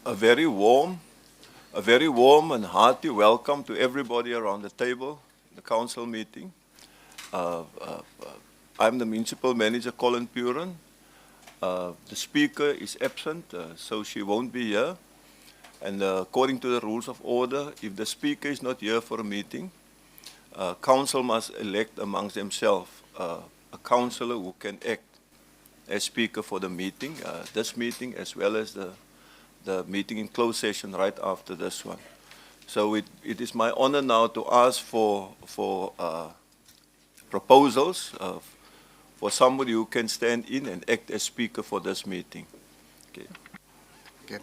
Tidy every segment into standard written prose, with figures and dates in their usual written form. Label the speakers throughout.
Speaker 1: A very warm and hearty welcome to everybody around the table, the council meeting. I'm the Municipal Manager, Colin Puren. The Speaker is absent, so she won't be here. And according to the rules of order, if the Speaker is not here for a meeting, Council must elect amongst themselves a councillor who can act as Speaker for the meeting, this meeting as well as the meeting in closed session right after this one. So it is my honor now to ask for proposals for somebody who can stand in and act as Speaker for this meeting. Okay.
Speaker 2: Okay.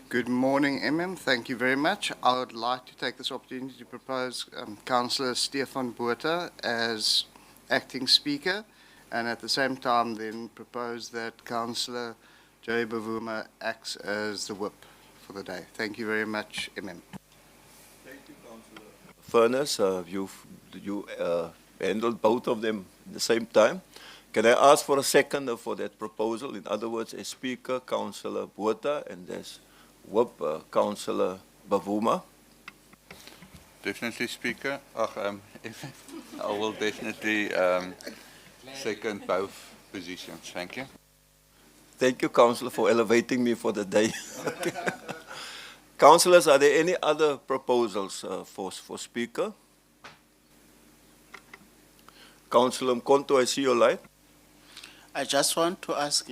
Speaker 2: Good morning, Thank you very much. I would like to take this opportunity to propose Councillor Stefan Botha as acting Speaker, and at the same time then propose that Councillor Joey Bavuma acts as the whip for the day. Thank you very much,
Speaker 1: Thank you, Councillor Furness. You handled both of them at the same time. Can I ask for a seconder for that proposal? In other words, as Speaker, Councillor Botha, and as whip, Councillor Bavuma.
Speaker 3: Definitely, Speaker. I will definitely second both positions. Thank you.
Speaker 1: Thank you, Councillor, for elevating me for the day. Councillors, are there any other proposals for Speaker? Councillor Mkonto, I see your light.
Speaker 4: I just want to ask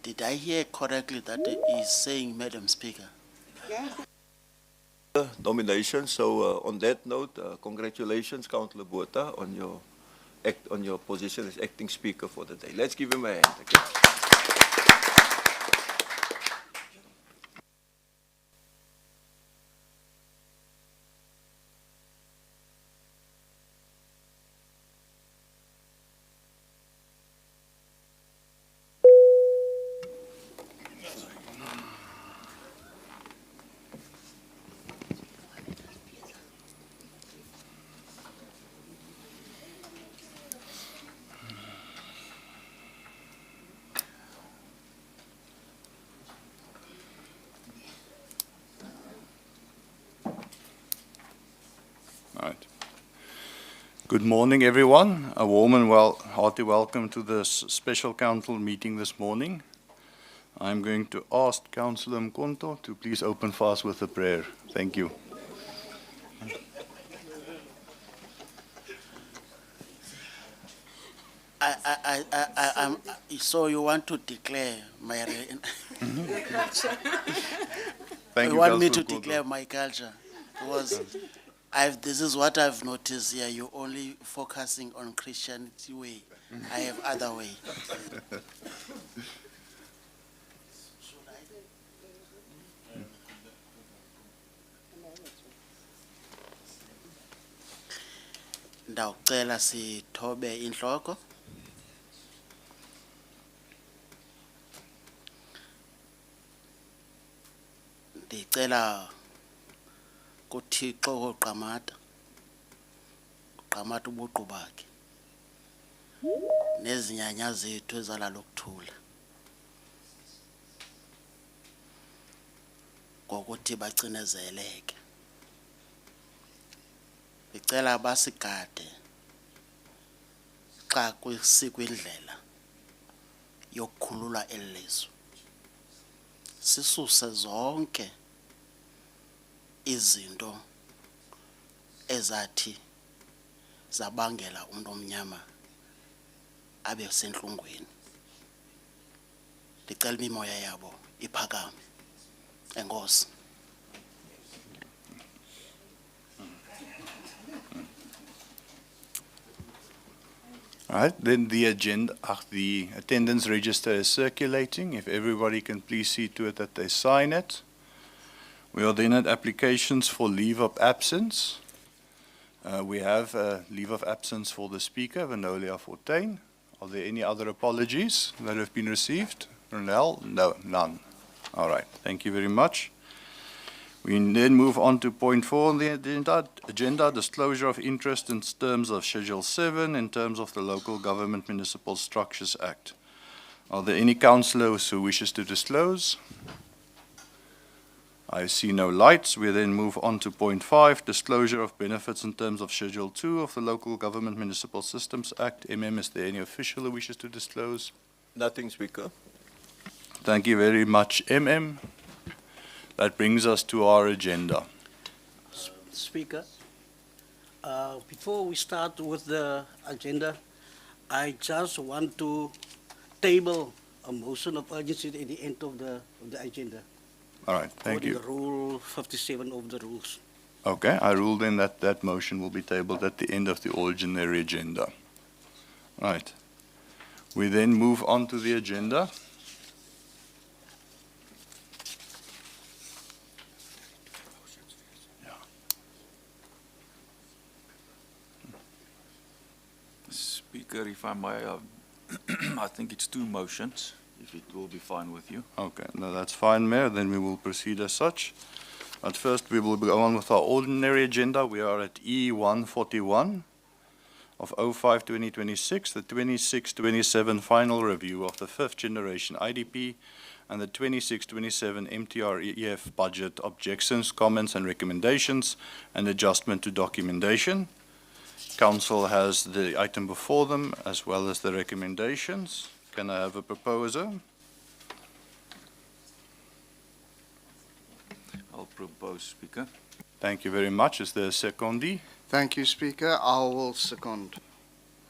Speaker 4: did I hear correctly that he is saying Madam Speaker?
Speaker 5: Yeah.
Speaker 1: Nomination. So on that note, congratulations, Councillor Botha, on your position as acting Speaker for the day. Let's give him a hand. Okay?
Speaker 3: Right. Good morning, everyone. A warm and hearty welcome to this special council meeting this morning. I'm going to ask Councillor Mkonto to please open for us with a prayer. Thank you.
Speaker 4: So you want to declare my...
Speaker 3: Thank
Speaker 4: you want me to declare my culture? Because this is what I've noticed here. You're only focusing on Christianity way. I have other way. Ndawucela sithobe inhloko. Ndicela kuThixo oqamata ubuqu bakhe nezinyanya zethu ezalala ukuthula ngokuthi bacinezeleke. Ndicela basigade xa kusikwa indlela yokukhulula eli lizwe, sisuse zonke izinto ezathi zabangela umuntu omnyama abe sentlungwini. Ndicela imimoya yabo iphakame. Enkosi.
Speaker 3: All right, then the attendance register is circulating. If everybody can please see to it that they sign it. We are then at applications for leave of absence. We have a leave of absence for the Speaker, Vanolia Fortuin. Are there any other apologies that have been received? Ronel? No, none. All right, thank you very much. We then move on to point 4 on the agenda, disclosure of interest in terms of Schedule 7 in terms of the Local Government Municipal Structures Act. Are there any councillors who wishes to disclose? I see no lights. We then move on to point 5, disclosure of benefits in terms of Schedule 2 of the Local Government Municipal Systems Act. Is there any official who wishes to disclose?
Speaker 1: Nothing, Speaker.
Speaker 3: Thank you very much, That brings us to our agenda.
Speaker 5: Speaker, before we start with the agenda, I just want to table a motion of urgency at the end of the agenda.
Speaker 3: All right, thank you.
Speaker 5: According to Rule 57 of the rules.
Speaker 3: Okay, I rule then that that motion will be tabled at the end of the ordinary agenda. Right. We then move on to the agenda.
Speaker 6: Speaker, if I may, I think it's 2 motions, if it will be fine with you.
Speaker 3: Okay, no, that's fine, Mayor. Then we will proceed as such. But first, we will go on with our ordinary agenda. We are at E141 of 05-2026, the 26-27 final review of the 5th generation IDP and the 26-27 MTREF budget objections, comments and recommendations and adjustment to documentation. Council has the item before them as well as the recommendations. Can I have a proposer?
Speaker 6: I'll propose, Speaker.
Speaker 3: Thank you very much. Is there a secondee?
Speaker 2: Thank you, Speaker. I will second.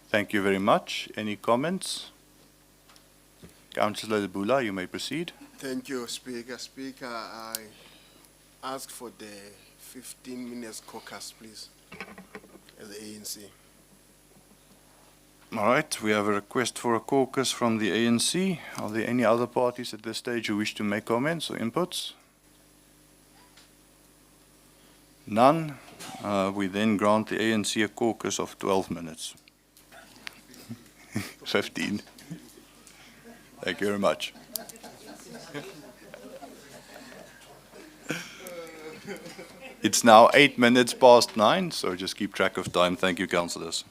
Speaker 3: Thank you very much. Any comments? Councillor Bula, you may proceed.
Speaker 7: Thank you, Speaker. Speaker, I ask for the 15 minutes caucus, please, as the ANC.
Speaker 3: All right, we have a request for a caucus from the ANC. Are there any other parties at this stage who wish to make comments or inputs? None. We then grant the ANC a caucus of 12 minutes. 15. Thank you very much. It's now 8 minutes past 9, so just keep track of time. Thank you, councillors.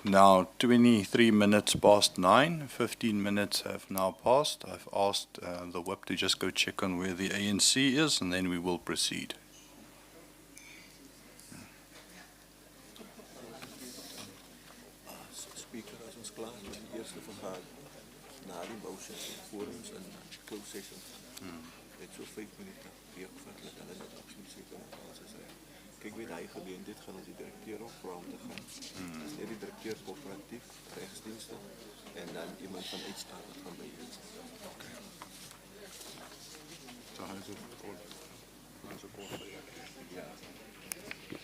Speaker 3: now 23 minutes past 9. 15 minutes have now passed. I've asked the whip to just go check on where the ANC is, and then we will proceed.
Speaker 1: Speaker, as ons klaar is met die eerste vergadering, na die motions en forums en closed sessions gaan, het so 5 minute breek vat, dat hulle net absoluut seker moet basis is. Kijk, weet hy geleentheid gaan ons die directeur op vra om te gaan. As net die directeur corporatief, rechtsdienste, en dan iemand van uitstaan wat gaan by ons.
Speaker 3: So hy is een kort.
Speaker 1: Ja. Dat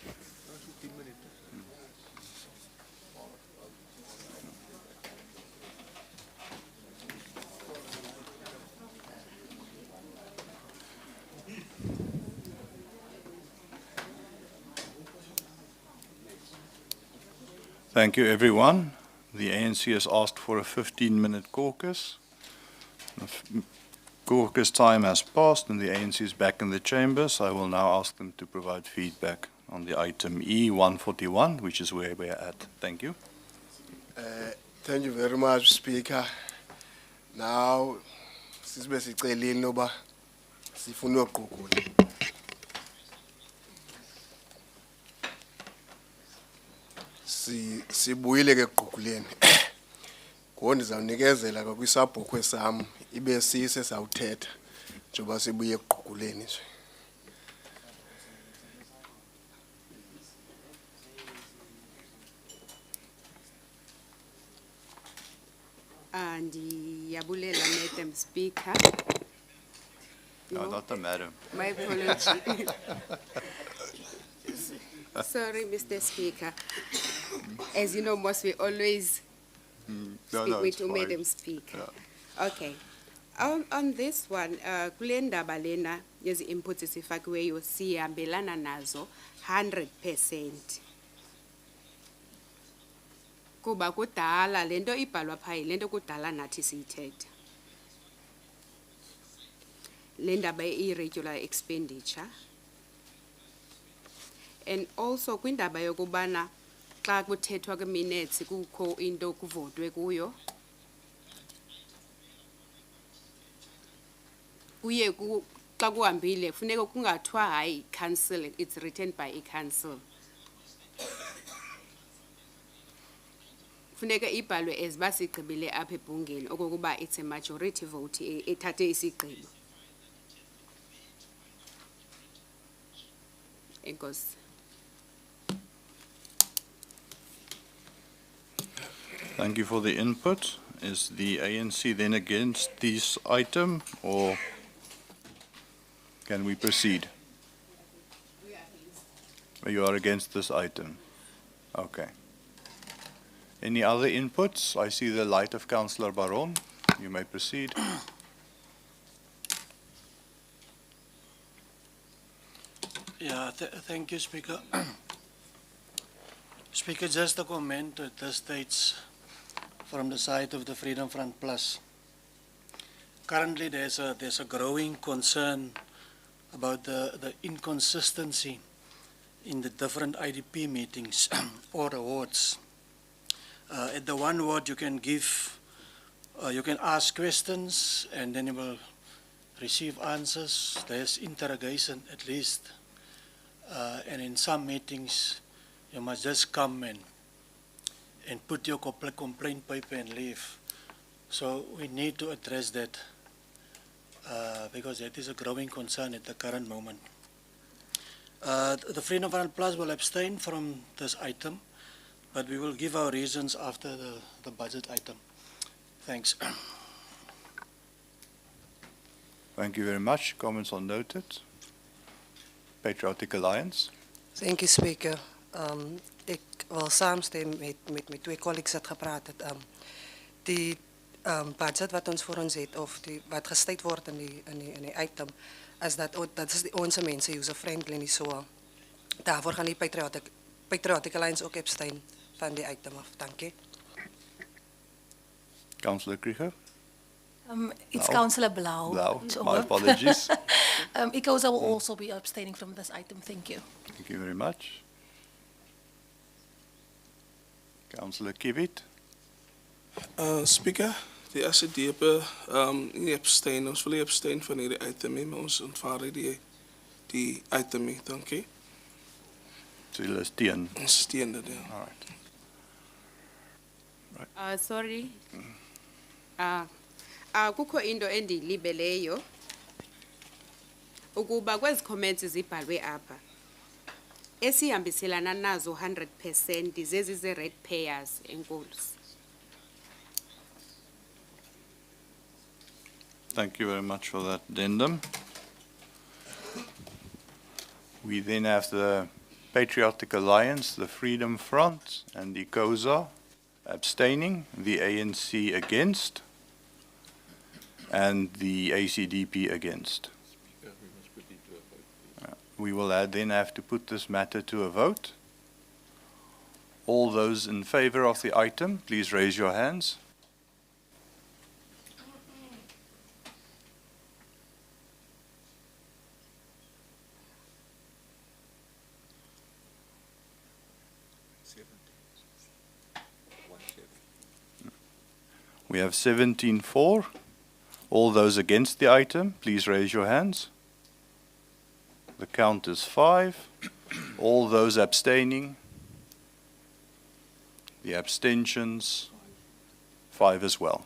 Speaker 1: is so 10 minute.
Speaker 3: Thank you, everyone. The ANC has asked for a 15-minute caucus. The caucus time has passed and the ANC is back in the chamber, so I will now ask them to provide feedback on the item E141, which is where we are at. Thank you.
Speaker 7: Thank you very much, Speaker. Now, sisibe sicelile noba sifuna ukuqukula. Sibuyile ke ekuqhukuleni. Ngoku ndizawunikezela ke kwisabhokhwe sam ibe sise sawuthetha njengoba sibuye ekuqhukuleni nje.
Speaker 8: Ndiyabulela, Madam Speaker.
Speaker 3: No, not the madam.
Speaker 8: My apology. Sorry, Mr. Speaker. As you know, most we always speak with you, Madam Speaker.
Speaker 3: Yeah.
Speaker 8: Okay. On this one, kule ndaba lena yezi inputs esifakiweyo sihambelana nazo 100%. Kuba kudala lento ibhalwa phaya lento kudala nathi siyithetha. Le ndaba irregular expenditure. And also kwindaba yokubana xa kuthethwa kwi-minutes kukho into kuvotwe kuyo. Kuye xa kuhambile funeka kungathiwa hayi council, it's written by a council. Funeka ibhalwe as basigqibile apha ebhungeni okokuba it's a majority vote ethathe isigqibo. Enkosi.
Speaker 3: Thank you for the input. Is the ANC then against this item, or can we proceed? You are against this item? Okay. Any other inputs? I see the light of Councillor Baron. You may proceed.
Speaker 5: Yeah, thank you, Speaker. Speaker, just a comment at this stage from the side of the Freedom Front Plus. Currently, there's a growing concern about the inconsistency in the different IDP meetings or awards. At the one word, you can ask questions and then you will receive answers. There's interrogation at least. And in some meetings, you must just come and put your complaint paper and leave. So we need to address that because that is a growing concern at the current moment. The Freedom Front Plus will abstain from this item, but we will give our reasons after the budget item. Thanks.
Speaker 3: Thank you very much. Comments are noted. Patriotic Alliance.
Speaker 9: Thank you, Speaker. Ek wil saamstem met my twee colleagues wat gepraat het. Die budget wat ons voor ons het of die wat gesteld word in die item is dat is onze mense user friendly nie, so daarvoor gaan die Patriotic Alliance ook abstain van die item af. Dankie.
Speaker 3: Councillor Krieger.
Speaker 10: It's
Speaker 3: Blau.
Speaker 10: Councillor Blau.
Speaker 3: Blau.
Speaker 10: So-
Speaker 3: My apologies.
Speaker 10: Ikosa will also be abstaining from this item. Thank you.
Speaker 3: Thank you very much. Councillor Kibit.
Speaker 11: Speaker, die ACDP nie abstain. Ons wil nie abstain van hierdie item nie, maar ons ontvaar die item nie. Dankie.
Speaker 3: So julle is teen.
Speaker 11: Ons steun dit, ja.
Speaker 3: All right.
Speaker 8: Sorry. Kukho into endiyilibeleyo ukuba kwezi comments zibhalwe apha esihambiselana nazo 100% zezi ze-red payers enkosi.
Speaker 3: Thank you very much for that addendum. We then have the Patriotic Alliance, the Freedom Front, and the COSA abstaining, the ANC against, and the ACDP against. We will then have to put this matter to a vote. All those in favor of the item, please raise your hands. We have 17 for. All those against the item, please raise your hands. The count is 5. All those abstaining. The abstentions, 5 as well.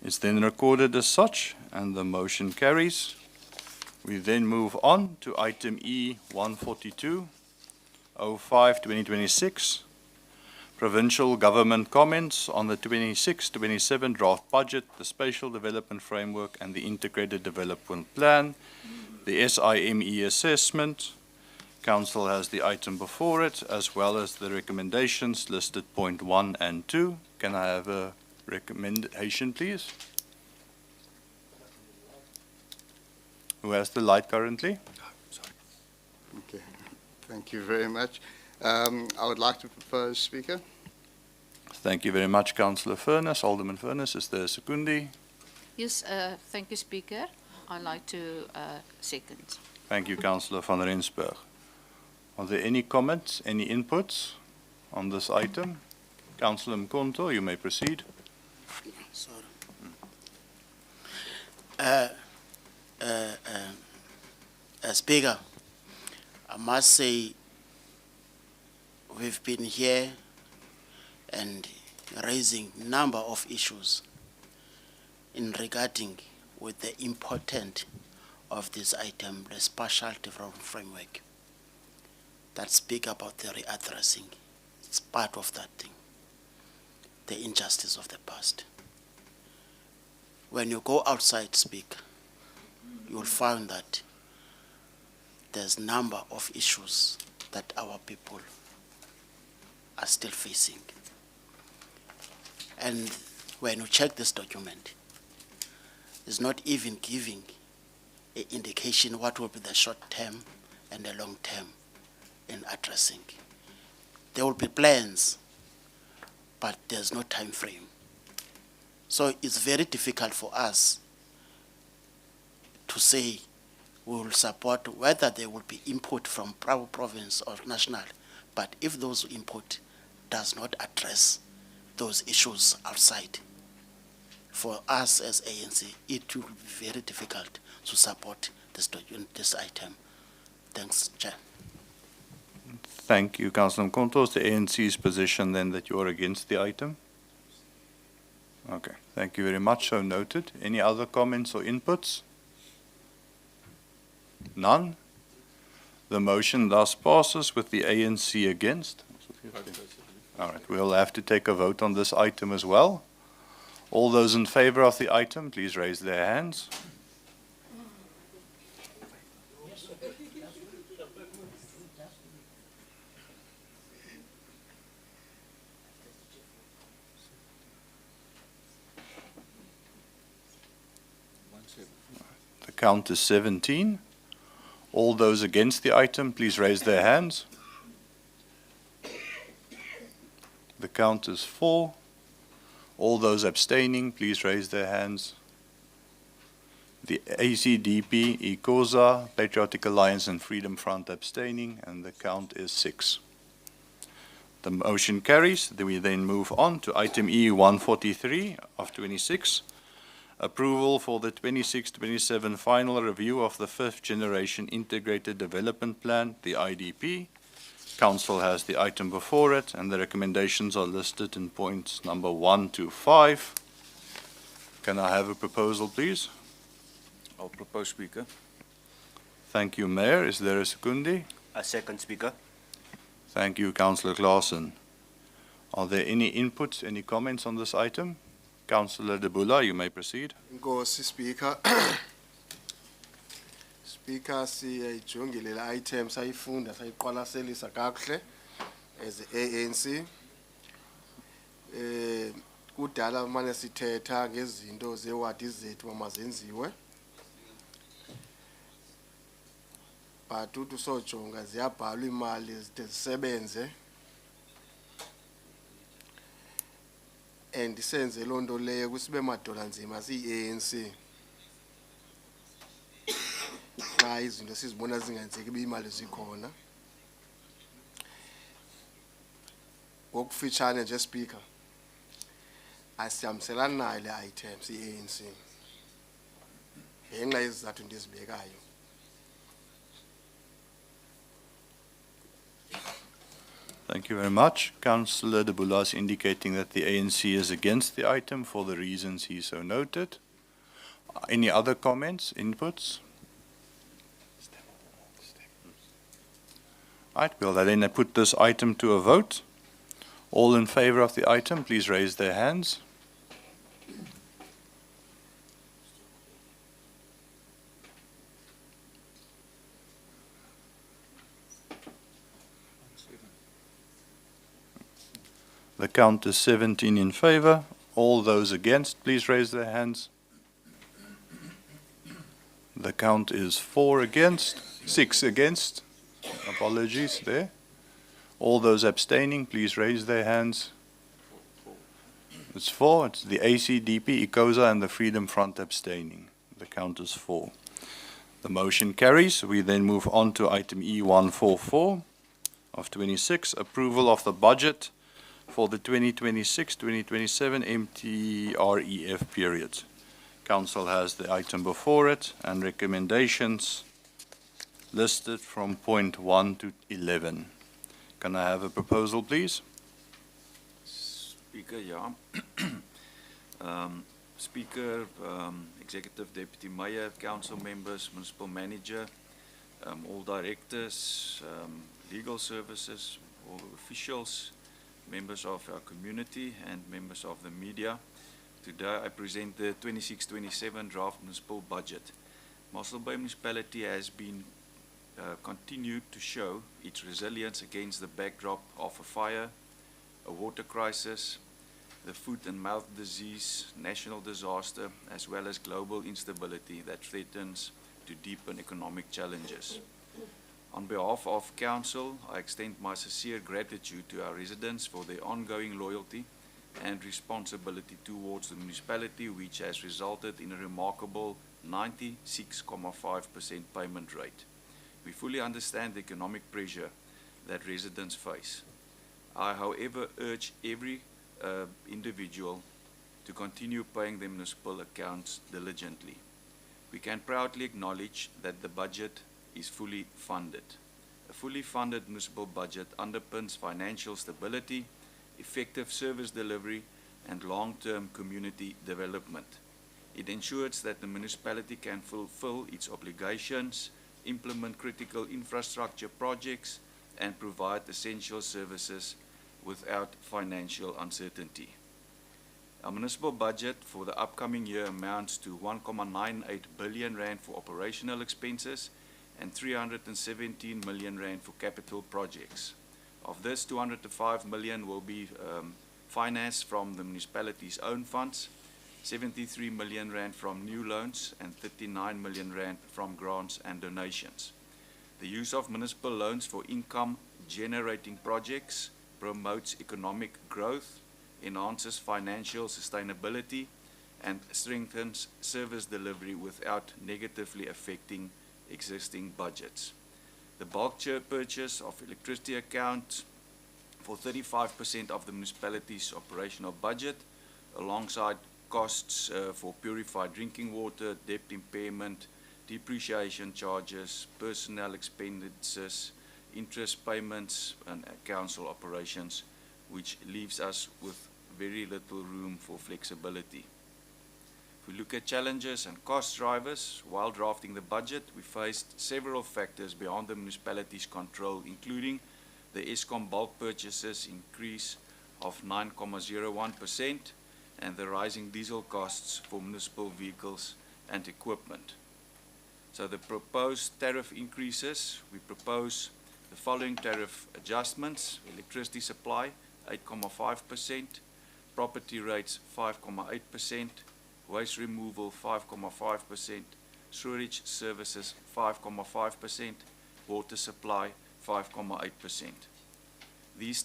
Speaker 3: It's then recorded as such, and the motion carries. We then move on to item E 142, 05-2026. Provincial government comments on the 26-27 draft budget, the spatial development framework, and the integrated development plan, the SIME assessment. Council has the item before it, as well as the recommendations listed point 1 and 2. Can I have a recommendation, please? Who has the light currently?
Speaker 2: Okay, thank you very much. I would like to propose, Speaker.
Speaker 3: Thank you very much, Councillor Furness. Alderman Furness, is there a secundi?
Speaker 12: Yes, thank you, Speaker. I'd like to second.
Speaker 3: Thank you, Councillor van Rensburg. Are there any comments, any inputs on this item? Councillor Mkonto, you may proceed.
Speaker 4: Sorry. Speaker, I must say we've been here and raising number of issues in regarding with the importance of this item, the spatiality framework, that speak about the readdressing. It's part of that thing, the injustice of the past. When you go outside, Speaker, you will find that there's number of issues that our people are still facing. And when you check this document, it's not even giving an indication what will be the short term and the long term in addressing. There will be plans, but there's no time frame. So it's very difficult for us to say we will support whether there will be input from province or national, but if those input does not address those issues outside, for us as ANC, it will be very difficult to support this item. Thanks, Chair.
Speaker 3: Thank you, Councillor Mkonto. Is the ANC's position then that you are against the item? Okay, thank you very much. So noted. Any other comments or inputs? None. The motion thus passes with the ANC against. All right, we'll have to take a vote on this item as well. All those in favor of the item, please raise their hands. The count is 17. All those against the item, please raise their hands. The count is 4. All those abstaining, please raise their hands. The ACDP, ICOSA, Patriotic Alliance and Freedom Front abstaining, and the count is 6. The motion carries. We then move on to item E 143 of 26. Approval for the 26-27 final review of the 5th Generation Integrated Development Plan, the IDP. Council has the item before it, and the recommendations are listed in points number 1 to 5. Can I have a proposal, please?
Speaker 6: I'll propose, Speaker.
Speaker 3: Thank you, Mayor. Is there a secundi?
Speaker 13: A second, Speaker.
Speaker 3: Thank you, Councillor Claassen. Are there any inputs, any comments on this item? Councillor De Bula, you may proceed.
Speaker 7: Inkosi, Speaker. Speaker, siyayijongile le item sayifunda sayiqwalaselisa kakuhle as ANC. Kudala manje sithetha ngezinto zewadi zethu mazenziwe. But uthi sojonga ziyabhalwa imali zide zisebenze. And senze loo nto leyo kusibe madola nzima siyi-ANC. Xa izinto sizibona zingenzeki uba imali zikhona. Ngokufitshane nje, Speaker, asihambiselani nayo le item siyi-ANC ngenxa yezizathu ndizibekayo.
Speaker 3: Thank you very much. Councillor De Bula is indicating that the ANC is against the item for the reasons he so noted. Any other comments, inputs? Right, well then I put this item to a vote. All in favor of the item, please raise their hands. The count is 17 in favor. All those against, please raise their hands. The count is 4 against, 6 against. Apologies there. All those abstaining, please raise their hands. It's 4. It's the ACDP, ICOSA, and the Freedom Front abstaining. The count is 4. The motion carries. We then move on to item E144 of 26, approval of the budget for the 2026-2027 MTREF period. Council has the item before it and recommendations listed from point 1 to 11. Can I have a proposal, please?
Speaker 6: Speaker, yeah. Speaker, Executive Deputy Mayor, Council members, Municipal Manager, all directors, legal services, all officials, members of our community and members of the media. Today I present the 26-27 draft municipal budget. Mossel Bay Municipality has been continued to show its resilience against the backdrop of a fire, a water crisis, the foot and mouth disease, national disaster, as well as global instability that threatens to deepen economic challenges. On behalf of Council, I extend my sincere gratitude to our residents for their ongoing loyalty and responsibility towards the municipality, which has resulted in a remarkable 96.5% payment rate. We fully understand the economic pressure that residents face. I, however, urge every individual to continue paying their municipal accounts diligently. We can proudly acknowledge that the budget is fully funded. A fully funded municipal budget underpins financial stability, effective service delivery, and long-term community development. It ensures that the municipality can fulfill its obligations, implement critical infrastructure projects, and provide essential services without financial uncertainty. Our municipal budget for the upcoming year amounts to 1.98 billion rand for operational expenses and 317 million rand for capital projects. Of this, 205 million will be financed from the municipality's own funds, 73 million rand from new loans, and 39 million rand from grants and donations. The use of municipal loans for income-generating projects promotes economic growth, enhances financial sustainability, and strengthens service delivery without negatively affecting existing budgets. The bulk purchase of electricity accounts for 35% of the municipality's operational budget, alongside costs for purified drinking water, debt impairment, depreciation charges, personnel expenditures, interest payments, and council operations, which leaves us with very little room for flexibility. If we look at challenges and cost drivers, while drafting the budget, we faced several factors beyond the municipality's control, including the Eskom bulk purchases increase of 9.01% and the rising diesel costs for municipal vehicles and equipment. So the proposed tariff increases, we propose the following tariff adjustments: electricity supply 8.5%, property rates 5.8%, waste removal 5.5%, sewerage services 5.5%, water supply 5.8%. These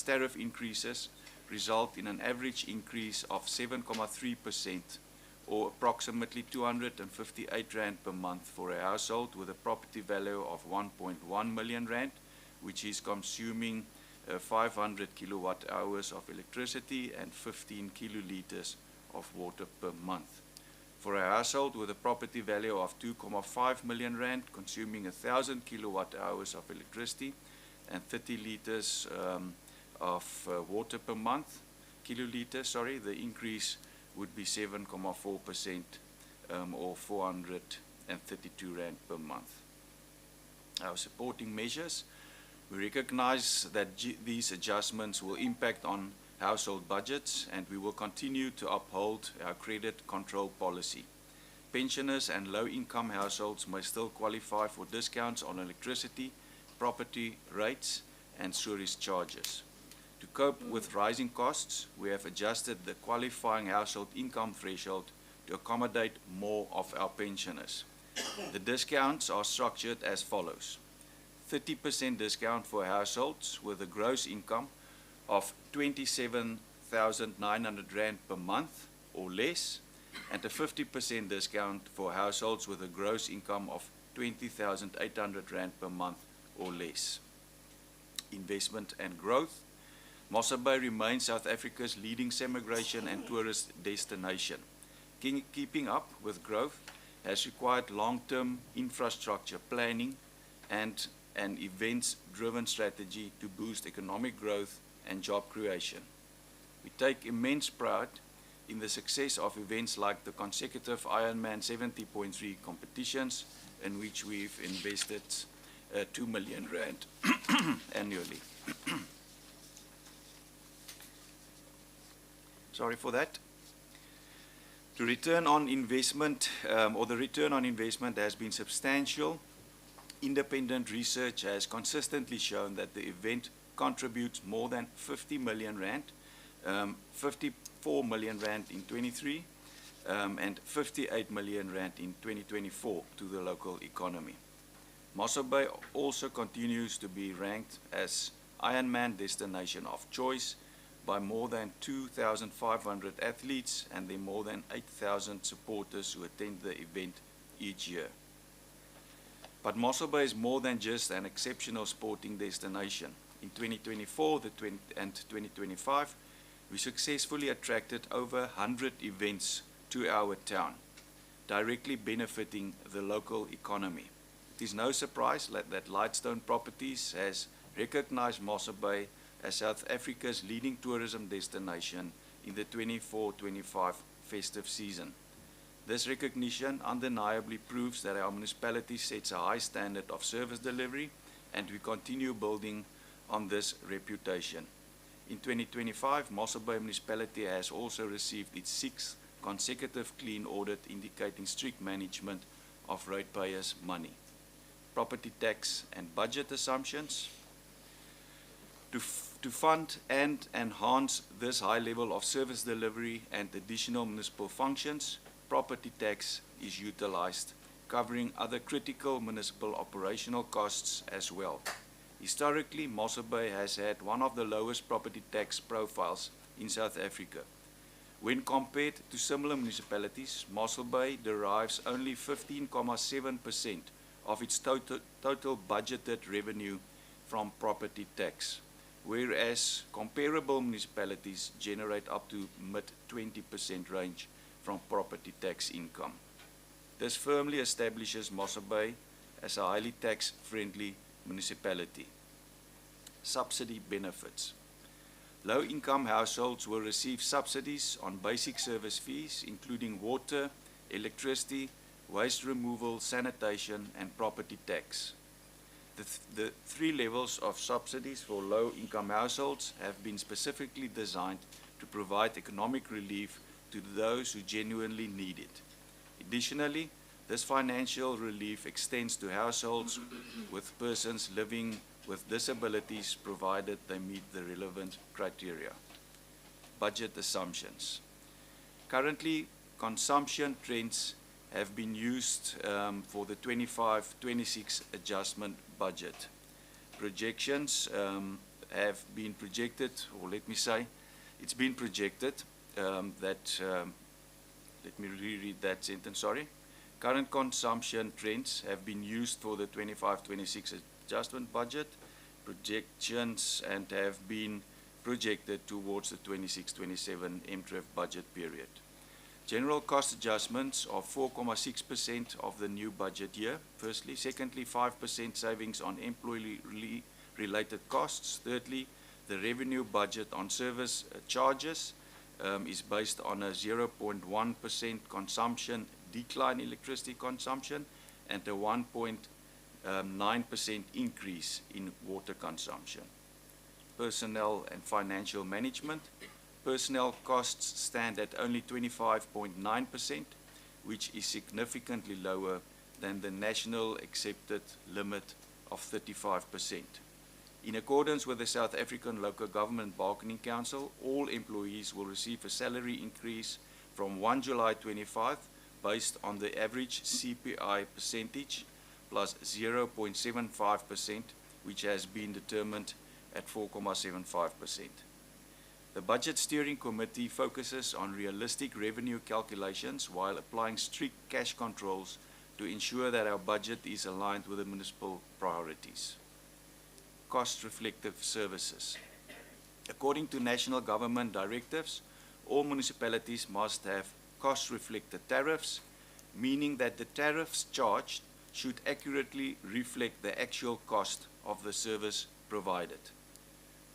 Speaker 6: tariff increases result in an average increase of 7.3%, or approximately 258 rand per month for a household with a property value of 1.1 million rand, which is consuming 500 kilowatt hours of electricity and 15 kiloliters of water per month. For a household with a property value of 2.5 million rand, consuming 1,000 kilowatt hours of electricity and 30 liters of water per month, the increase would be 7.4%, or 432 rand per month. Our supporting measures: we recognize that these adjustments will impact on household budgets, and we will continue to uphold our credit control policy. Pensioners and low-income households may still qualify for discounts on electricity, property rates, and sewerage charges. To cope with rising costs, we have adjusted the qualifying household income threshold to accommodate more of our pensioners. The discounts are structured as follows: 30% discount for households with a gross income of 27,900 rand per month or less, and a 50% discount for households with a gross income of 20,800 rand per month or less. Investment and growth. Mossel Bay remains South Africa's leading semigration and tourist destination. Keeping up with growth has required long-term infrastructure planning and an events-driven strategy to boost economic growth and job creation. We take immense pride in the success of events like the consecutive Ironman 70.3 competitions, in which we've invested 2 million rand annually. Sorry for that. The return on investment has been substantial. Independent research has consistently shown that the event contributes more than 50 million rand, 54 million rand in 23, and 58 million rand in 2024 to the local economy. Mossel Bay also continues to be ranked as Ironman destination of choice by more than 2,500 athletes and the more than 8,000 supporters who attend the event each year. But Mossel Bay is more than just an exceptional sporting destination. In 2024 and 2025, we successfully attracted over 100 events to our town, directly benefiting the local economy. It is no surprise that Lightstone Properties has recognized Mossel Bay as South Africa's leading tourism destination in the 24-25 festive season. This recognition undeniably proves that our municipality sets a high standard of service delivery, and we continue building on this reputation. In 2025, Mossel Bay Municipality has also received its 6th consecutive clean audit, indicating strict management of ratepayers' money. Property tax and budget assumptions. To fund and enhance this high level of service delivery and additional municipal functions, property tax is utilized, covering other critical municipal operational costs as well. Historically, Mossel Bay has had one of the lowest property tax profiles in South Africa. When compared to similar municipalities, Mossel Bay derives only 15.7% of its total budgeted revenue from property tax. whereas comparable municipalities generate up to mid-20% range from property tax income. This firmly establishes Mossel Bay as a highly tax-friendly municipality. Subsidy benefits. Low-income households will receive subsidies on basic service fees, including water, electricity, waste removal, sanitation, and property tax. The three levels of subsidies for low-income households have been specifically designed to provide economic relief to those who genuinely need it. Additionally, this financial relief extends to households with persons living with disabilities, provided they meet the relevant criteria. Budget assumptions. Currently, consumption trends have been used for the 25-26 adjustment budget. Projections have been projected, or let me say, it's been projected that, let me reread that sentence, sorry. Current consumption trends have been used for the 25-26 adjustment budget projections and have been projected towards the 26-27 MTRF budget period. General cost adjustments are 4.6% of the new budget year, firstly. Secondly, 5% savings on employee-related costs. Thirdly, the revenue budget on service charges is based on a 0.1% consumption decline in electricity consumption and a 1.9% increase in water consumption. Personnel and financial management. Personnel costs stand at only 25.9%, which is significantly lower than the national accepted limit of 35%. In accordance with the South African Local Government Bargaining Council, all employees will receive a salary increase from 1 July 25 based on the average CPI percentage plus 0.75%, which has been determined at 4.75%. The Budget Steering Committee focuses on realistic revenue calculations while applying strict cash controls to ensure that our budget is aligned with the municipal priorities. Cost-reflective services. According to national government directives, all municipalities must have cost-reflected tariffs, meaning that the tariffs charged should accurately reflect the actual cost of the service provided.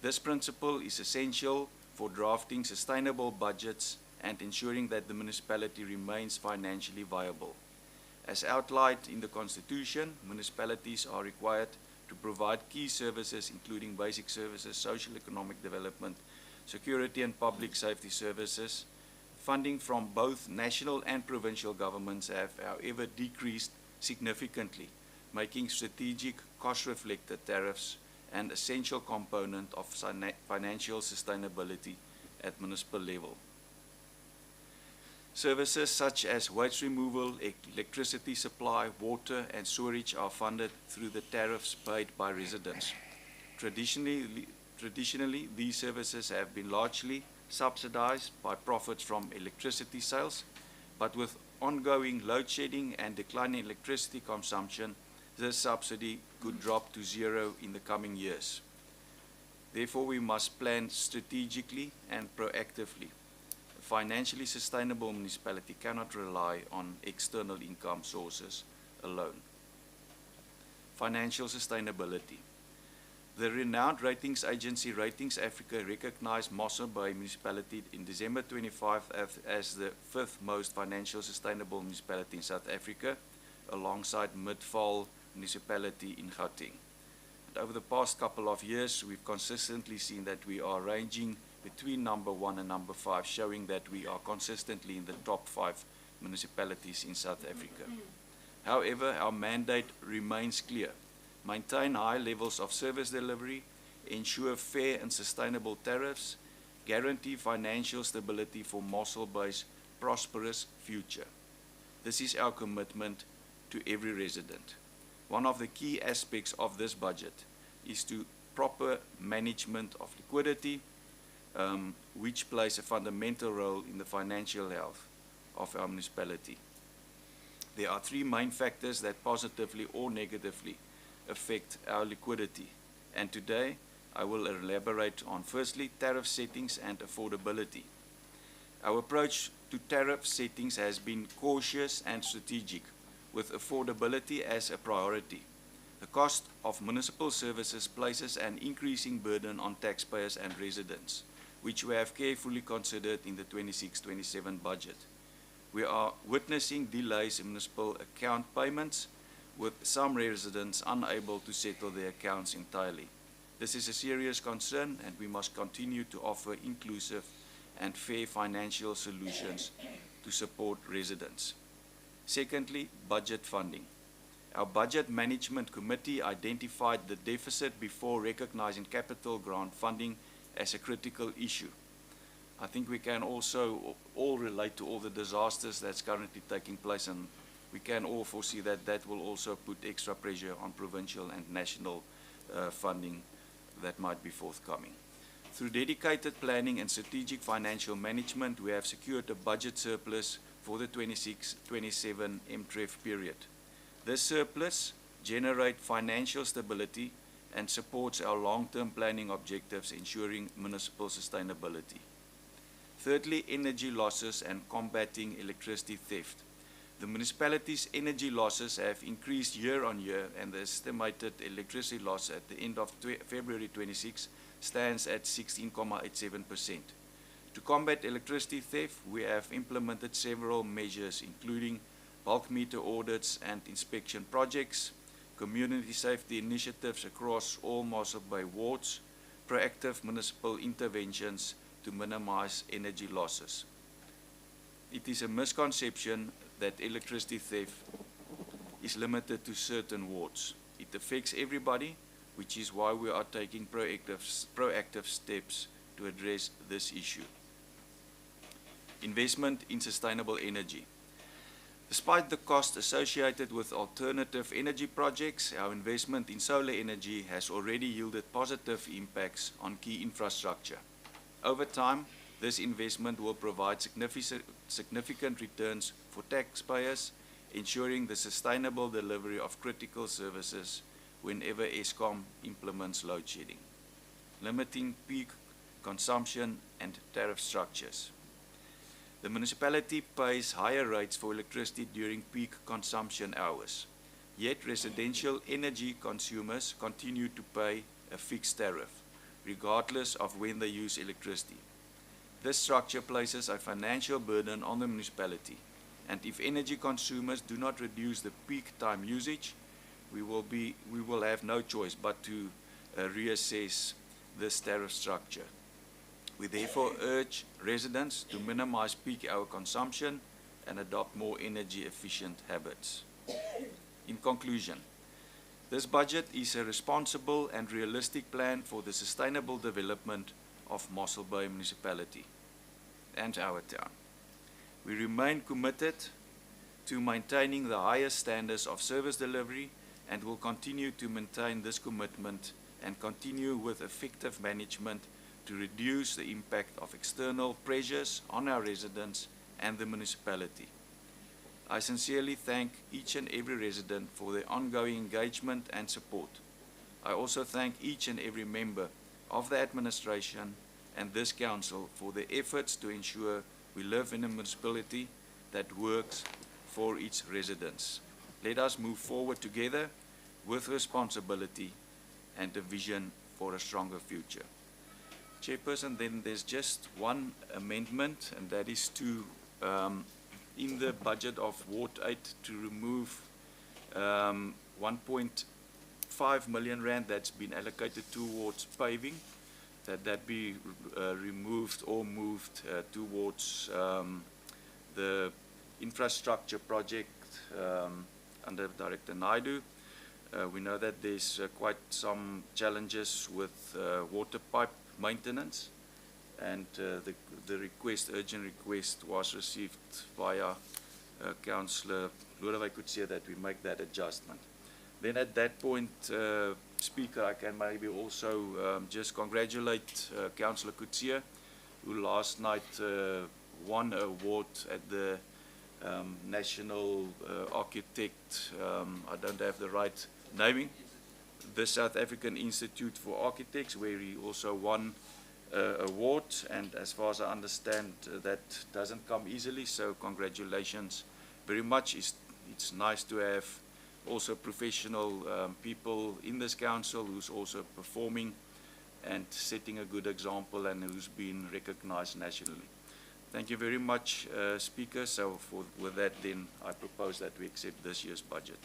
Speaker 6: This principle is essential for drafting sustainable budgets and ensuring that the municipality remains financially viable. As outlined in the Constitution, municipalities are required to provide key services including basic services, social economic development, security and public safety services. Funding from both national and provincial governments have, however, decreased significantly, making strategic cost-reflected tariffs an essential component of financial sustainability at municipal level. Services such as waste removal, electricity supply, water and storage are funded through the tariffs paid by residents. Traditionally, these services have been largely subsidized by profits from electricity sales, but with ongoing load shedding and declining electricity consumption, this subsidy could drop to zero in the coming years. Therefore, we must plan strategically and proactively. A financially sustainable municipality cannot rely on external income sources alone. Financial sustainability. The renowned ratings agency Ratings Africa recognized Mossel Bay Municipality in December 25 as the 5th most financial sustainable municipality in South Africa, alongside Midvaal Municipality in Gauteng. And over the past couple of years, we've consistently seen that we are ranging between number 1 and number 5, showing that we are consistently in the top 5 municipalities in South Africa. However, our mandate remains clear. Maintain high levels of service delivery, ensure fair and sustainable tariffs, guarantee financial stability for Mossel Bay's prosperous future. This is our commitment to every resident. One of the key aspects of this budget is to proper management of liquidity, which plays a fundamental role in the financial health of our municipality. There are 3 main factors that positively or negatively affect our liquidity, and today I will elaborate on firstly tariff settings and affordability. Our approach to tariff settings has been cautious and strategic, with affordability as a priority. The cost of municipal services places an increasing burden on taxpayers and residents, which we have carefully considered in the 26-27 budget. We are witnessing delays in municipal account payments, with some residents unable to settle their accounts entirely. This is a serious concern, and we must continue to offer inclusive and fair financial solutions to support residents. Secondly, budget funding. Our Budget Management Committee identified the deficit before recognizing capital grant funding as a critical issue. I think we can also all relate to all the disasters that's currently taking place, and we can all foresee that that will also put extra pressure on provincial and national funding that might be forthcoming. Through dedicated planning and strategic financial management, we have secured a budget surplus for the 26-27 MTREF period. This surplus generates financial stability and supports our long-term planning objectives, ensuring municipal sustainability. Thirdly, energy losses and combating electricity theft. The municipality's energy losses have increased year on year, and the estimated electricity loss at the end of February 26 stands at 16.87%. To combat electricity theft, we have implemented several measures, including bulk meter audits and inspection projects, community safety initiatives across all Mossel Bay wards, proactive municipal interventions to minimize energy losses. It is a misconception that electricity theft is limited to certain wards. It affects everybody, which is why we are taking proactive steps to address this issue. Investment in sustainable energy. Despite the cost associated with alternative energy projects, our investment in solar energy has already yielded positive impacts on key infrastructure. Over time, this investment will provide significant returns for taxpayers, ensuring the sustainable delivery of critical services whenever Eskom implements load shedding. Limiting peak consumption and tariff structures. The municipality pays higher rates for electricity during peak consumption hours, yet residential energy consumers continue to pay a fixed tariff, regardless of when they use electricity. This structure places a financial burden on the municipality, and if energy consumers do not reduce the peak time usage, we will have no choice but to reassess this tariff structure. We therefore urge residents to minimize peak hour consumption and adopt more energy efficient habits. In conclusion, this budget is a responsible and realistic plan for the sustainable development of Mossel Bay Municipality and our town. We remain committed to maintaining the highest standards of service delivery and will continue to maintain this commitment and continue with effective management to reduce the impact of external pressures on our residents and the municipality. I sincerely thank each and every resident for their ongoing engagement and support. I also thank each and every member of the administration and this council for their efforts to ensure we live in a municipality that works for its residents. Let us move forward together with responsibility and a vision for a stronger future. Chairperson, then there's just one amendment, and that is to, in the budget of Ward 8, to remove 1.5 million rand that's been allocated towards paving, that be removed or moved towards the infrastructure project under Director Naidu. We know that there's quite some challenges with water pipe maintenance, and the urgent request was received via Councillor Lodewijk Coetzee that we make that adjustment. Then at that point, Speaker, I can maybe also just congratulate Councillor Coetzee, who last night won an award at the National Architect, I don't have the right naming, the South African Institute for Architects, where he also won award, and as far as I understand, that doesn't come easily, so congratulations very much. It's nice to have also professional people in this council who's also performing and setting a good example and who's been recognized nationally. Thank you very much, Speaker. So with that, then I propose that we accept this year's budget.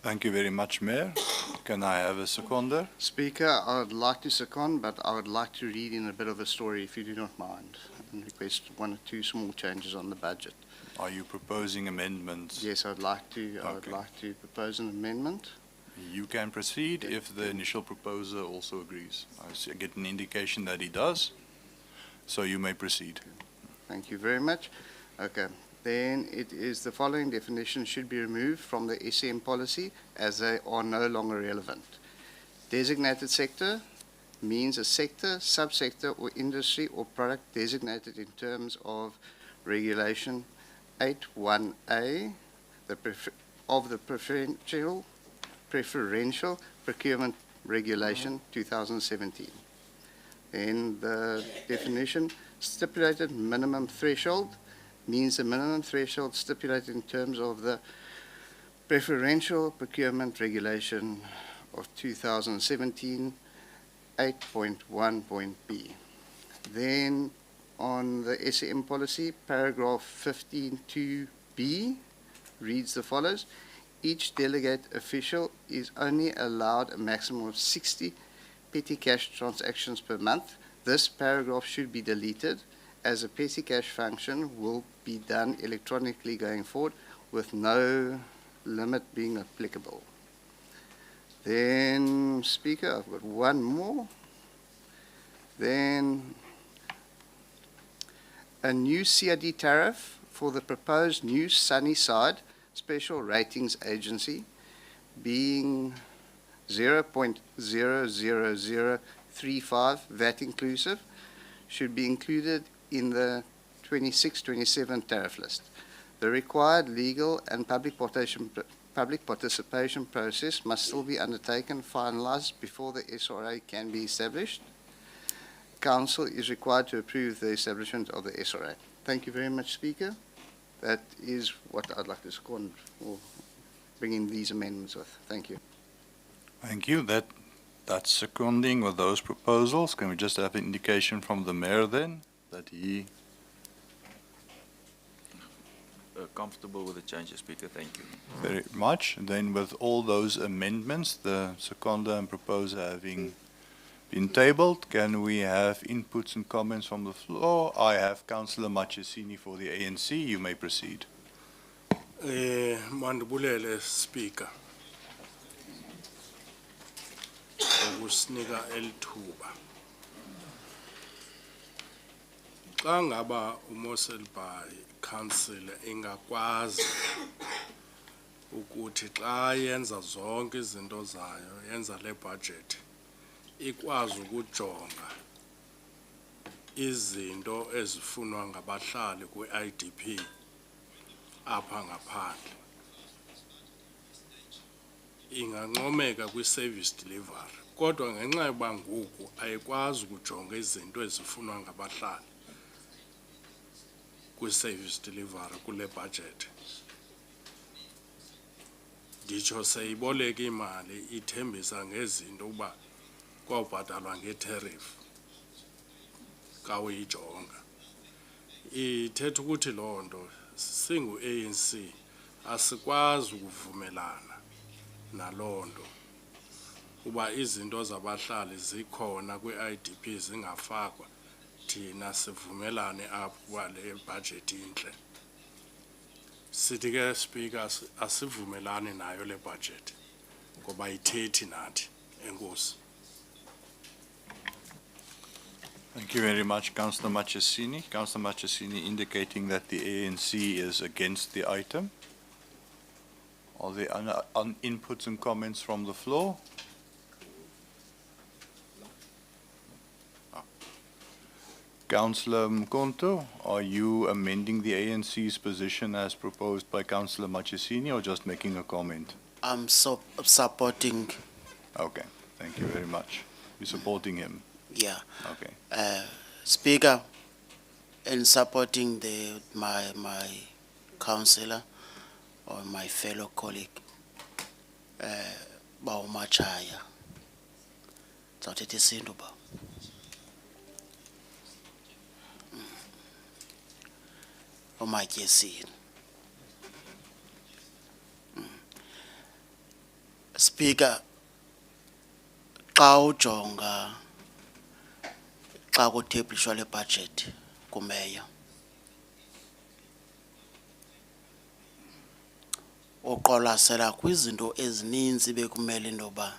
Speaker 3: Thank you very much, Mayor. Can I have a seconder?
Speaker 2: Speaker, I would like to second, but I would like to read in a bit of a story, if you do not mind, and request one or two small changes on the budget.
Speaker 3: Are you proposing amendments?
Speaker 2: Yes, I would like to. I would
Speaker 3: Okay.
Speaker 2: like to propose an amendment.
Speaker 3: You can proceed if the initial proposer also agrees. I get an indication that he does, so you may proceed.
Speaker 2: Thank you very much. Okay. Then it is the following definitions should be removed from the SCM policy as they are no longer relevant. Designated sector means a sector, subsector, or industry or product designated in terms of Regulation 81A of the Preferential Procurement Regulation 2017. Then the definition, stipulated minimum threshold, means the minimum threshold stipulated in terms of the Preferential Procurement Regulation of 2017, 8.1.b. Then on the SAM policy, paragraph 15.2b reads the follows. Each delegate official is only allowed a maximum of 60 petty cash transactions per month. This paragraph should be deleted, as a petty cash function will be done electronically going forward with no limit being applicable. Then, Speaker, I've got one more. Then, a new CRD tariff for the proposed new Sunnyside Special Ratings Agency being 0.00035 VAT inclusive should be included in the 26-27 tariff list. The required legal and public participation process must still be undertaken, finalized before the SRA can be established. Council is required to approve the establishment of the SRA. Thank you very much, Speaker. That is what I'd like to second or bring in these amendments with. Thank you.
Speaker 3: Thank you. That's seconding with those proposals. Can we just have an indication from the mayor then that he
Speaker 6: Comfortable with the changes, Speaker. Thank you.
Speaker 3: very much? And then with all those amendments, the seconder and proposer having been tabled, can we have inputs and comments from the floor? I have Councillor Machesini for the ANC. You may proceed.
Speaker 11: Mandibulele Speaker. Ukusinika elithuba. Xa ngaba uMossel by council ingakwazi ukuthi xa yenza zonke izinto zayo yenza le budget ikwazi ukujonga izinto ezifunwa ngabahlali kwi-IDP apha ngaphandle ingancomeka kwi-service delivery kodwa ngenxa yoba ngoku ayikwazi ukujonga izinto ezifunwa ngabahlali kwi-service delivery kule budget nditsho seyiboleka imali ithembisa ngezinto uba kwawubhatalwa nge-tariff kawuyijonga ithetha ukuthi loo nto singu-ANC asikwazi ukuvumelana naloo nto uba izinto zabahlali zikhona kwi-IDP zingafakwa thina sivumelane apho kuba le budget intle sithi ke Speaker asivumelane nayo le budget ngoba ithethi nathi enkosi.
Speaker 3: Thank you very much, Councillor Machesini. Councillor Machesini indicating that the ANC is against the item. Are there inputs and comments from the floor? Councillor Mkonto, are you amending the ANC's position as proposed by Councillor Machesini or just making a comment?
Speaker 4: I'm supporting,
Speaker 3: Okay, thank you very much. You're supporting him.
Speaker 4: yeah.
Speaker 3: Okay.
Speaker 4: Speaker, in supporting my councillor or my fellow colleague, Baumachaya. Zawuthetha isintu ba. Umatyesile. Speaker, xa ujonga xa kuthebliswa le budget kumeya uqwalasela kwizinto ezininzi bekumele intoba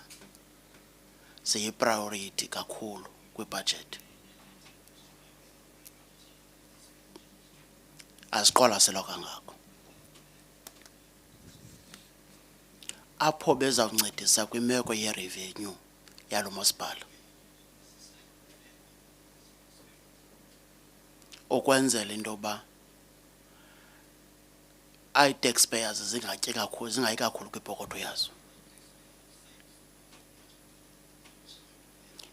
Speaker 4: ziyi-priority kakhulu kwibudget. Aziqwalaselwa kangako. Apho beza kuncedisa kwimeko ye-revenue yalo masipala. Ukwenzela intoba i-taxpayers zingayi kakhulu kwipokotho yazo.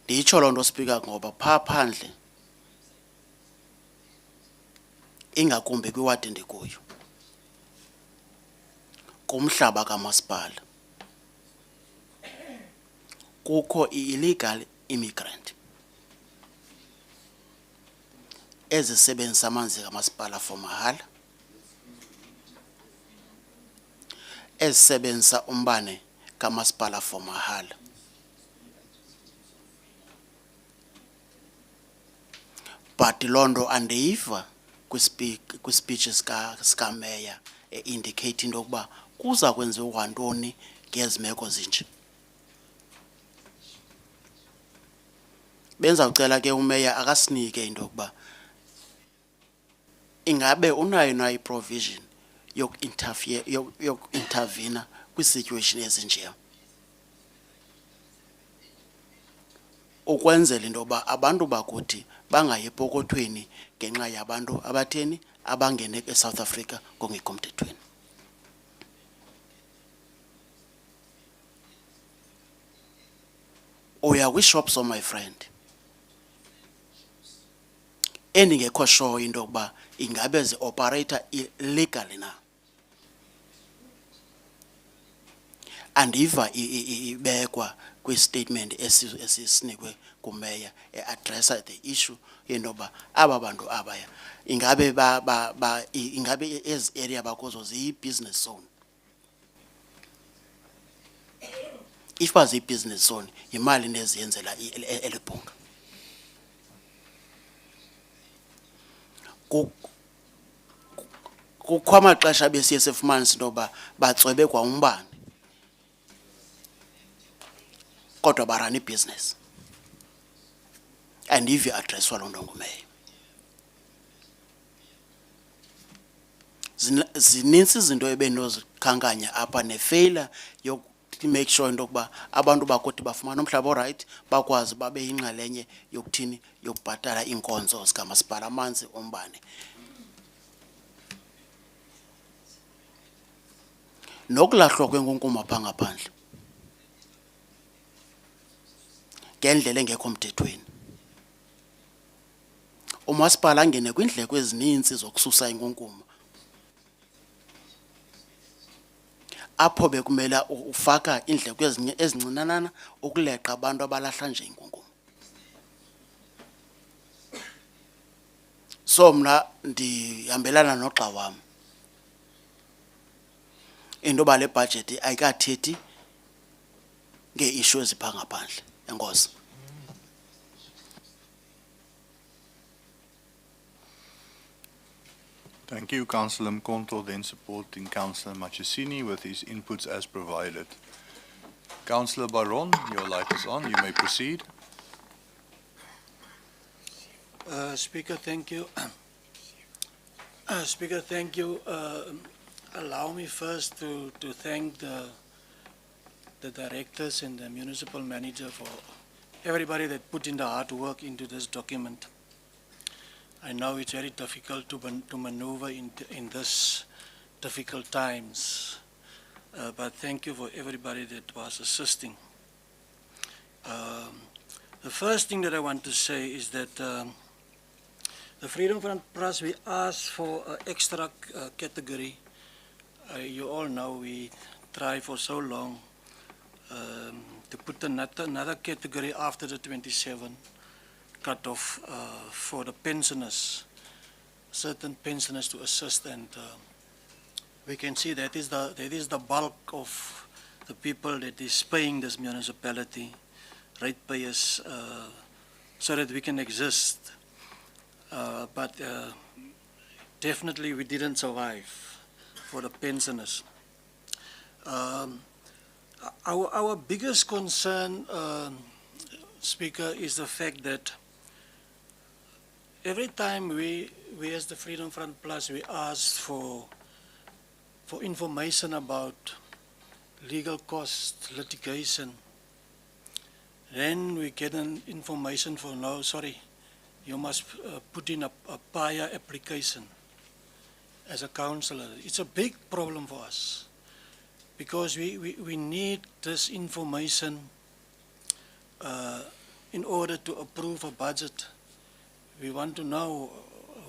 Speaker 4: Nditsho loo nto Speaker ngoba phaa phandle ingakumbi kwiwadi endikuyo kumhlaba kamasipala kukho i-illegal immigrant ezisebenzisa amanzi kamasipala for mahala, ezisebenzisa umbane kamasipala for mahala. But loo nto andiyiva kwi-speech sikameya indicate into yokuba kuza kwenziwa ntoni ngezi meko zinje. Benzawucela ke umeya akasinike into yokuba ingabe unayo na i-provision yoku-intervene kwi-situation ezinjeya. Ukwenzela into yoba abantu bakuthi bangayi epokothweni ngenxa yabantu abatheni abangene eSouth Africa ngokungekho mthethweni. Uya kwi-shops my friend endingekho sure into yokuba ingabe zi-operator illegally na. Andiva ibekwa kwi-statement esisinikwe kumeya e-addressa the issue yentoba aba bantu abaya ingabe ingabe ezi area bakuzo ziyi-business zone. If baziyi-business zone yimali neziyenzela elibhunga. Kukho amaxesha besiye sifumanisa into yoba batswebe kwa umbane kodwa barana ibhizinesi. Andivi addresswa loo nto ngumeya. Zinintsi izinto ebenozikhankanya apha ne-failure yoku-make sure into yokuba abantu bakuthi bafumana umhlaba orayithi bakwazi babe yinxalenye yokuthini yokubhatala iinkonzo zikamasipala amanzi ombane. Nokulahlwa kwenkunkuma phaa ngaphandle ngendlela engekho mthethweni. Umasipala angene kwiindleko ezininzi zokususa inkunkuma apho bekumele ufaka iindleko ezincinanana ukuleqa abantu abalahla nje inkunkuma. So mna ndihambelana noxa wam into yoba le budget ayikathethi ngee-issue eziphaa ngaphandle. Enkosi.
Speaker 3: Thank you, Councillor Mkonto, then supporting Councillor Machesini with his inputs as provided. Councillor Baron, your light is on. You may proceed.
Speaker 13: Speaker, thank you. Speaker, thank you. Allow me first to thank the directors and the municipal manager for everybody that put in the hard work into this document. I know it's very difficult to maneuver in this difficult times. but thank you for everybody that was assisting. The first thing that I want to say is that the Freedom Front Plus, we asked for an extra category. You all know we tried for so long to put another category after the 27 cut-off for the pensioners, certain pensioners to assist, and we can see that is the bulk of the people that is paying this municipality, ratepayers, so that we can exist. But definitely we didn't survive for the pensioners. Our biggest concern, Speaker, is the fact that every time we as the Freedom Front Plus, we ask for information about legal costs, litigation, then we get an information for, no, sorry, you must put in a prior application as a councillor. It's a big problem for us because we need this information in order to approve a budget. We want to know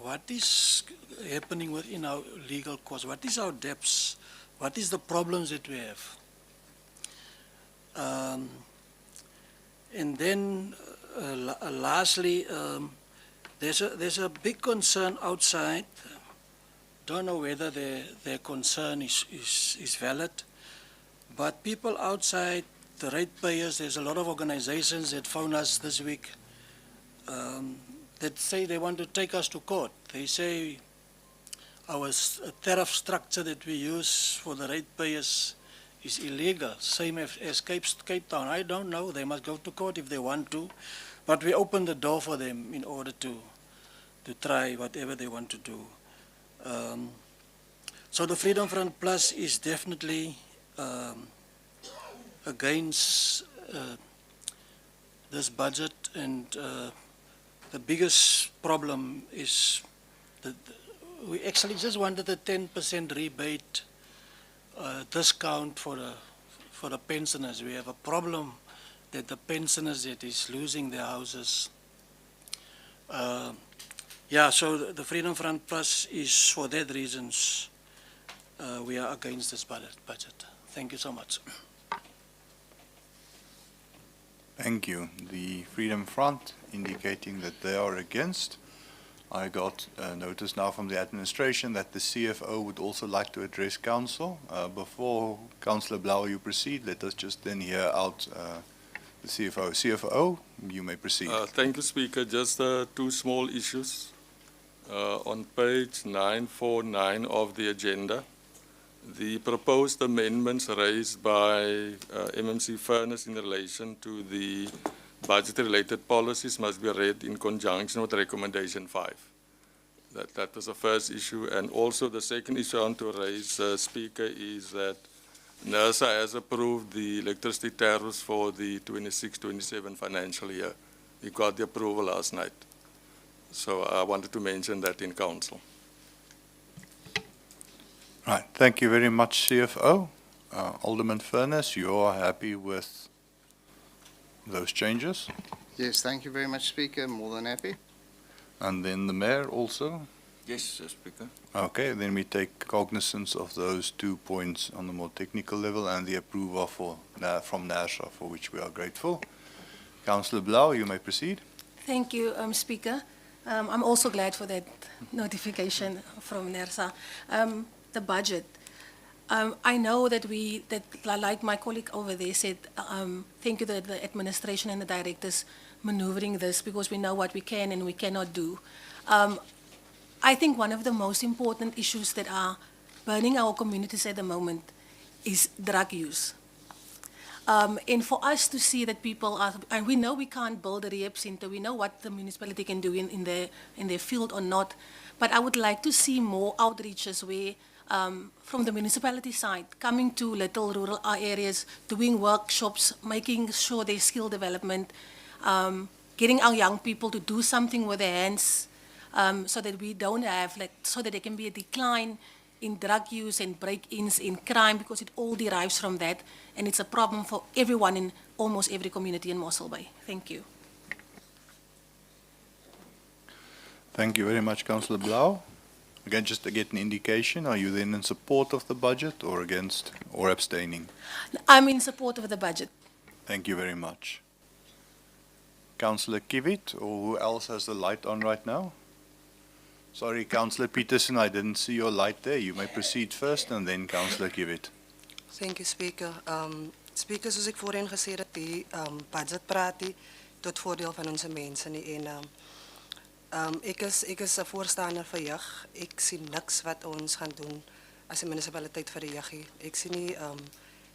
Speaker 13: what is happening within our legal costs, what is our debts, what is the problems that we have. And then lastly, there's a big concern outside. Don't know whether their concern is valid, but people outside, the ratepayers, there's a lot of organizations that phone us this week that say they want to take us to court. They say our tariff structure that we use for the ratepayers is illegal, same as Cape Town. I don't know, they must go to court if they want to, but we open the door for them in order to try whatever they want to do. So the Freedom Front Plus is definitely against this budget, and the biggest problem is that we actually just wanted a 10% rebate discount for the pensioners. We have a problem that the pensioners that is losing their houses. Yeah, so the Freedom Front Plus is for that reasons we are against this budget. Thank you so much.
Speaker 3: Thank you. The Freedom Front indicating that they are against. I got a notice now from the administration that the CFO would also like to address council. Before Councillor Blau, you proceed, let us just then hear out the CFO. CFO, you may proceed.
Speaker 14: Thank you, Speaker. Just two small issues. On page 949 of the agenda, the proposed amendments raised by MMC Furnace in relation to the budget-related policies must be read in conjunction with recommendation 5. That was the first issue. And also the second issue I want to raise, Speaker, is that NERSA has approved the electricity tariffs for the 26-27 financial year. We got the approval last night. So I wanted to mention that in council.
Speaker 3: Right, thank you very much, CFO. Alderman Furnace, you are happy with those changes?
Speaker 2: Yes, thank you very much, Speaker. More than happy.
Speaker 3: And then the Mayor also?
Speaker 1: Yes, Speaker.
Speaker 3: Okay, then we take cognizance of those 2 points on the more technical level and the approval from NASA, for which we are grateful. Councillor Blau, you may proceed.
Speaker 10: Thank you, Speaker. I'm also glad for that notification from NERSA. The budget. I know that like my colleague over there said, thank you to the administration and the directors maneuvering this, because we know what we can and we cannot do. I think one of the most important issues that are burning our communities at the moment is drug use. And for us to see that people are, and we know we can't build a rehab center, we know what the municipality can do in their field or not, but I would like to see more outreaches where, from the municipality side, coming to little rural areas, doing workshops, making sure there's skill development, getting our young people to do something with their hands, so that we don't have, so that there can be a decline in drug use and break-ins, in crime, because it all derives from that, and it's a problem for everyone in almost every community in Mossel Bay. Thank you.
Speaker 3: Thank you very much, Councillor Blau. Again, just to get an indication, are you then in support of the budget or against or abstaining?
Speaker 10: I'm in support of the budget.
Speaker 3: Thank you very much. Councillor Kivit, or who else has the light on right now? Sorry, Councillor Peterson, I didn't see your light there. You may proceed first and then Councillor Kivit.
Speaker 9: Thank you, Speaker. Speaker, soos ek voorheen gesê het, die budget praat die tot voordeel van onze mense nie. En ek is 'n voorstander vir jeug. Ek sien niks wat ons gaan doen as 'n munisipaliteit vir die jeug nie. Ek sien nie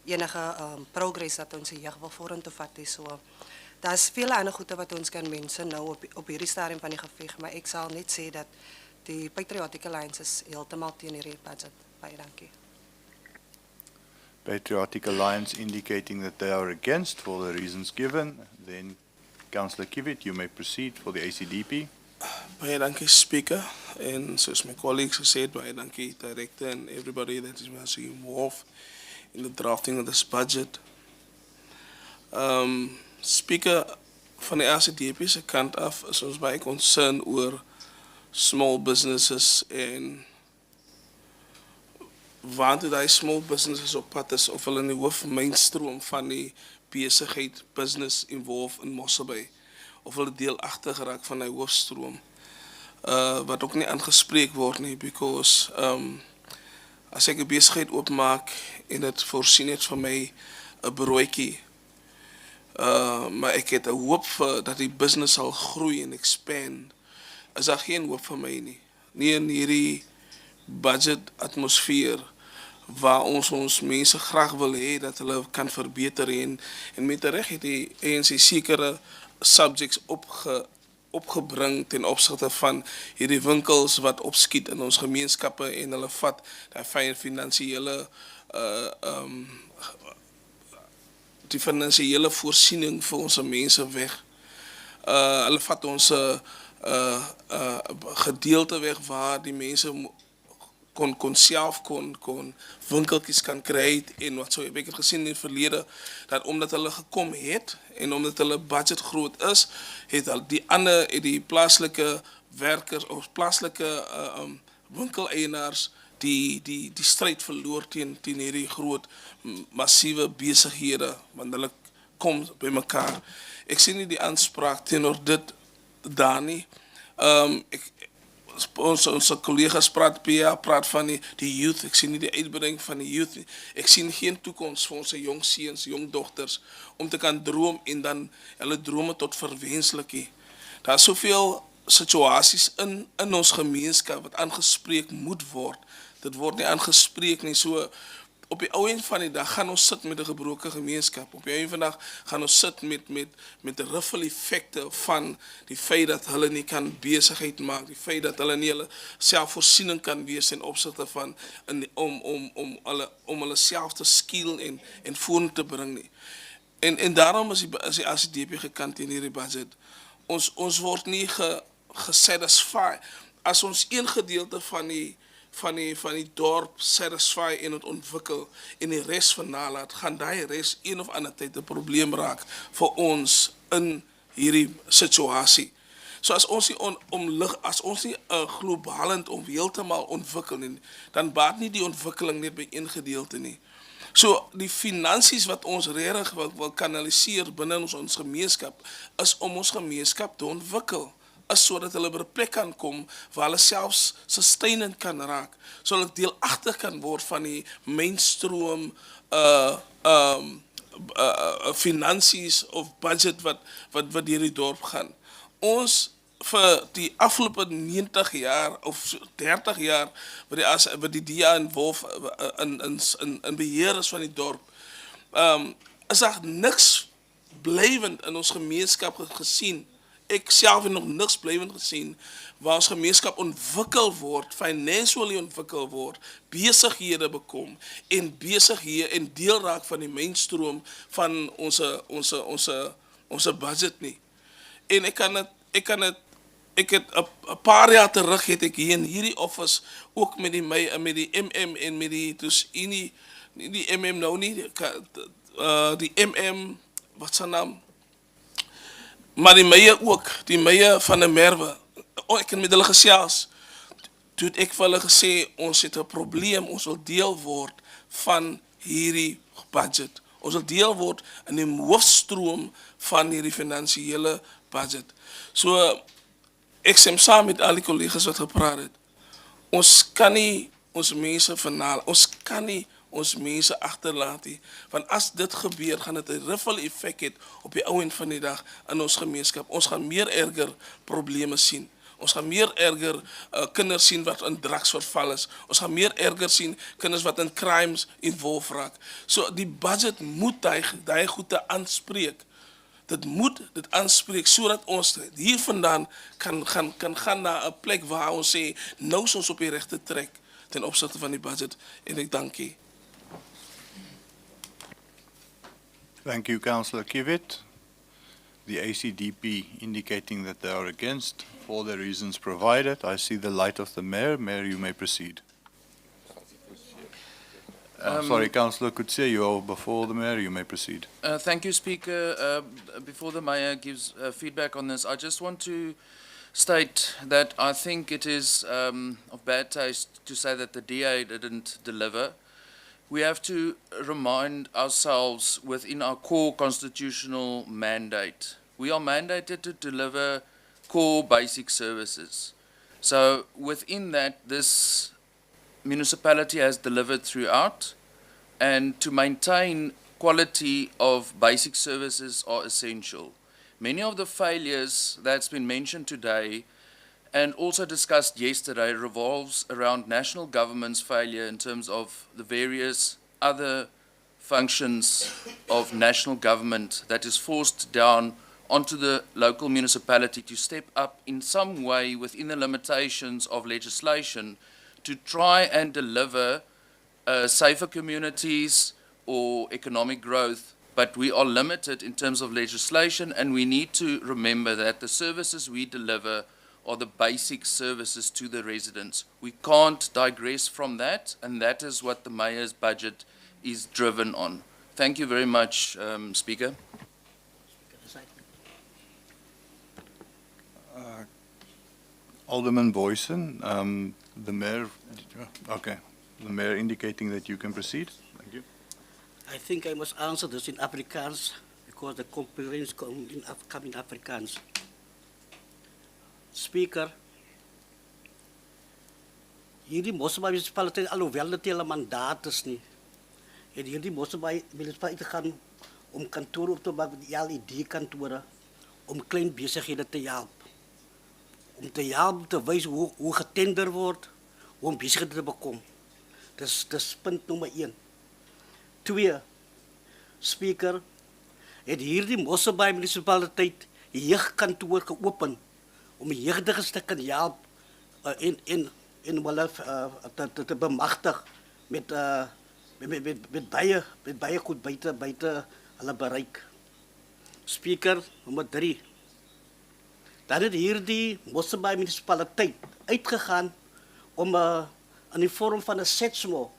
Speaker 9: enige progress dat ons die jeug wil vorentoe vat nie. So daar's vele ander goede wat ons kan mense nou op hierdie stadium van die geveg, maar ek sal net sê dat die Patriotic Alliance is heeltemal teen hierdie budget. Baie dankie.
Speaker 3: Patriotic Alliance indicating that they are against for the reasons given. Then Councillor Kivit, you may proceed for the ACDP.
Speaker 11: Baie dankie, Speaker. And soos my colleagues have said, baie dankie, Director, and everybody that is involved in the drafting of this budget. Speaker, van die ACDP se kant af is ons baie concerned oor small businesses en waant die small businesses op pad is of hulle in die hoofmynstroom van die besigheid business involved in Mossel Bay of hulle deelagtig geraak van die hoofstroom wat ook nie aangespreek word nie because as ek 'n besigheid oopmaak en dit voorsien het vir my 'n broodjie maar ek het 'n hoop vir dat die business sal groei en expand is daar geen hoop vir my nie. Nie in hierdie budget atmosfeer waar ons mense graag wil hê dat hulle kan verbeter en met reg het die ANC sekere subjects opgebring ten opsigte van hierdie winkels wat opskiet in ons gemeenskappe en hulle vat die finansiële die finansiële voorsiening vir ons mense weg. Hulle vat ons gedeelte weg waar die mense kon self winkeltjies kan kry en wat so ek het gesien in die verlede dat omdat hulle gekom het en omdat hulle budget groot is, het die plaaslike werkers of plaaslike winkeleienaars die stryd verloor teen hierdie groot massiewe besighede want hulle kom by mekaar. Ek sien nie die aanspraak teenoor dit daar nie. Ons collega's praat van die youth. Ek sien nie die uitbreiding van die youth nie. Ek sien geen toekoms vir ons jong seuns, jong dogters om te kan droom en dan hulle drome tot verwenslik nie. Daar is soveel situasies in ons gemeenskap wat aangespreek moet word. Dit word nie aangespreek nie. So op die ou end van die dag gaan ons sit met 'n gebroke gemeenskap. Op die ou end van die dag gaan ons sit met die ripple effekte van die feit dat hulle nie kan besigheid maak, die feit dat hulle nie hulle selfvoorsiening kan wees in opsigte van om hulle self te skiel en vorentoe te bring nie. En daarom is die ACDP gekant in hierdie budget. Ons word nie gesatisfy as ons een gedeelte van die dorp satisfy en het ontwikkel en die res van nalaat, gaan die res een of ander tyd 'n probleem raak vir ons in hierdie situasie. So as ons nie globalend heeltemal ontwikkel nie, dan baat nie die ontwikkeling net by een gedeelte nie. So die finansies wat ons regtig wil kanaliseer binne ons gemeenskap is om ons gemeenskap te ontwikkel. Is sodat hulle by 'n plek kan kom waar hulle selfs sustainend kan raak, sodat hulle deelagtig kan word van die mainstream finansies of budget wat deur die dorp gaan. Ons vir die afgelope 90 jaar of 30 jaar wat die DA involve in beheer is van die dorp, is daar niks blywend in ons gemeenskap gesien. Ek self het nog niks blywend gesien waar ons gemeenskap ontwikkel word, financially ontwikkel word, besighede bekom en besighede en deel raak van die mainstroom van ons budget nie. En ek kan dit ek het 'n paar jaar terug het ek hier in hierdie office ook met die MM en met die dus nie die MM nou nie die MM wat se naam, maar die Meyer ook, die Meyer van der Merwe. Ek het met hulle gesels. Toe het ek vir hulle gesê ons het 'n probleem, ons wil deel word van hierdie budget. Ons wil deel word in die hoofstroom van hierdie finansiële budget. So ek stem saam met al die kollegas wat gepraat het. Ons kan nie ons mense vernaal, ons kan nie ons mense agterlaat nie. Want as dit gebeur, gaan dit 'n ripple effek hê op die ou end van die dag in ons gemeenskap. Ons gaan meer erger probleme sien. Ons gaan meer erger kinders sien wat in drugs verval is. Ons gaan meer erger sien kinders wat in crimes involved raak. So die budget moet daai goede aanspreek. Dit moet dit aanspreek sodat ons hier vandaan kan gaan na 'n plek waar ons sê nou is ons op die regte trek ten opsigte van die budget en ek dank u.
Speaker 3: Thank you, Councillor Kiewit. The ACDP indicating that they are against for the reasons provided. I see the light of the Mayor. Mayor, you may proceed. Sorry, Councillor Kutse, you are before the Mayor. You may proceed.
Speaker 15: Thank you, Speaker. Before the Mayor gives feedback on this, I just want to state that I think it is of bad taste to say that the DA didn't deliver. We have to remind ourselves within our core constitutional mandate. We are mandated to deliver core basic services. So within that, this municipality has delivered throughout, and to maintain quality of basic services are essential. Many of the failures that's been mentioned today and also discussed yesterday revolves around national government's failure in terms of the various other functions of national government that is forced down onto the local municipality to step up in some way within the limitations of legislation to try and deliver safer communities or economic growth. But we are limited in terms of legislation, and we need to remember that the services we deliver are the basic services to the residents. We can't digress from that, and that is what the Mayor's budget is driven on. Thank you very much, Speaker.
Speaker 3: Alderman Boyson, the Mayor, okay, the Mayor indicating that you can proceed. Thank you.
Speaker 5: I think I must answer this in Afrikaans because the complaints come in Afrikaans. Speaker, hierdie Mossel munisipaliteit alhoewel dit hulle mandaat is nie, het hierdie Mossel munisipaliteit gaan om kantore op te maak met die LED kantore om klein besighede te help. Om te help te wys hoe getender word, hoe om besighede te bekom. Dis punt nommer 1. 2. Speaker, het hierdie Mossel munisipaliteit jeugkantoor geopen om die jeugdiges te kan help en hulle te bemagtig met baie goed buite hulle bereik. Speaker, nommer 3. Dan het hierdie Mossel munisipaliteit uitgegaan om in die vorm van 'n setsmo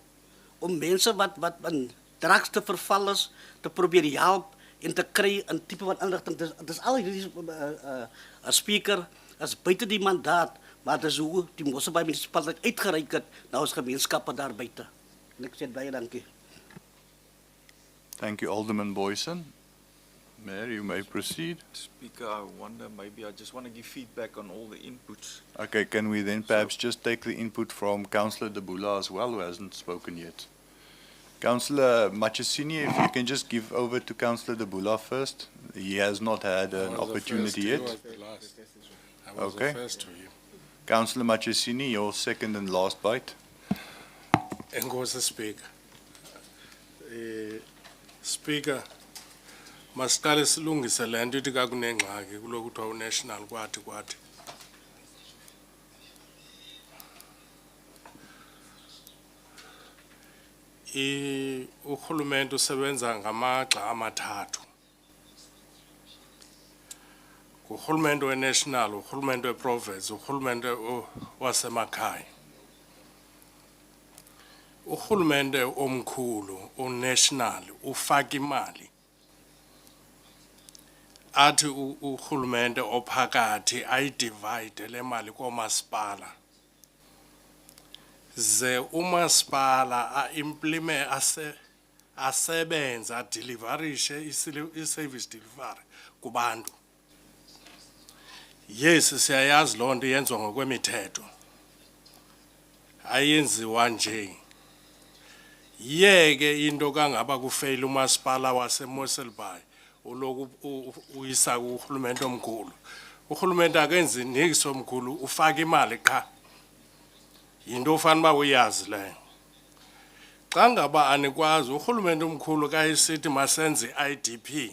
Speaker 5: om mense wat in drugs te verval is te probeer help en te kry 'n tipe van inligting. Dis al hierdie Speaker as buite die mandaat, maar dis hoe die Mossel munisipaliteit uitgereik het na ons gemeenskappe daar buite. En ek sê baie dankie.
Speaker 3: Thank you, Alderman Boyson. Mayor, you may proceed.
Speaker 6: Speaker, I wonder, maybe I just want to give feedback on all the inputs.
Speaker 3: Okay, can we then perhaps just take the input from Councillor Debula as well, who hasn't spoken yet? Councillor Machesini, if you can just give over to Councillor Debula first. He has not had an opportunity yet. Okay. Councillor Machesini, your second and last bite.
Speaker 16: Enkosi Speaker. Speaker, masiqale silungise le nto ithi kakunengxaki kuloko kuthiwa unational kwathi. Urhulumente usebenza ngamagxa amathathu. urhulumente we-national, urhulumente we-province, urhulumente wasemakhaya. Urhulumente omkhulu, o-national, ufaka imali. Athi urhulumente ophakathi ayidivide le mali koomasipala. Ze umasipala asebenza adeliverishe i-service delivery kubantu. Yes, siyayazi loo nto yenziwa ngokwemithetho. Ayenziwa nje. Yeke into kangaba kufeyila umasipala wase-Mossel Bay uloku uyisa urhulumente omkhulu. Urhulumente akenzi niks omkhulu ufaka imali qha. Yinto ofana uba uyazi leyo. Xa ngaba anikwazi urhulumente omkhulu kayisithi masenze i-IDP.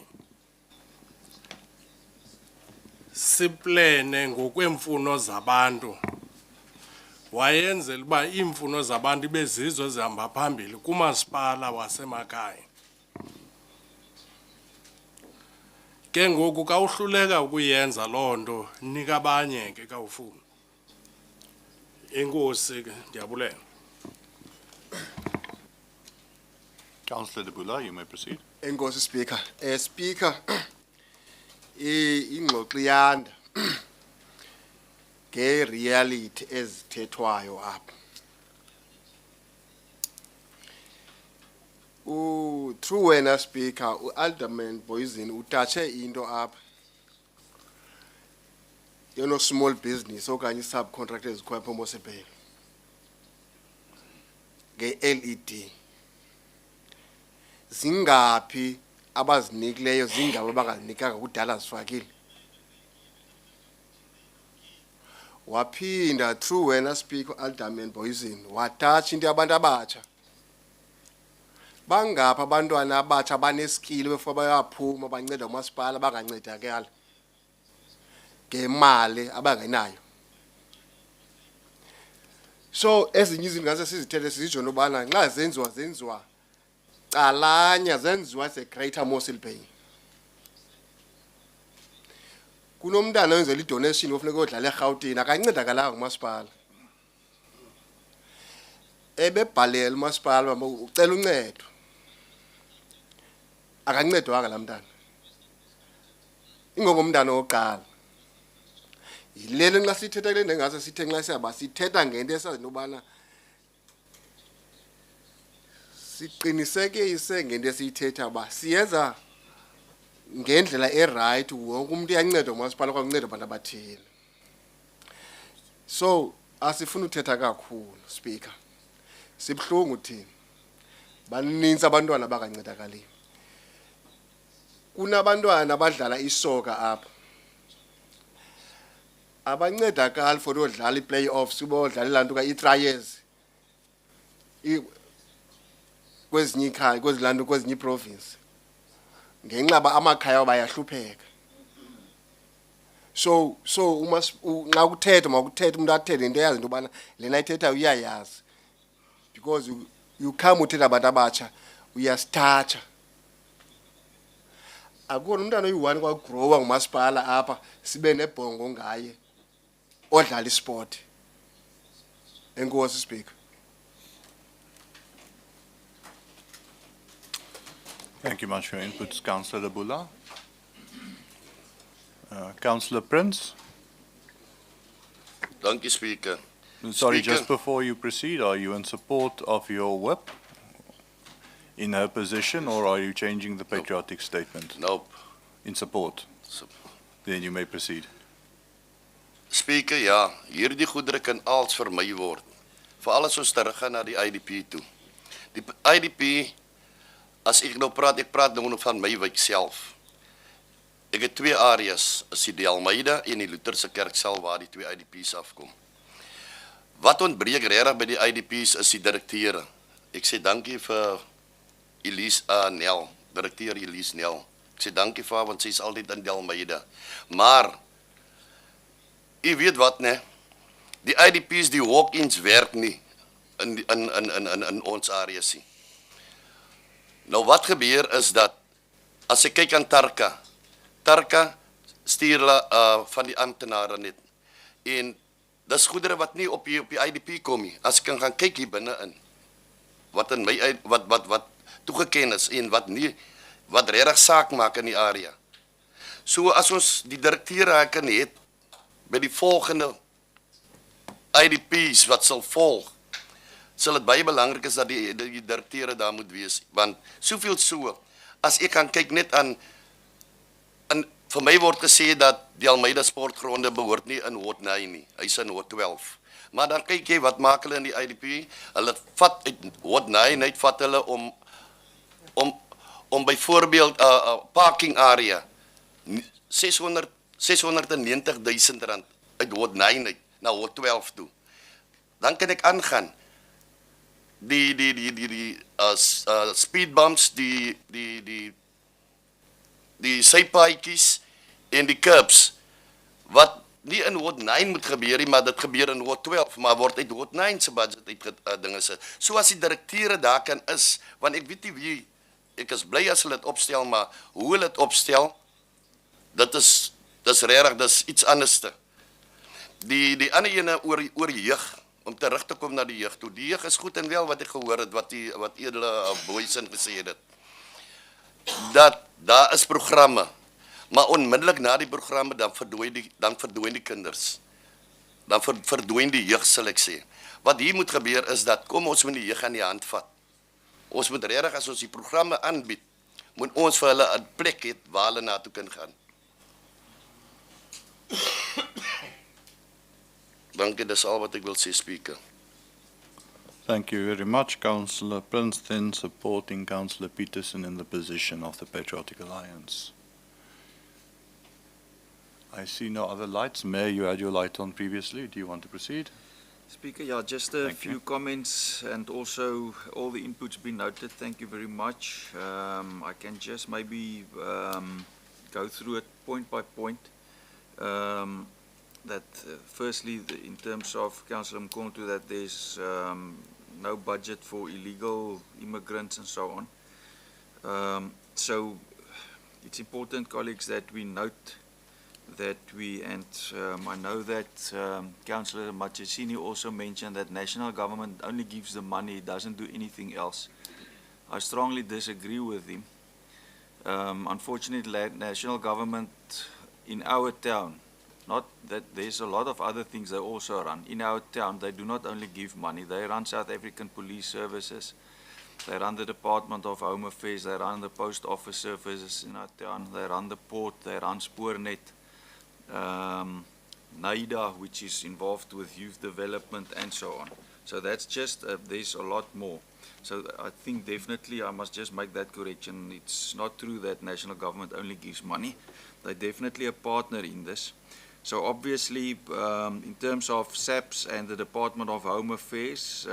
Speaker 16: Siplene ngokweemfuno zabantu. Wayenzela uba iimfuno zabantu bezizo ezihamba phambili kumasipala wasemakhaya. Ke ngoku kawuhluleka ukuyenza loo nto nika abanye ke kawufuna. Enkosi ke ndiyabulela.
Speaker 3: Councillor De Bula, you may proceed.
Speaker 7: Enkosi Speaker. Speaker, ingxoxo iyanda nge-reality ezithethwayo apha. Through wena Speaker, u-Alderman Boyzini utatshe into apha. Yono small business okanye subcontractors ezikho apha eMossel Bay. Nge-LED. Zingaphi abazinikileyo zingabo abangazinikanga kudala zifakile. Waphinda through wena Speaker Alderman Boyzini watatsha into yabantu abatsha. Bangapha abantwana abatsha baneskili before bayaphuma banceda umasipala bangancedakala ngemali abangenayo. So ezinye izinto ngase sizithethe sizitsho nobana nxa zenziwa calanya zenziwa se-Greater Mossel Bay. Kunomntana wenzela i-donation ofuneka odlala eGauteng akancedakalanga umasipala. Ebebhalela umasipala ucela uncedo. Akancedwanga la mntana. Ingongomntana oqala. Yilele nxa sithetha le ngase sithe nxa siyaba sithetha ngento esazi nobana siqinisekise ngento esiyithetha ba siyenza ngendlela e-right wonke umuntu uyanceda umasipala kwakunceda abantu abathile. So asifuna uthetha kakhulu Speaker. Sibhlungu thina. Baninzi abantwana abangancedakali. Kunabantwana abadlala isoka apha. Abancedakali for udlala i-playoffs ubodlala lanto ka i-trials. Kwezinye ikhaya kwezilanto kwezinye province. Ngenxa amakhaya bayahlupheka. So nxa ukuthetha makuthetha umuntu athethe into yazi into bana lena ithetha uyayazi. Because you come uthetha abantu abatsha uyasithatha. Akukho umntana oyi-1 kwagrowa ngumasipala apha sibe nebhongo ngaye odlala isport. Enkosi Speaker.
Speaker 3: Thank you much for your inputs, Councillor De Bula. Councillor Prince.
Speaker 17: Thank you, Speaker.
Speaker 3: Sorry,
Speaker 17: Speaker.
Speaker 3: just before you proceed, are you in support of your whip in her position, or are you changing the patriotic statement?
Speaker 17: Nope.
Speaker 3: In support? Then you may proceed.
Speaker 17: Speaker, ja, hierdie goedere kan als vermy word. Veral as ons teruggaan na die IDP toe. Die IDP, as ek nou praat, ek praat nou van my wijk self. Ek het 2 areas, is die Almeida en die Lutherse kerk self waar die 2 IDP's afkom. Wat ontbreek regtig by die IDP's is die direkteure. Ek sê dankie vir Elise Nel, direkteur Elise Nel. Ek sê dankie vir haar want sy is altyd in die Almeida. Maar u weet wat nee, die IDP's die walk-ins werk nie in ons areas nie. Nou wat gebeur is dat as ek kyk aan Tarka stuur hulle van die amptenare net. En dis goedere wat nie op die IDP kom nie. As ek kan gaan kyk hier binne in wat in my wat toegeken is en wat regtig saak maak in die area. So as ons die direkteure kan het by die volgende IDP's wat sal volg, sal dit baie belangrik is dat die direkteure daar moet wees, want soveel so, as ek kan kyk net aan vir my word gesê dat die Almeida sportgronde behoort nie in Ward 9 nie, hy's in Ward 12. Maar dan kyk jy wat maak hulle in die IDP, hulle vat uit Ward 9, net vat hulle om byvoorbeeld parking area, 690.000 rand uit Ward 9 uit na Ward 12 toe. Dan kan ek aangaan, die speed bumps, die sypaadjies en die curbs, wat nie in Ward 9 moet gebeur nie, maar dit gebeur in Ward 12, maar word uit Ward 9 se budget uit dinge se. So as die direkteure daar kan is, want ek weet nie wie, ek is bly as hulle dit opstel, maar hoe hulle dit opstel, dis regtig, dis iets anderste. Die ander ene oor die jeug, om terug te kom na die jeug toe. Die jeug is goed en wel wat ek gehoor het, wat edele Boysen gesê het. Dat daar is programme, maar onmiddellik na die programme dan verdwyn die kinders. Dan verdwyn die jeug, sal ek sê. Wat hier moet gebeur is dat kom ons moet die jeug aan die hand vat. Ons moet regtig as ons die programme aanbied, moet ons vir hulle 'n plek hê waar hulle na toe kan gaan. Dankie, dis al wat ek wil sê, Speaker.
Speaker 3: Thank you very much, Councillor Prince, then supporting Councillor Peterson in the position of the Patriotic Alliance. I see no other lights. Mayor, you had your light on previously. Do you want to proceed?
Speaker 6: Speaker, yeah, just a few comments and also all the inputs been noted. Thank you very much. I can just maybe go through it point by point. Firstly, in terms of Councillor Mkonto, that there's no budget for illegal immigrants and so on. So it's important, colleagues, that we note that I know that Councillor Machesini also mentioned that national government only gives the money, it doesn't do anything else. I strongly disagree with him. Unfortunately, national government in our town, not that there's a lot of other things they also run. In our town, they do not only give money, they run South African Police Services, they run the Department of Home Affairs, they run the Post Office Services in our town, they run the port, they run Spoornet, NAIDA, which is involved with youth development and so on. So that's just, there's a lot more. So I think definitely I must just make that correction. It's not true that national government only gives money. They're definitely a partner in this. So obviously, in terms of SAPS and the Department of Home Affairs,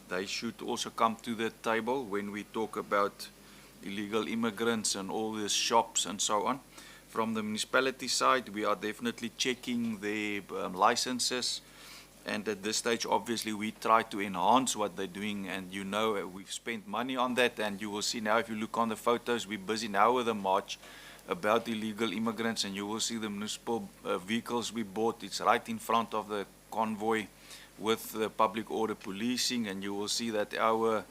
Speaker 6: they should also come to the table when we talk about illegal immigrants and all these shops and so on. From the municipality side, we are definitely checking the licenses, and at this stage, obviously, we try to enhance what they're doing, and you know, we've spent money on that, and you will see now, if you look on the photos, we're busy now with a march about illegal immigrants, and you will see the municipal vehicles we bought. It's right in front of the convoy with the public order policing, and you will see that our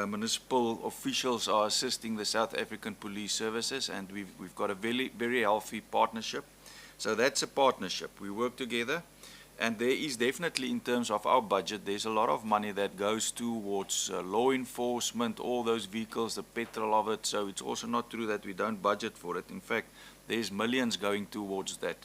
Speaker 6: municipal officials are assisting the South African Police Services, and we've got a very healthy partnership. So that's a partnership. We work together, and there is definitely, in terms of our budget, there's a lot of money that goes towards law enforcement, all those vehicles, the petrol of it. So it's also not true that we don't budget for it. In fact, there's millions going towards that.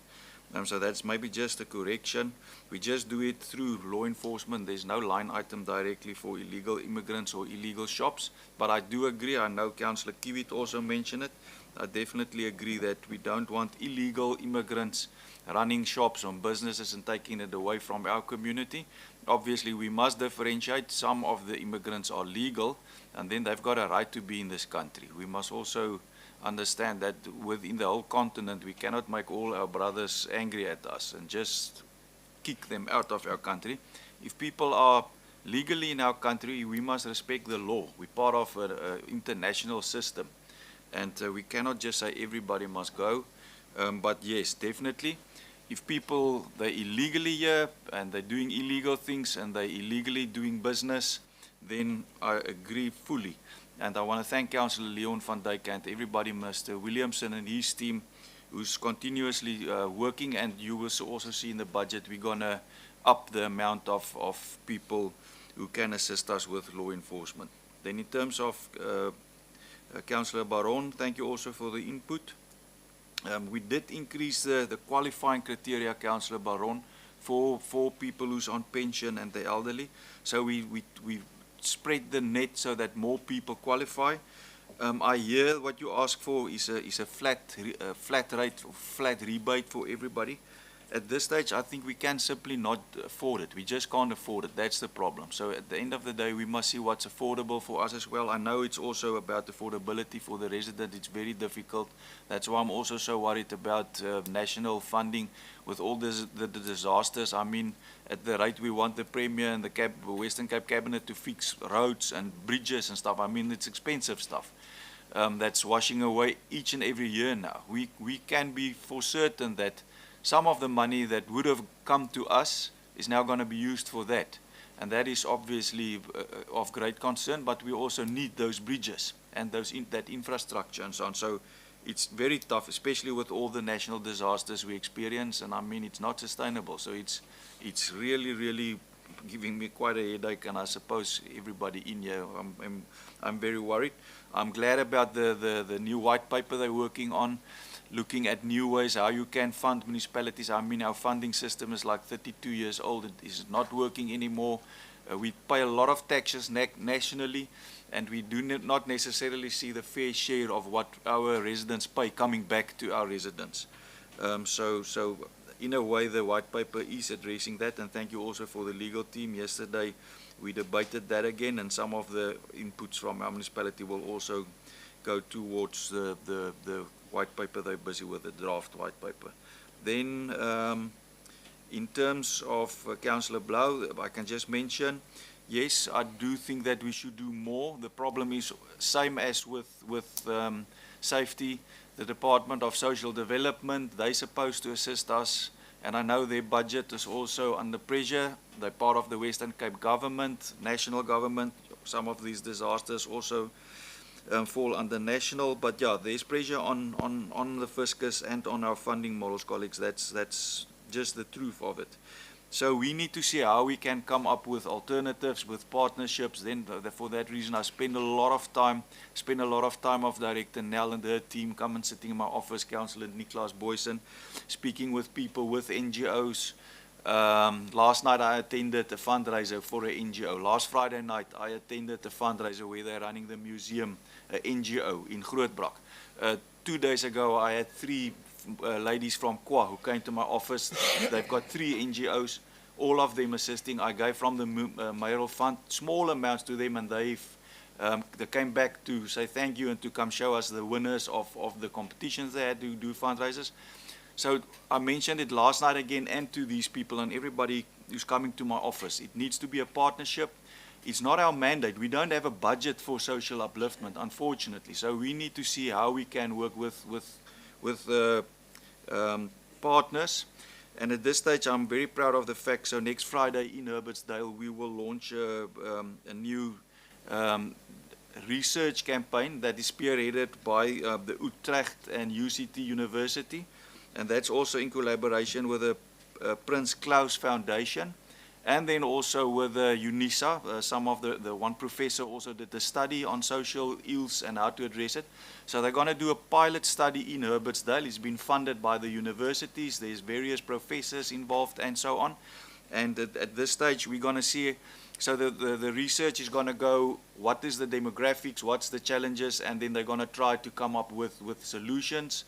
Speaker 6: So that's maybe just a correction. We just do it through law enforcement. There's no line item directly for illegal immigrants or illegal shops. But I do agree, I know Councillor Kiewit also mentioned it. I definitely agree that we don't want illegal immigrants running shops or businesses and taking it away from our community. Obviously, we must differentiate. Some of the immigrants are legal, and then they've got a right to be in this country. We must also understand that within the whole continent, we cannot make all our brothers angry at us and just kick them out of our country. If people are legally in our country, we must respect the law. We're part of an international system, and we cannot just say everybody must go. But yes, definitely, if people, they're illegally here and they're doing illegal things and they're illegally doing business, then I agree fully. And I want to thank Councillor Leon van Dijk and everybody, Mr. Williamson and his team, who's continuously working. And you will also see in the budget, we're going to up the amount of people who can assist us with law enforcement. Then in terms of Councillor Baron, thank you also for the input. We did increase the qualifying criteria, Councillor Baron, for people who's on pension and the elderly. So we spread the net so that more people qualify. I hear what you ask for is a flat rate, or flat rebate for everybody. At this stage, I think we can simply not afford it. We just can't afford it. That's the problem. So at the end of the day, we must see what's affordable for us as well. I know it's also about affordability for the resident. It's very difficult. That's why I'm also so worried about national funding with all the disasters. I mean, at the rate we want the Premier and the Western Cape Cabinet to fix roads and bridges and stuff, I mean, it's expensive stuff. That's washing away each and every year now. We can be for certain that some of the money that would have come to us is now going to be used for that. And that is obviously of great concern, but we also need those bridges and that infrastructure and so on. So it's very tough, especially with all the national disasters we experience. And I mean, it's not sustainable. So it's really, really giving me quite a headache. And I suppose everybody in here, I'm very worried. I'm glad about the new white paper they're working on, looking at new ways how you can fund municipalities. I mean, our funding system is like 32 years old. It is not working anymore. We pay a lot of taxes nationally, and we do not necessarily see the fair share of what our residents pay coming back to our residents. So in a way, the white paper is addressing that, and thank you also for the legal team. Yesterday, we debated that again, and some of the inputs from our municipality will also go towards the white paper. They're busy with the draft white paper. Then in terms of Councillor Blau, I can just mention, yes, I do think that we should do more. The problem is same as with safety. The Department of Social Development, they're supposed to assist us, and I know their budget is also under pressure. They're part of the Western Cape government, national government. Some of these disasters also fall under national, but yeah, there's pressure on the fiscus and on our funding models, colleagues. That's just the truth of it. So we need to see how we can come up with alternatives, with partnerships. Then for that reason, I spend a lot of time of Director Nell and her team come and sitting in my office, Councillor Nicholas Boyson, speaking with people, with NGOs. Last night I attended a fundraiser for an NGO. Last Friday night I attended a fundraiser where they're running the museum, NGO in Grootbrak. 2 days ago I had 3 ladies from Kwa who came to my office. They've got 3 NGOs, all of them assisting. I gave from the mayoral fund small amounts to them, and they came back to say thank you and to come show us the winners of the competitions they had to do fundraisers. So I mentioned it last night again, and to these people and everybody who's coming to my office. It needs to be a partnership. It's not our mandate. We don't have a budget for social upliftment, unfortunately. So we need to see how we can work with partners. And at this stage, I'm very proud of the fact. So next Friday in Herbertsdale, we will launch a new research campaign that is spearheaded by the Utrecht and UCT University. And that's also in collaboration with the Prince Claus Foundation, and then also with UNISA. Some of the one professor also did a study on social ills and how to address it. So they're going to do a pilot study in Herbertsdale. It's been funded by the universities. There's various professors involved and so on. And at this stage, we're going to see, so the research is going to go, what is the demographics, what's the challenges, and then they're going to try to come up with solutions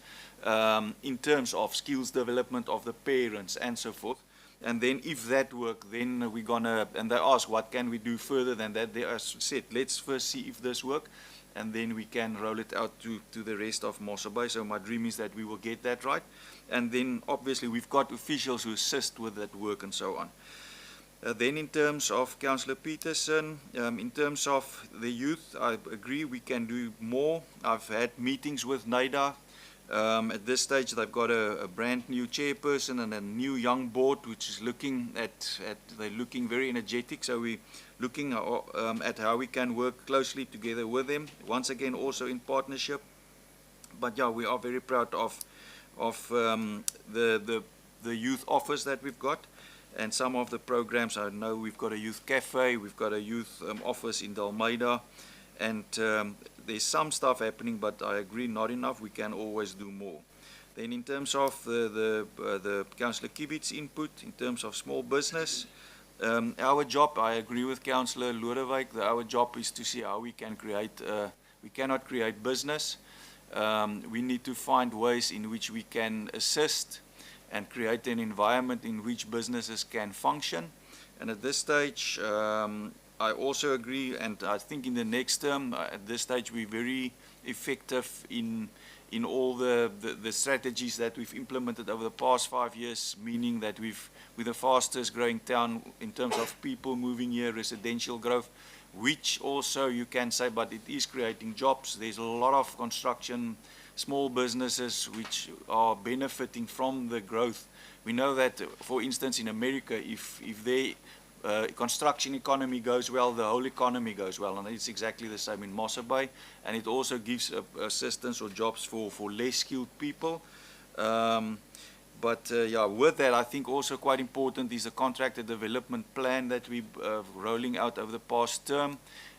Speaker 6: in terms of skills development of the parents and so forth. And then if that works, then we're going to, and they ask, what can we do further than that? They said, let's first see if this works, and then we can roll it out to the rest of Mossel Bay. So my dream is that we will get that right. And then obviously we've got officials who assist with that work and so on. Then in terms of Councillor Peterson, in terms of the youth, I agree we can do more. I've had meetings with NAIDA. At this stage, they've got a brand new chairperson and a new young board, which is looking they're looking very energetic. So we're looking at how we can work closely together with them. Once again, also in partnership. But yeah, we are very proud of the youth office that we've got, and some of the programs. I know we've got a youth cafe, we've got a youth office in Dalmeida, and there's some stuff happening, but I agree, not enough. We can always do more. Then in terms of the Councillor Kibitz's input, in terms of small business, our job, I agree with Councillor Lodewyk, our job is to see how we can create, we cannot create business. We need to find ways in which we can assist and create an environment in which businesses can function. And at this stage, I also agree, and I think in the next term, at this stage, we're very effective in all the strategies that we've implemented over the past 5 years, meaning that we're the fastest growing town in terms of people moving here, residential growth, which also you can say, but it is creating jobs. There's a lot of construction, small businesses which are benefiting from the growth. We know that, for instance, in America, if the construction economy goes well, the whole economy goes well, and it's exactly the same in Mossel Bay, and it also gives assistance or jobs for less skilled people. Yeah, with that, I think also quite important is the contractor development plan that we're rolling out over the past term.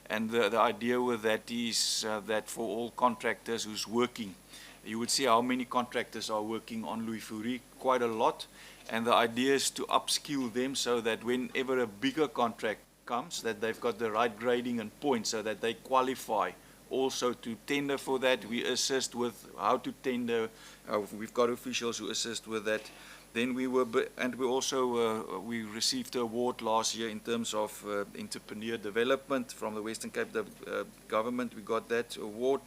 Speaker 6: And the idea with that is that for all contractors who's working, you would see how many contractors are working on Louis Fourie, quite a lot. And the idea is to upskill them so that whenever a bigger contract comes, that they've got the right grading and points so that they qualify also to tender for that. We assist with how to tender. We've got officials who assist with that. Then we received an award last year in terms of entrepreneur development from the Western Cape government. We got that award.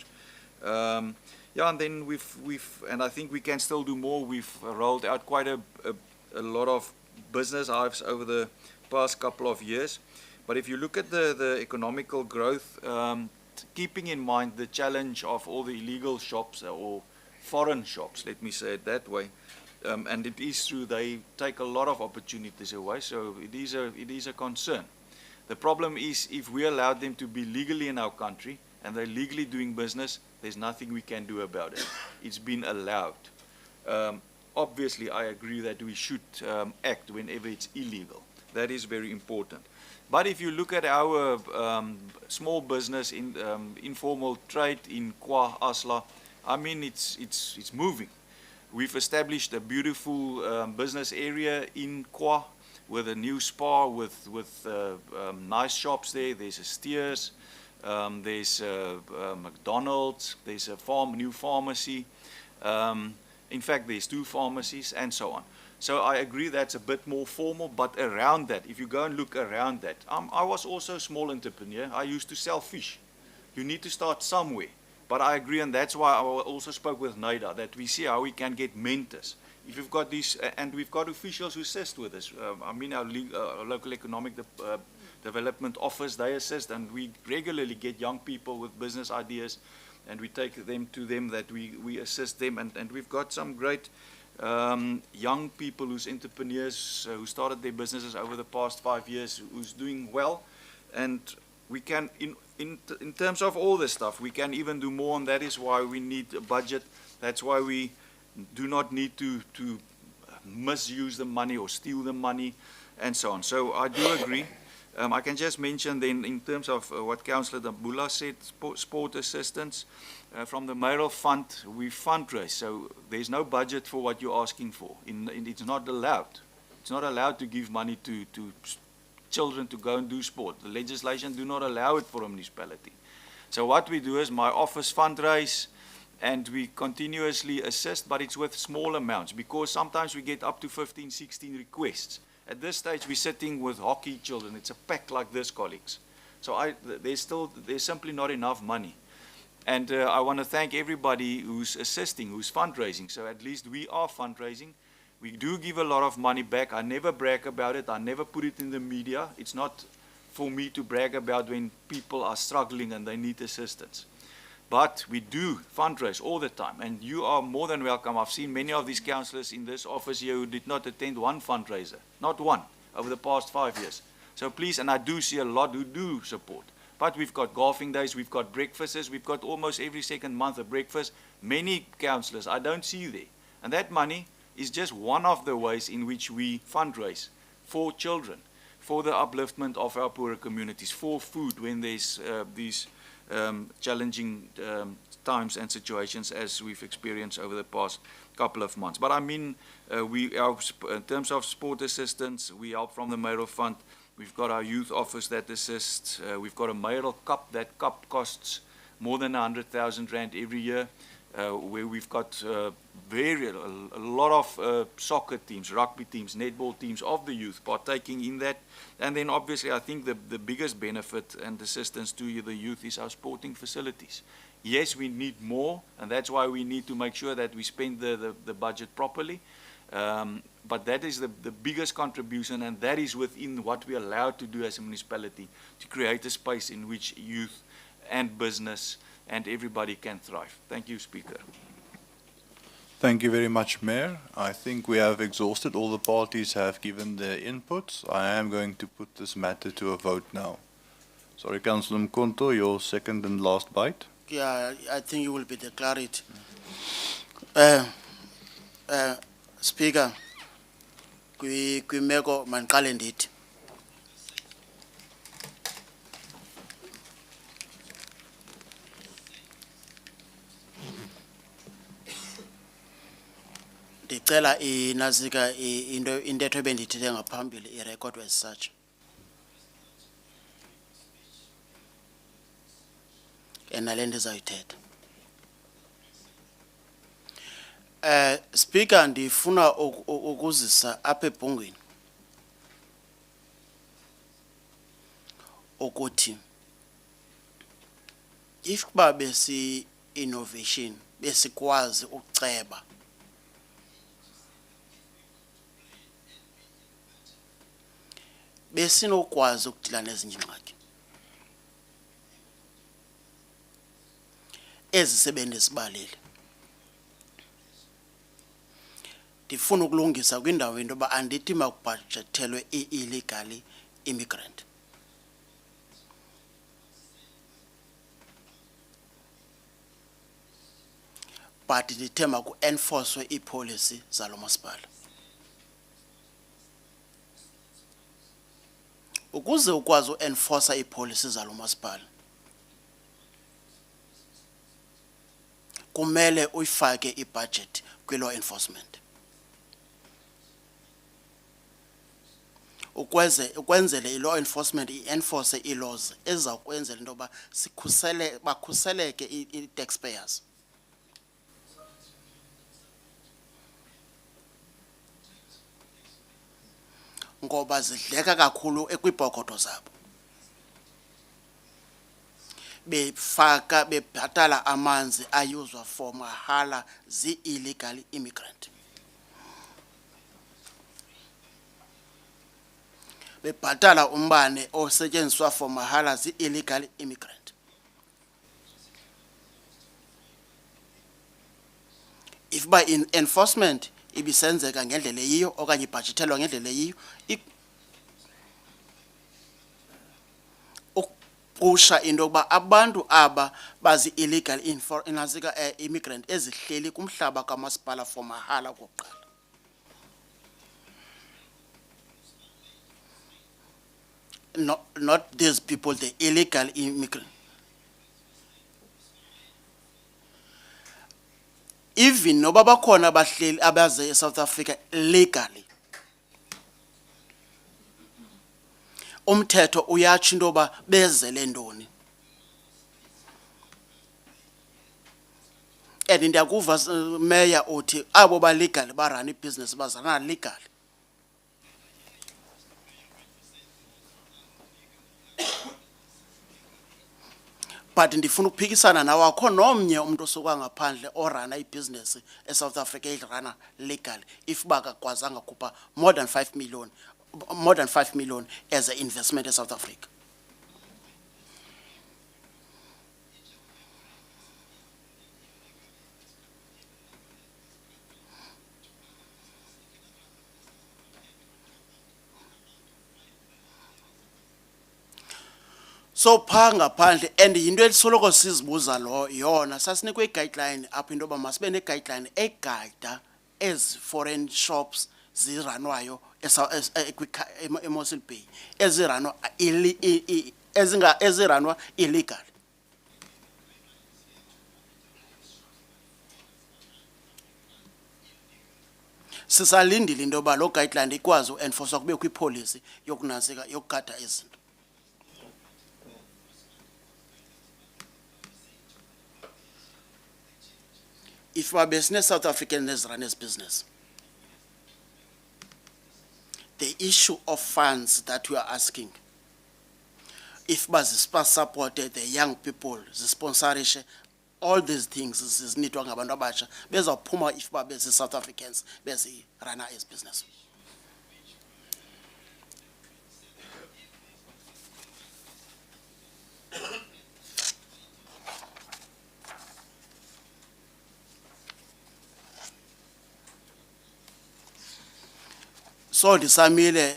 Speaker 6: Yeah, and then and I think we can still do more. We've rolled out quite a lot of business hives over the past couple of years. But if you look at the economical growth, keeping in mind the challenge of all the illegal shops or foreign shops, let me say it that way, and it is true, they take a lot of opportunities away, so it is a concern. The problem is if we allow them to be legally in our country and they're legally doing business, there's nothing we can do about it. It's been allowed. Obviously, I agree that we should act whenever it's illegal. That is very important. But if you look at our small business, informal trade in Kwa, Asla, I mean, it's moving. We've established a beautiful business area in Kwa with a new spa with nice shops there. There's a Steers, there's a McDonald's, there's a new pharmacy. In fact, there's 2 pharmacies and so on. So I agree that's a bit more formal, but around that, if you go and look around that, I was also a small entrepreneur. I used to sell fish. You need to start somewhere. But I agree, and that's why I also spoke with NIDA, that we see how we can get mentors. If you've got these, and we've got officials who assist with this. I mean, our local economic development office, they assist, and we regularly get young people with business ideas, and we take them to them, that we assist them, and we've got some great young people who's entrepreneurs who started their businesses over the past 5 years, who's doing well, and we can, in terms of all this stuff, we can even do more, and that is why we need a budget. That's why we do not need to misuse the money or steal the money, and so on. So I do agree. I can just mention then, in terms of what Councillor Dambula said, sport assistance. From the mayoral fund, we fundraise, so there's no budget for what you're asking for. It's not allowed. It's not allowed to give money to children to go and do sport. The legislation do not allow it for a municipality. So what we do is my office fundraise, and we continuously assist, but it's with small amounts, because sometimes we get up to 15, 16 requests. At this stage, we're sitting with hockey children. It's a pack like this, colleagues. So there's simply not enough money. And I want to thank everybody who's assisting, who's fundraising. So at least we are fundraising. We do give a lot of money back. I never brag about it. I never put it in the media. It's not for me to brag about when people are struggling and they need assistance. But we do fundraise all the time, and you are more than welcome. I've seen many of these councillors in this office here who did not attend one fundraiser, not one, over the past 5 years. So please, and I do see a lot who do support. But we've got golfing days, we've got breakfasts, we've got almost every second month a breakfast. Many councillors I don't see there. And that money is just one of the ways in which we fundraise for children, for the upliftment of our poorer communities, for food when there's these challenging times and situations as we've experienced over the past couple of months. But I mean, in terms of sport assistance, we help from the mayoral fund. We've got our youth office that assists. We've got a mayoral cup. That cup costs more than 100,000 rand every year, where we've got a lot of soccer teams, rugby teams, netball teams of the youth partaking in that. And then obviously I think the biggest benefit and assistance to the youth is our sporting facilities. Yes, we need more, and that's why we need to make sure that we spend the budget properly. But that is the biggest contribution, and that is within what we are allowed to do as a municipality, to create a space in which youth and business and everybody can thrive. Thank you, Speaker.
Speaker 3: Thank you very much, Mayor. I think we have exhausted. All the parties have given their inputs. I am going to put this matter to a vote now. Sorry, Councillor Mkonto, your second and last bite.
Speaker 4: Yeah, I think you will be declared. Speaker, kwimeko mandiqale ndithi ndicela inazika intetho ebendiyithethe ngaphambili irekhodwe as such. Nale ndizayithetha. Speaker, ndifuna ukuzisa apha ebhongweni ukuthi if kuba besi innovation besikwazi ukuceba besinokwazi ukudila nezinye ingxaki ezisebenza sibalile. Ndifuna ukulungisa kwindawo into yoba andithi makubhajethelwe i-illegal immigrant. But ndithe maku-enforcwe iipolicy zalo masipala. Ukuze ukwazi u-enforce iipolicy zalo masipala, kumele uyifake ibudget kwi-law enforcement. Ukwenzele i-law enforcement i-enforce i-laws ezizakwenzela into yoba bakhuseleke i-taxpayers. Ngoba zidleka kakhulu ekwibhokotho zabo. Bebhatala amanzi ayuzwa for mahala zi-illegal immigrant. Bebhatala umbane osetyenziswa for mahala zi-illegal immigrant. If by enforcement ibisenzeka ngendlela eyiyo okanye ibhajethelwa ngendlela eyiyo, ukusha into yokuba abantu aba bazi illegal immigrant ezihleli kumhlaba kamasipala for mahala kokuqala. Not these people, the illegal immigrant. Even noba bakhona abahleli abaze eSouth Africa legally, umthetho uyatsho into yoba bezele ntoni. And ndiyakuva mayor uthi abo ba legal barun ibhizinesi bazana legal. But ndifuna ukuphikisana nawe, akho nomnye umuntu osuka ngaphandle orana ibhizinesi eSouth Africa irana legal if bakakwazanga khupha more than 5 million as an investment eSouth Africa. So phaa ngaphandle and yinto elisoloko sizibuza lo yona sasinikwe i-guideline apho into yoba masibe ne-guideline egayida ezi foreign shops ziranwayo eMossel Bay eziranwa eziranwa illegal. Sisalindile into yoba lo guideline ikwazi uenforcewa kube kwipolicy yokunantsika yokugada izinto. If we are business South African as run as business, the issue of funds that we are asking, if we supported the young people, the sponsorship, all these things is need to ngabantu abasha bezaphuma if we South Africans bezi run as business. So ndisamile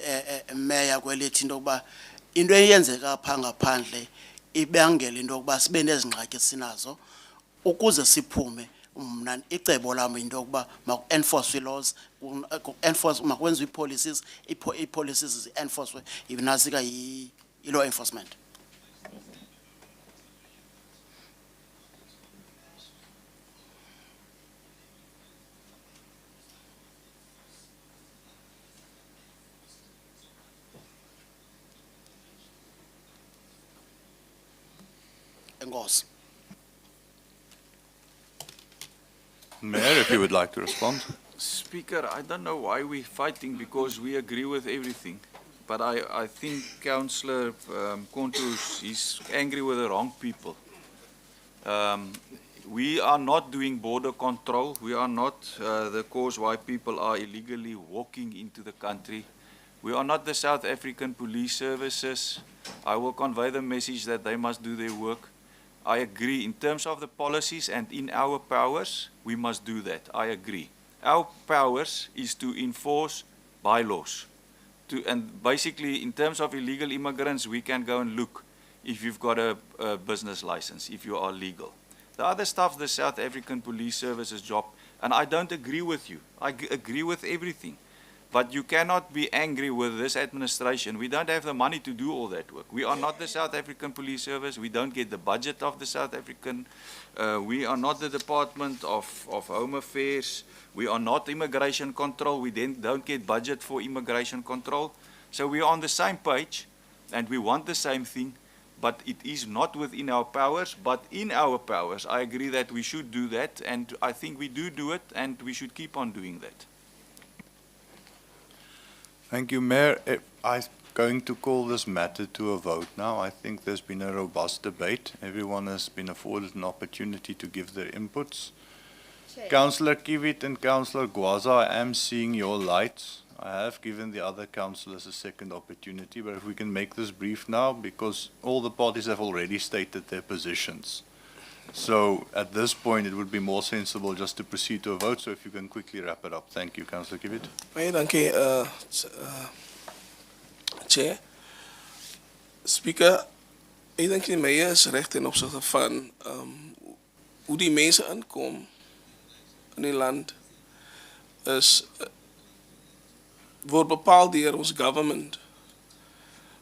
Speaker 4: meya kwelithi into yokuba into eyenzeka phaa ngaphandle ibangela into yokuba sibe nezingxaki sinazo ukuze siphume. Mna icebo lami into yokuba maku-enforce laws, enforce makwenziwe ii-policies, ii-policies zi-enforcwe ibinasika yi-law enforcement. Enkosi.
Speaker 3: Mayor, if you would like to respond.
Speaker 6: Speaker, I don't know why we're fighting because we agree with everything. But I think Councillor Kontus is angry with the wrong people. We are not doing border control. We are not the cause why people are illegally walking into the country. We are not the South African Police Services. I will convey the message that they must do their work. I agree. In terms of the policies and in our powers, we must do that. I agree. Our powers is to enforce bylaws. And basically, in terms of illegal immigrants, we can go and look if you've got a business license, if you are legal. The other stuff, the South African Police Service's job, and I don't agree with you. I agree with everything. But you cannot be angry with this administration. We don't have the money to do all that work. We are not the South African Police Service. We don't get the budget of the South African. We are not the Department of Home Affairs. We are not immigration control. We then don't get budget for immigration control. So we are on the same page and we want the same thing, but it is not within our powers. But in our powers, I agree that we should do that, and I think we do it, and we should keep on doing that.
Speaker 3: Thank you, Mayor. I'm going to call this matter to a vote now. I think there's been a robust debate. Everyone has been afforded an opportunity to give their inputs. Councillor Kivit and Councillor Gwaza, I am seeing your lights. I have given the other councillors a second opportunity, but if we can make this brief now, because all the parties have already stated their positions. So at this point, it would be more sensible just to proceed to a vote. So if you can quickly wrap it up. Thank you, Councillor Kivit.
Speaker 11: Dankie, Chair. Speaker, ek dink die meia is reg ten opsigte van hoe die mense inkom in die land is word bepaal deur ons government.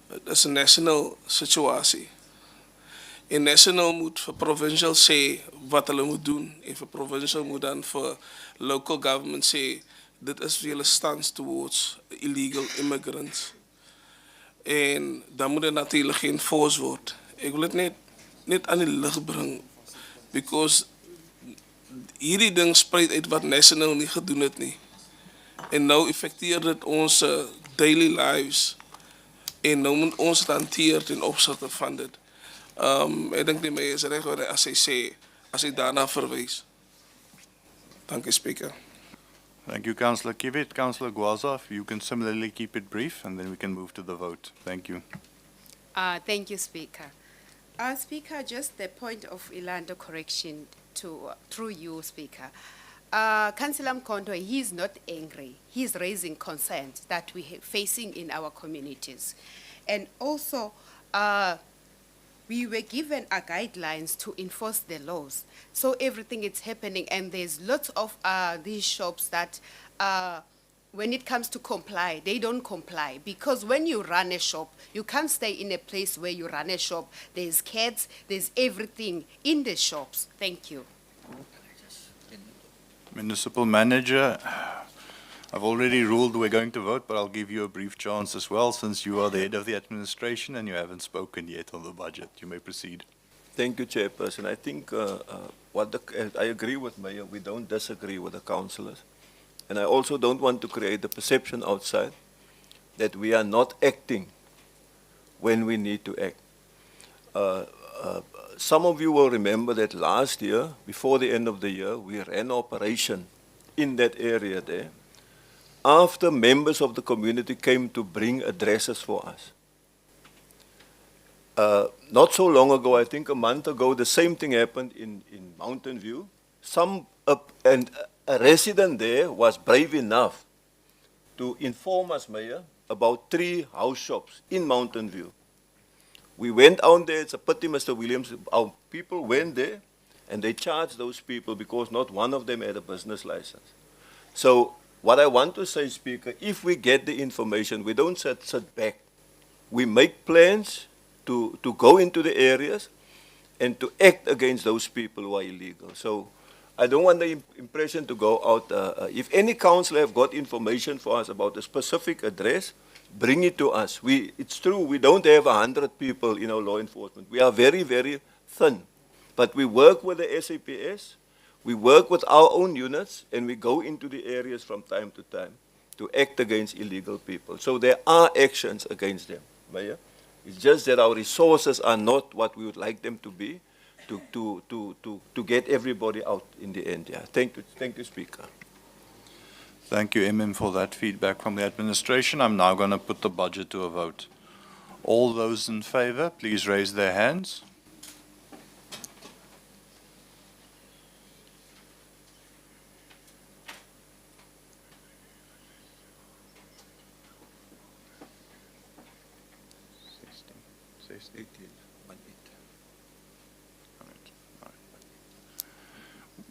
Speaker 11: Dit is 'n national situasie. En national moet vir provincial sê wat hulle moet doen en vir provincial moet dan vir local government sê dit is vir julle stance towards illegal immigrants. En dan moet dit natuurlik geënforce word. Ek wil dit net aan die lig bring because hierdie ding spruit uit wat national nie gedoen het nie. En nou effekteer dit ons daily lives en nou moet ons het hanteer ten opsigte van dit. Ek dink die meneer is reg as hy sê, as hy daarna verwys. Dankie, Speaker.
Speaker 3: Thank you, Councillor Kivit. Councillor Gwaza, if you can similarly keep it brief, and then we can move to the vote. Thank you.
Speaker 8: Thank you, Speaker. Speaker, just the point of Ilando correction through you, Speaker. Councillor Mkondo, he is not angry. He is raising concerns that we are facing in our communities. And also, we were given our guidelines to enforce the laws. So everything is happening, and there's lots of these shops that, when it comes to comply, they don't comply. Because when you run a shop, you can't stay in a place where you run a shop. There's cats, there's everything in the shops. Thank you.
Speaker 3: Municipal Manager, I've already ruled we're going to vote, but I'll give you a brief chance as well, since you are the head of the administration and you haven't spoken yet on the budget. You may proceed.
Speaker 1: Thank you, Chairperson. I think I agree with Mayor. We don't disagree with the councillors. And I also don't want to create the perception outside that we are not acting when we need to act. Some of you will remember that last year, before the end of the year, we ran an operation in that area there, after members of the community came to bring addresses for us. Not so long ago, I think a month ago, the same thing happened in Mountain View. A resident there was brave enough to inform us, Mayor, about 3 house shops in Mountain View. We went out there. It's a pity, Mr. Williams. Our people went there and they charged those people because not one of them had a business license. So what I want to say, Speaker, if we get the information, we don't sit back. We make plans to go into the areas and to act against those people who are illegal. So I don't want the impression to go out. If any councillor have got information for us about a specific address, bring it to us. It's true, we don't have 100 people in our law enforcement. We are very, very thin. But we work with the SAPS, we work with our own units, and we go into the areas from time to time to act against illegal people. So there are actions against them, Mayor. It's just that our resources are not what we would like them to be to get everybody out in the end. Yeah. Thank you, Speaker.
Speaker 3: Thank you, MM, for that feedback from the administration. I'm now going to put the budget to a vote. All those in favor, please raise their hands.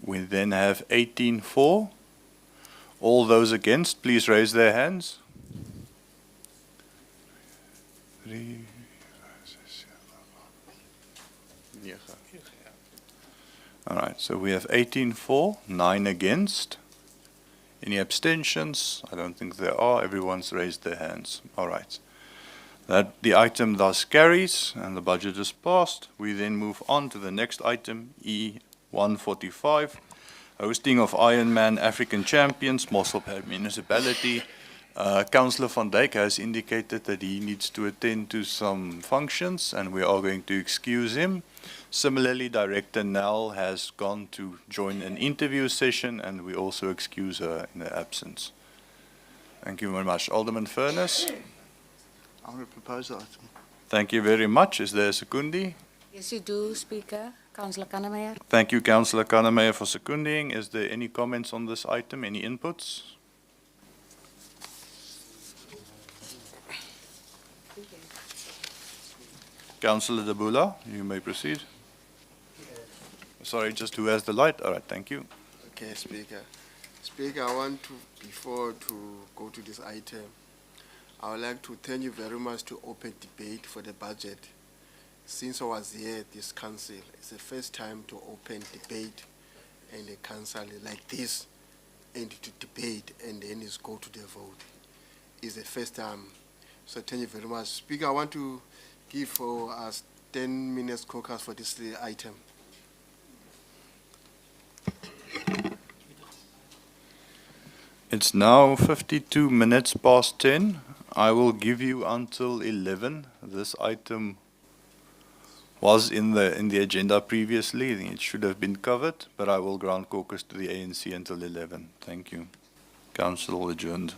Speaker 3: We then have 18-4. All those against, please raise their hands. 3, 6, 7, 8. All right, so we have 18-4, 9 against. Any abstentions? I don't think there are. Everyone's raised their hands. All right. The item thus carries and the budget is passed. We then move on to the next item, E145. Hosting of Ironman African Champions, Mossel Municipality. Councillor van Dijk has indicated that he needs to attend to some functions and we are going to excuse him. Similarly, Director Nell has gone to join an interview session and we also excuse her in her absence. Thank you very much. Alderman Furness.
Speaker 2: I want to propose the item.
Speaker 3: Thank you very much. Is there a secundi?
Speaker 18: Yes, you do, Speaker. Councillor Kannemeyer.
Speaker 3: Thank you, Councillor Kannemeyer, for seconding. Is there any comments on this item? Any inputs? Councillor Dabula, you may proceed. Sorry, just who has the light? All right, thank you.
Speaker 7: Okay, Speaker. Speaker, I want to, before to go to this item, I would like to thank you very much to open debate for the budget. Since I was here at this council, it's the first time to open debate in a council like this and to debate and then it's go to the vote. It's the first time. So thank you very much. Speaker, I want to give for us 10 minutes caucus for this item.
Speaker 3: It's now 52 minutes past 10. I will give you until 11. This item was in the agenda previously. I think it should have been covered, but I will grant caucus to the ANC until 11. Thank you. Council adjourned.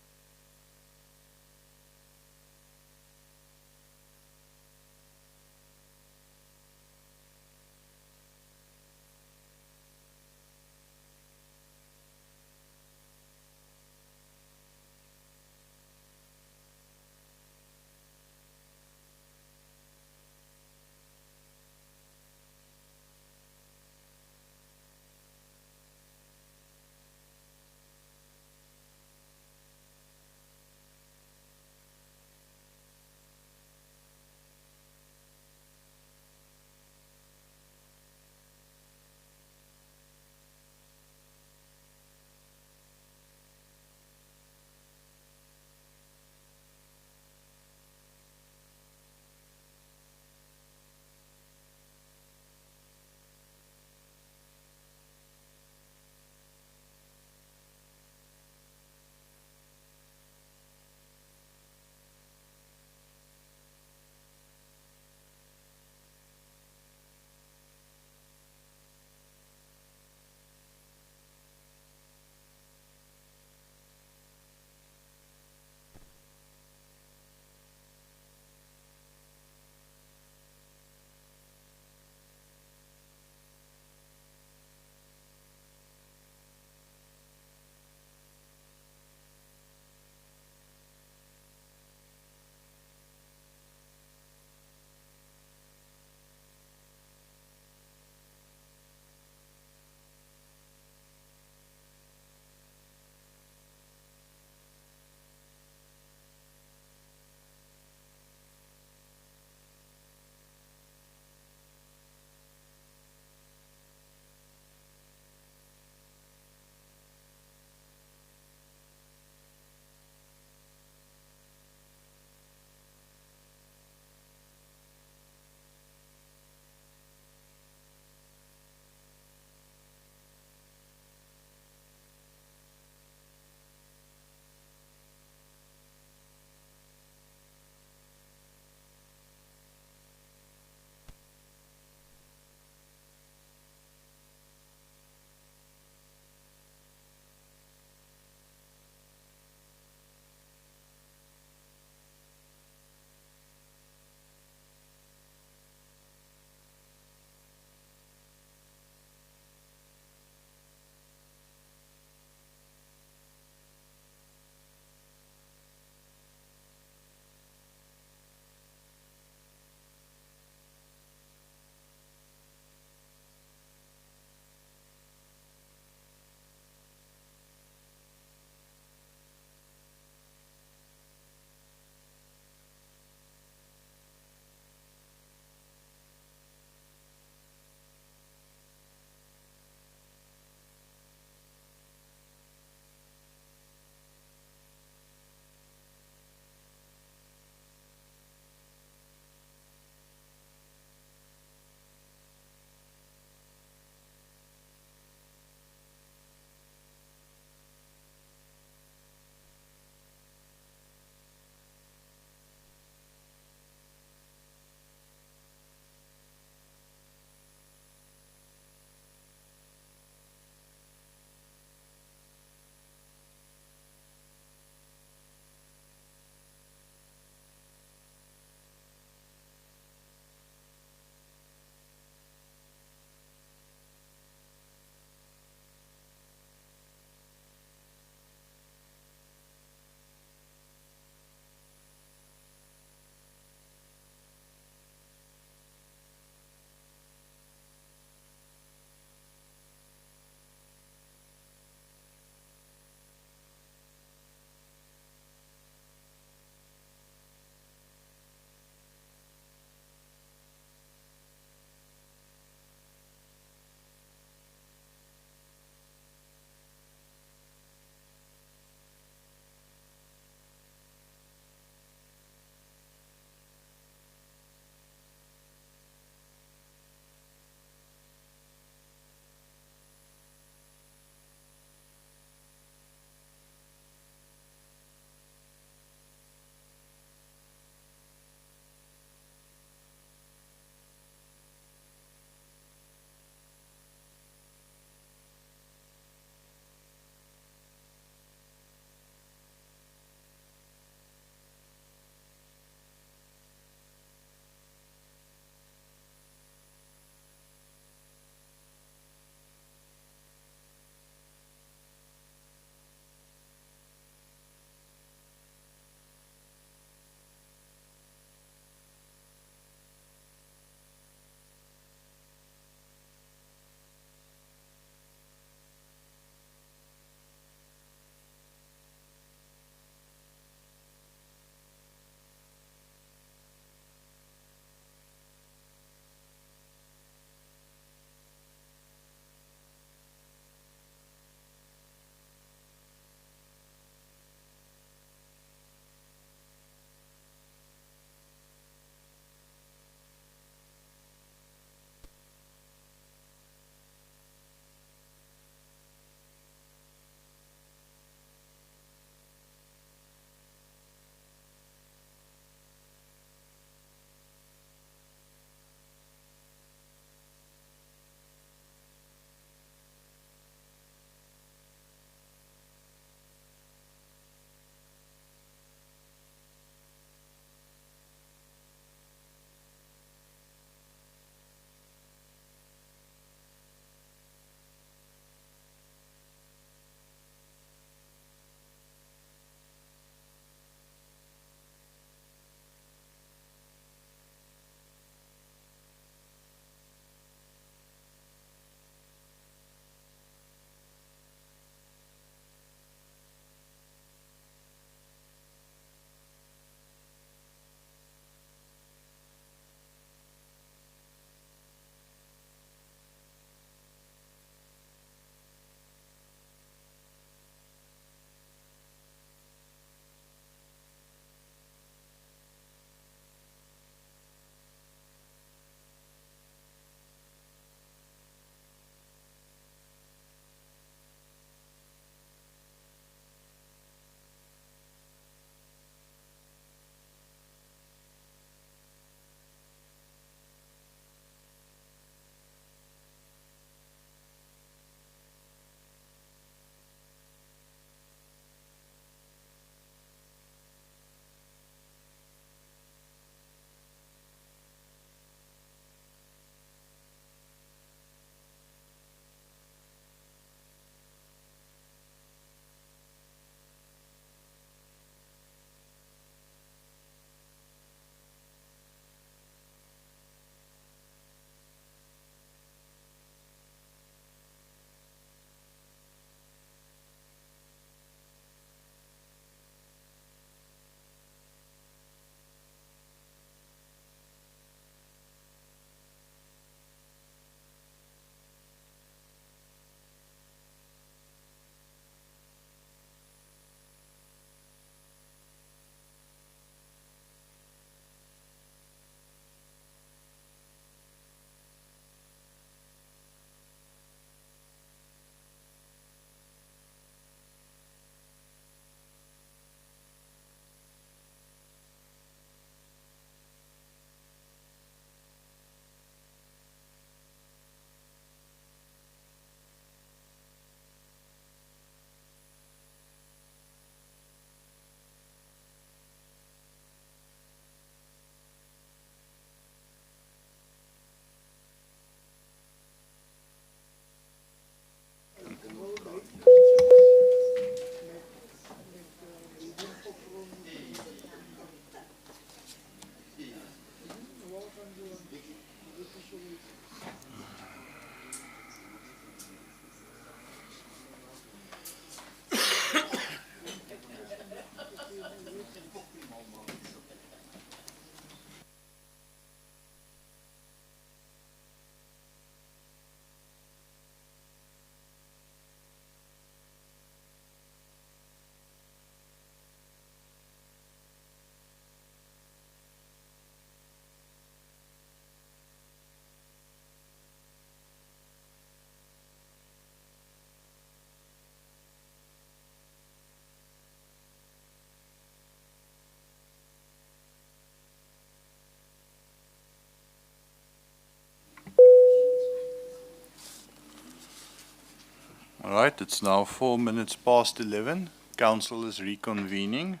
Speaker 3: All right, it's now 4 minutes past 11. Council is reconvening.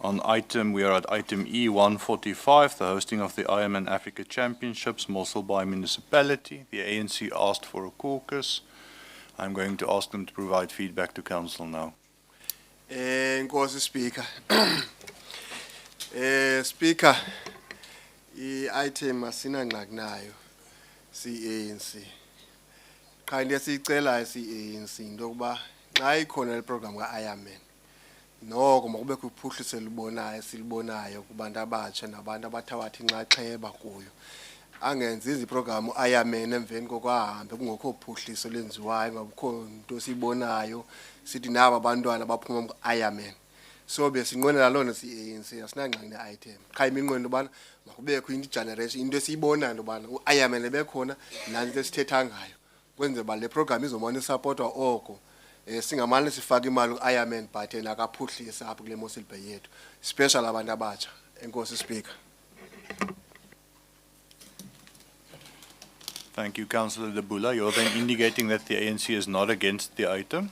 Speaker 3: We are at item E145, the hosting of the Ironman Africa Championships, Mossel by Municipality. The ANC asked for a caucus. I'm going to ask them to provide feedback to council now.
Speaker 7: Nkosi Speaker. Speaker, i-item asinangxaki nayo si-ANC. Qha into esiyicelayo si-ANC into yokuba xa ikhona le program ka-Ironman, noko makubekho uphuhliso silibonayo kubantu abatsha nabantu abathabatha inxaxheba kuyo. Angenzi iziprogram u-Ironman emveni kokwahambe kungekho uphuhliso lenziwayo, ngabukho nto esiyibonayo sithi naba abantwana baphuma ku-Ironman. So besinqwenela lona si-ANC asinangxaki ne-item. Qha iminqweno yobana makubekho generation into esiyibonayo intobana u-Ironman ebekhona nanto esithetha ngayo. Kwenzela uba le program izomane isapotwa oko. Singamane sifaka imali ku-Ironman but yena akaphuhlisa apho kule Mossel Bay yethu, special abantu abatsha. Enkosi Speaker.
Speaker 3: Thank you, Councillor Debula. You're then indicating that the ANC is not against the item,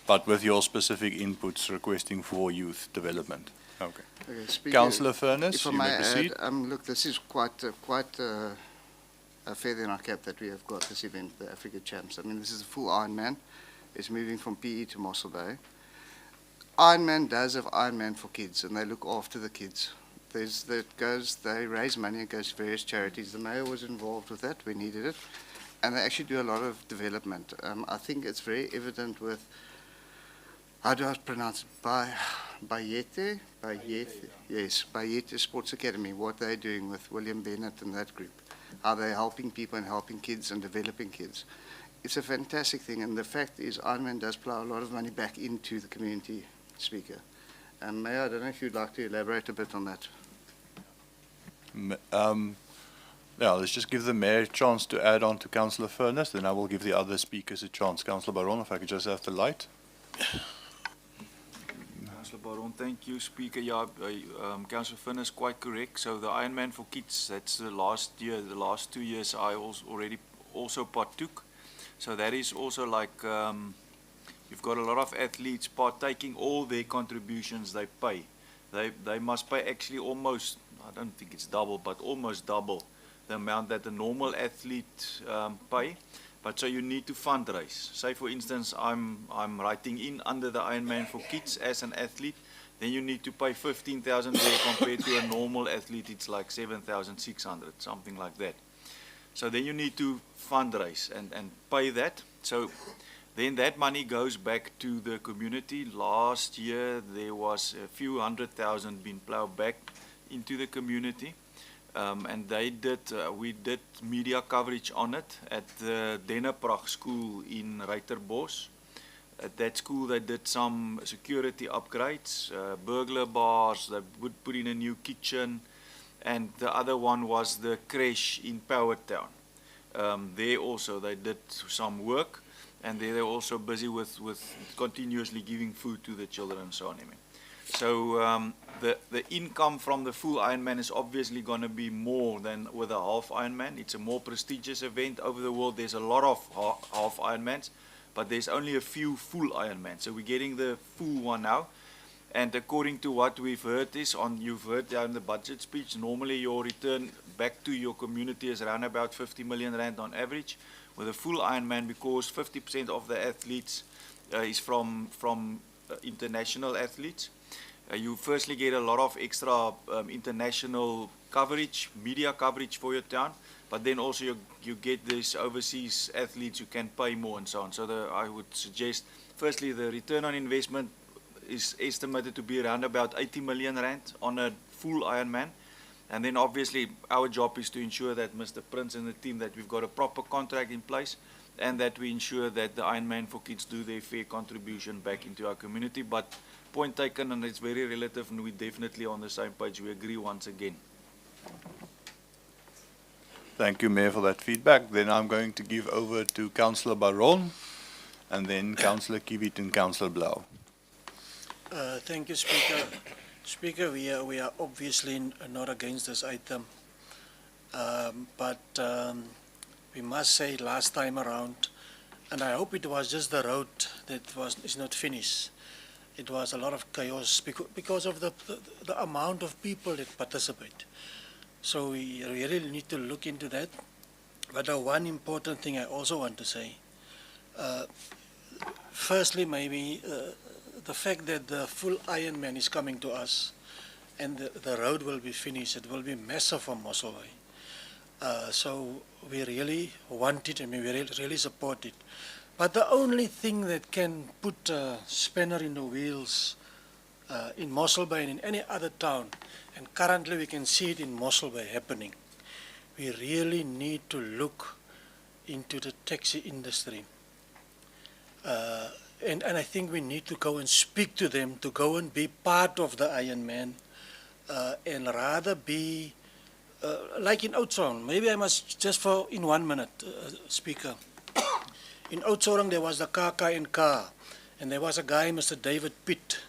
Speaker 3: but with your specific inputs requesting for youth development. Okay.
Speaker 2: Speaker,
Speaker 3: Councillor Furness,
Speaker 2: if I
Speaker 3: you may
Speaker 2: may
Speaker 3: proceed.
Speaker 2: add, look, this is quite a feather in our cap that we have got this event, the Africa Champs. I mean, this is a full Ironman. It's moving from PE to Mossel Bay. Ironman does have Ironman for kids, and they look after the kids. They raise money and goes to various charities. The mayor was involved with that. We needed it. And they actually do a lot of development. I think it's very evident with, how do I pronounce it? Bayete? Yes, Bayete Sports Academy, what they're doing with William Bennett and that group. How they're helping people and helping kids and developing kids. It's a fantastic thing, and the fact is Ironman does plow a lot of money back into the community, Speaker. And Mayor, I don't know if you'd like to elaborate a bit on that.
Speaker 3: Yeah, let's just give the mayor a chance to add on to Councillor Furness, then I will give the other speakers a chance. Councillor Baron, if I could just have the light.
Speaker 6: Councillor Baron, thank you, Speaker. Yeah, Councillor Furness, quite correct. So the Ironman for Kids, that's the last 2 years I already partook. So that is also like, you've got a lot of athletes partaking, all their contributions they pay. They must pay actually almost, I don't think it's double, but almost double the amount that the normal athlete pay. But so you need to fundraise. Say for instance, I'm writing in under the Ironman for Kids as an athlete, then you need to pay 15,000 there compared to a normal athlete, it's like 7,600, something like that. So then you need to fundraise and pay that. So then that money goes back to the community. Last year there was a few 100,000 being plowed back into the community. And we did media coverage on it at the Denneprag school in Ruiterbos. At that school they did some security upgrades, burglar bars, they would put in a new kitchen, and the other one was the creche in Powertown. There also they did some work, and they're also busy with continuously giving food to the children and so on. So the income from the full Ironman is obviously going to be more than with a half Ironman. It's a more prestigious event over the world. There's a lot of half Ironmans, but there's only a few full Ironmans. So we're getting the full one now. And according to what we've heard you've heard in the budget speech, normally your return back to your community is around about 50 million rand on average. With a full Ironman, because 50% of the athletes is from international athletes, you firstly get a lot of extra international coverage, media coverage for your town, but then also you get these overseas athletes who can pay more and so on. So I would suggest, firstly, the return on investment is estimated to be around about 80 million rand on a full Ironman. And then obviously our job is to ensure that Mr. Prince and the team, that we've got a proper contract in place, and that we ensure that the Ironman for Kids do their fair contribution back into our community. But point taken, and it's very relative, and we're definitely on the same page. We agree once again.
Speaker 3: Thank you, Mayor, for that feedback. Then I'm going to give over to Councillor Baron, and then Councillor Kiewit and Councillor Blau.
Speaker 13: Thank you, Speaker. Speaker, we are obviously not against this item, but we must say last time around And I hope it was just the road that is not finished. It was a lot of chaos because of the amount of people that participate. So we really need to look into that. But the one important thing I also want to say, firstly, maybe the fact that the full Ironman is coming to us and the road will be finished, it will be massive for Mossel. So we really want it and we really support it. But the only thing that can put a spanner in the wheels in Mossel Bay and in any other town, and currently we can see it in Mossel Bay happening, we really need to look into the taxi industry. And I think we need to go and speak to them, to go and be part of the Ironman, and rather be like in Oudtshoorn. Maybe I must just for in 1 minute, Speaker. In Oudtshoorn there was the KAK&K, and there was a guy, Mr. David Pitt.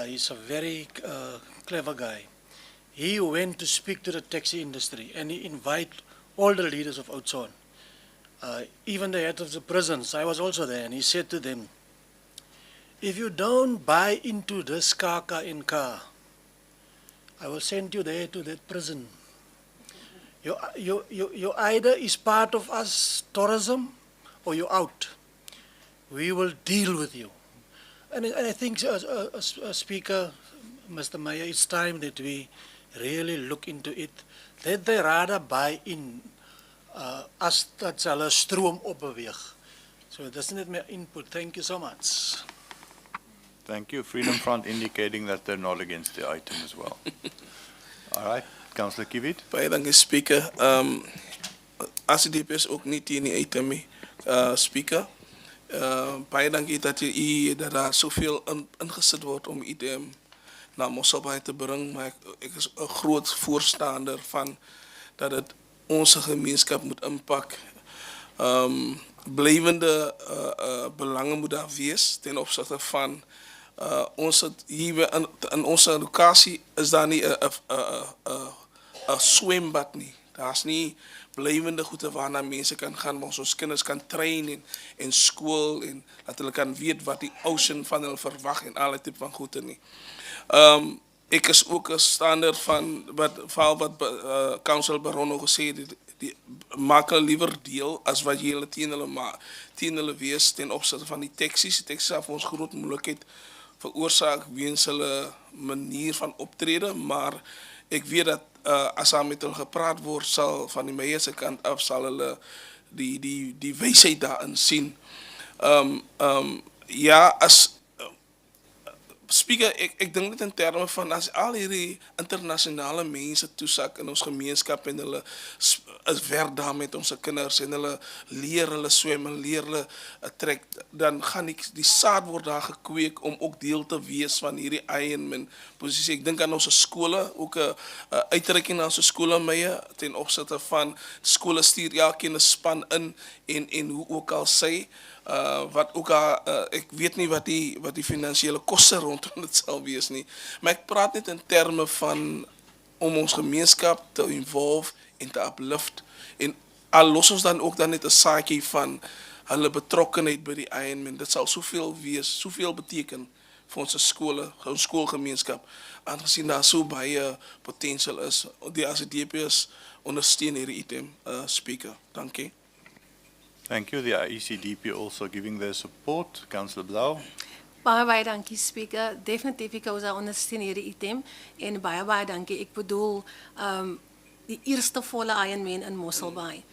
Speaker 13: He's a very clever guy. He went to speak to the taxi industry and he invited all the leaders of Oudtshoorn. Even the head of the prisons, I was also there, and he said to them, if you don't buy into this KAK&K, I will send you there to that prison. You either is part of us tourism or you're out. We will deal with you. And I think, Speaker, Mr. Mayor, it's time that we really look into it. That they rather buy in as dat hulle stroom opbeweeg. So that's net my input. Thank you so much.
Speaker 3: Thank you. Freedom Front indicating that they're not against the item as well. All right, Councillor Kiewit.
Speaker 11: Baie dankie, Speaker. As die DP is ook niet teen die item, Speaker. Baie dankie dat dat daar zoveel ingesit wordt om item naar Mossel Bay te brengen. Maar ik is een groot voorstander van dat het onze gemeenschap moet inpak. Blijvende belangen moet daar wees ten opzichte van hier in onze locatie is daar niet een zwembad nie. Daar is niet blijvende goede waarna mensen kan gaan, waar ons kinders kan trainen in school en dat hulle kan weet wat die ocean van hulle verwacht en alle type van goede nie. Ik is ook een stander van wat Council Baron gesê het, die maak hulle liever deel as wat jy hulle teen hulle wees ten opsigte van die taxis. Die taxis het vir ons groot moeilikheid veroorsaak weens hulle manier van optrede, maar ek weet dat as daar met hulle gepraat word sal van die meier se kant af sal hulle die wysheid daarin sien. Ja, as Speaker, ek dink dit in terme van as al hierdie internasionale mense toesak in ons gemeenskap en hulle is werk daar met ons kinders en hulle leer hulle swem en leer hulle trek, dan gaan die saad word daar gekweek om ook deel te wees van hierdie Ironman posisie. Ek dink aan ons skole, ook 'n uitreiking aan ons skole meie ten opsigte van skole stuur elkeen 'n span in en hoe ook al sê wat ook ek weet nie wat die finansiële koste rondom dit sal wees nie, maar ek praat net in terme van om ons gemeenskap te involve en te uplift en al los ons dan ook dan net 'n saadjie van hulle betrokkenheid by die Ironman, dit sal soveel wees, soveel beteken vir ons skole, ons skoolgemeenskap, aangesien daar so baie potensiaal is. Die ACDP's ondersteun hierdie item, Speaker. Dankie.
Speaker 3: Thank you. The ECDP also giving their support. Councillor Blau.
Speaker 10: Baie dankie, Speaker. Definitief ek sou ondersteun hierdie item en baie dankie. Ek bedoel die eerste volle Ironman in Mossel Bay.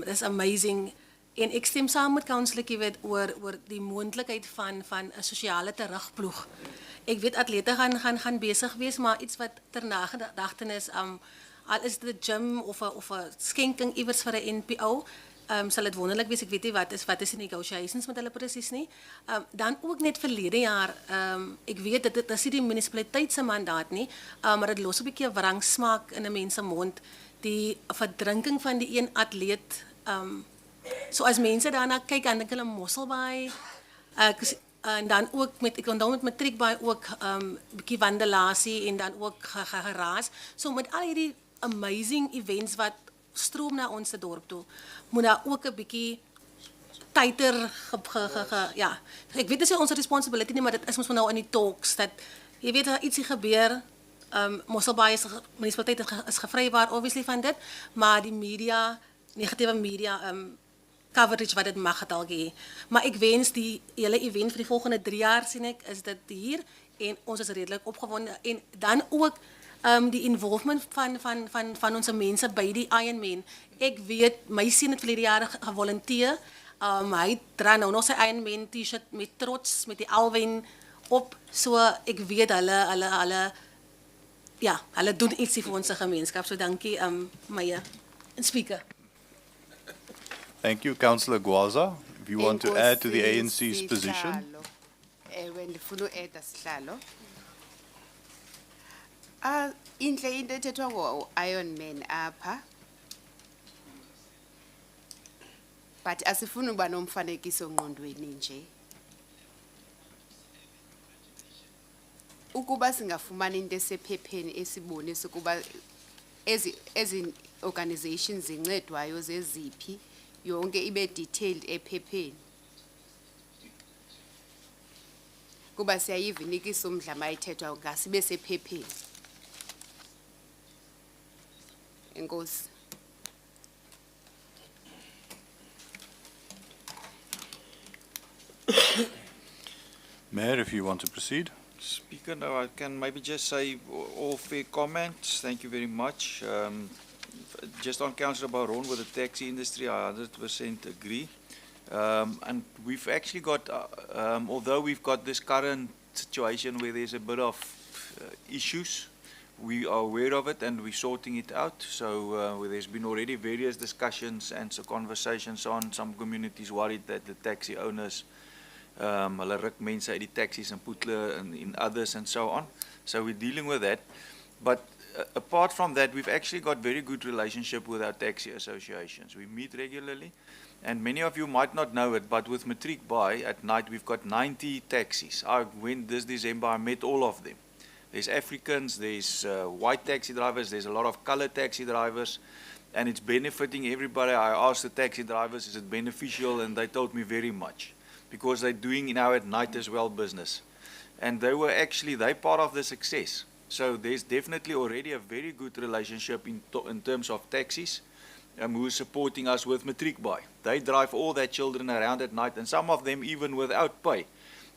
Speaker 10: That's amazing. En ek stem saam met Councillor Kiewit oor die moontlikheid van 'n sosiale terugploeg. Ek weet atlete gaan besig wees, maar iets wat ter nagedagtenis al is dit 'n gym of 'n skenking iewers vir 'n NPO. Sal dit wonderlik wees, ek weet nie wat is die negotiations met hulle presies nie. Dan ook net verlede jaar, ek weet dit is nie die munisipaliteit se mandaat nie, maar dit los 'n bietjie 'n wrang smaak in 'n mens se mond, die verdrinking van die een atleet. So as mense daarna kyk, dan dink hulle Mossel Bay, en dan ook ek onthou met Matriek Bay ook bietjie vandalasie en dan ook geraas. So met al hierdie amazing events wat stroom na ons dorp toe, moet daar ook 'n bietjie tighter, ja. Ik weet dat is onze responsibility nie, maar dit is ons nou in die talks, dat, jy weet, daar ietsie gebeur, Mossel is, municipaliteit is gevrywaar, obviously, van dit, maar die media, negatieve media, coverage wat dit mag het al gee. Maar ik wens die hele event voor die volgende 3 jaar, sien ek, is dit hier, en ons is redelijk opgewonden, en dan ook, die involvement van onze mensen bij die Ironman. Ik weet, my sien het verlede jaar gevolunteer. Hij dra nou nog zijn Ironman t-shirt met trots, met die Alwyn op. So, ik weet, hulle doen iets voor onze gemeenschap. So, dankie, Maya. En speaker.
Speaker 3: Thank you, Councillor Gwaza. If you want to add to the ANC's position.
Speaker 8: Ndifuna ueda sihlalo. Inhle into ethethwa ngo-Iron Man apha. But asifuni ukuba nomfanekiso ngqondweni nje. Ukuba singafumana into esephepheni esibonisa ukuba ezi organizations zincedwayo zeziphi yonke ibe detailed ephepheni. Kuba siyayiva inikisa umdla mayithethwa ngasibe sephepheni. Enkosi.
Speaker 3: Mayor, if you want to proceed.
Speaker 6: Speaker, now I can maybe just say all fair comments. Thank you very much. Just on Councillor Baron with the taxi industry, I 100% agree. And we've actually got, although we've got this current situation where there's a bit of issues, we are aware of it and we're sorting it out. So there's been already various discussions and so conversations on some communities worried that the taxi owners hulle ruk mense uit die taxis and put hulle in others and so on. So we're dealing with that. But apart from that, we've actually got very good relationship with our taxi associations. We meet regularly. And many of you might not know it, but with Matric Buy at night, we've got 90 taxis. I went this December, I met all of them. There's Africans, there's white taxi drivers, there's a lot of colored taxi drivers, and it's benefiting everybody. I asked the taxi drivers, is it beneficial? And they told me very much, because they're doing now at night as well business. And they're part of the success. So there's definitely already a very good relationship in terms of taxis. Who is supporting us with Matric Buy. They drive all their children around at night, and some of them even without pay.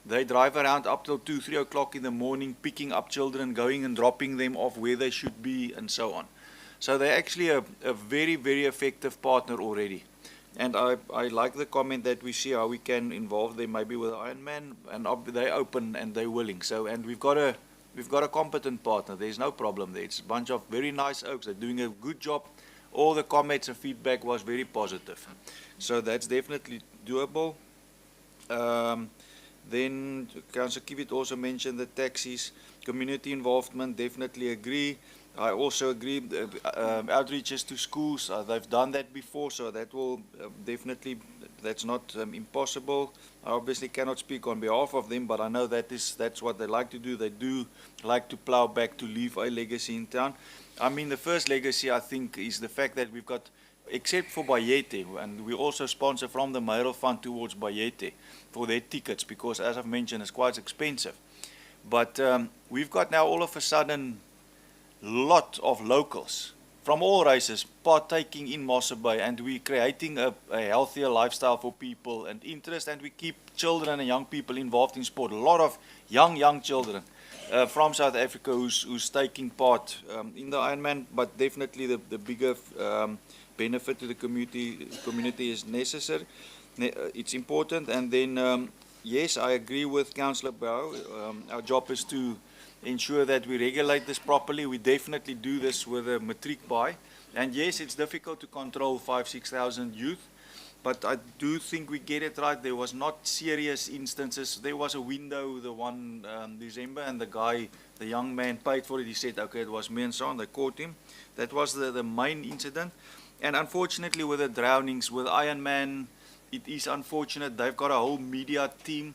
Speaker 6: They drive around up till 2, 3 o'clock in the morning, picking up children, going and dropping them off where they should be, and so on. So they're actually a very, very effective partner already. And I like the comment that we see how we can involve them maybe with Ironman, and they're open and they're willing. So, and we've got a competent partner. There's no problem there. It's a bunch of very nice oaks. They're doing a good job. All the comments and feedback was very positive. So that's definitely doable. Then Councillor Kiewit also mentioned the taxis, community involvement, definitely agree. I also agree, outreaches to schools, they've done that before, so that will definitely, that's not impossible. I obviously cannot speak on behalf of them, but I know that's what they like to do. They do like to plow back to leave a legacy in town. I mean, the first legacy, I think, is the fact that we've got, except for Bayete, and we also sponsor from the mayoral fund towards Bayete for their tickets, because as I've mentioned, it's quite expensive. But we've got now all of a sudden lot of locals from all races partaking in Mossel Bay, and we're creating a healthier lifestyle for people and interest, and we keep children and young people involved in sport. A lot of young children from South Africa who's taking part in the Ironman, but definitely the bigger benefit to the community is necessary. It's important. And then yes, I agree with Councillor Bau. Our job is to ensure that we regulate this properly. We definitely do this with a Matric Buy. And yes, it's difficult to control 5,000-6,000 youth, but I do think we get it right. There was not serious instances. There was a window, the one December, and the young man paid for it. He said, okay, it was me and so on. They caught him. That was the main incident. And unfortunately, with the drownings, with Ironman, it is unfortunate. They've got a whole media team.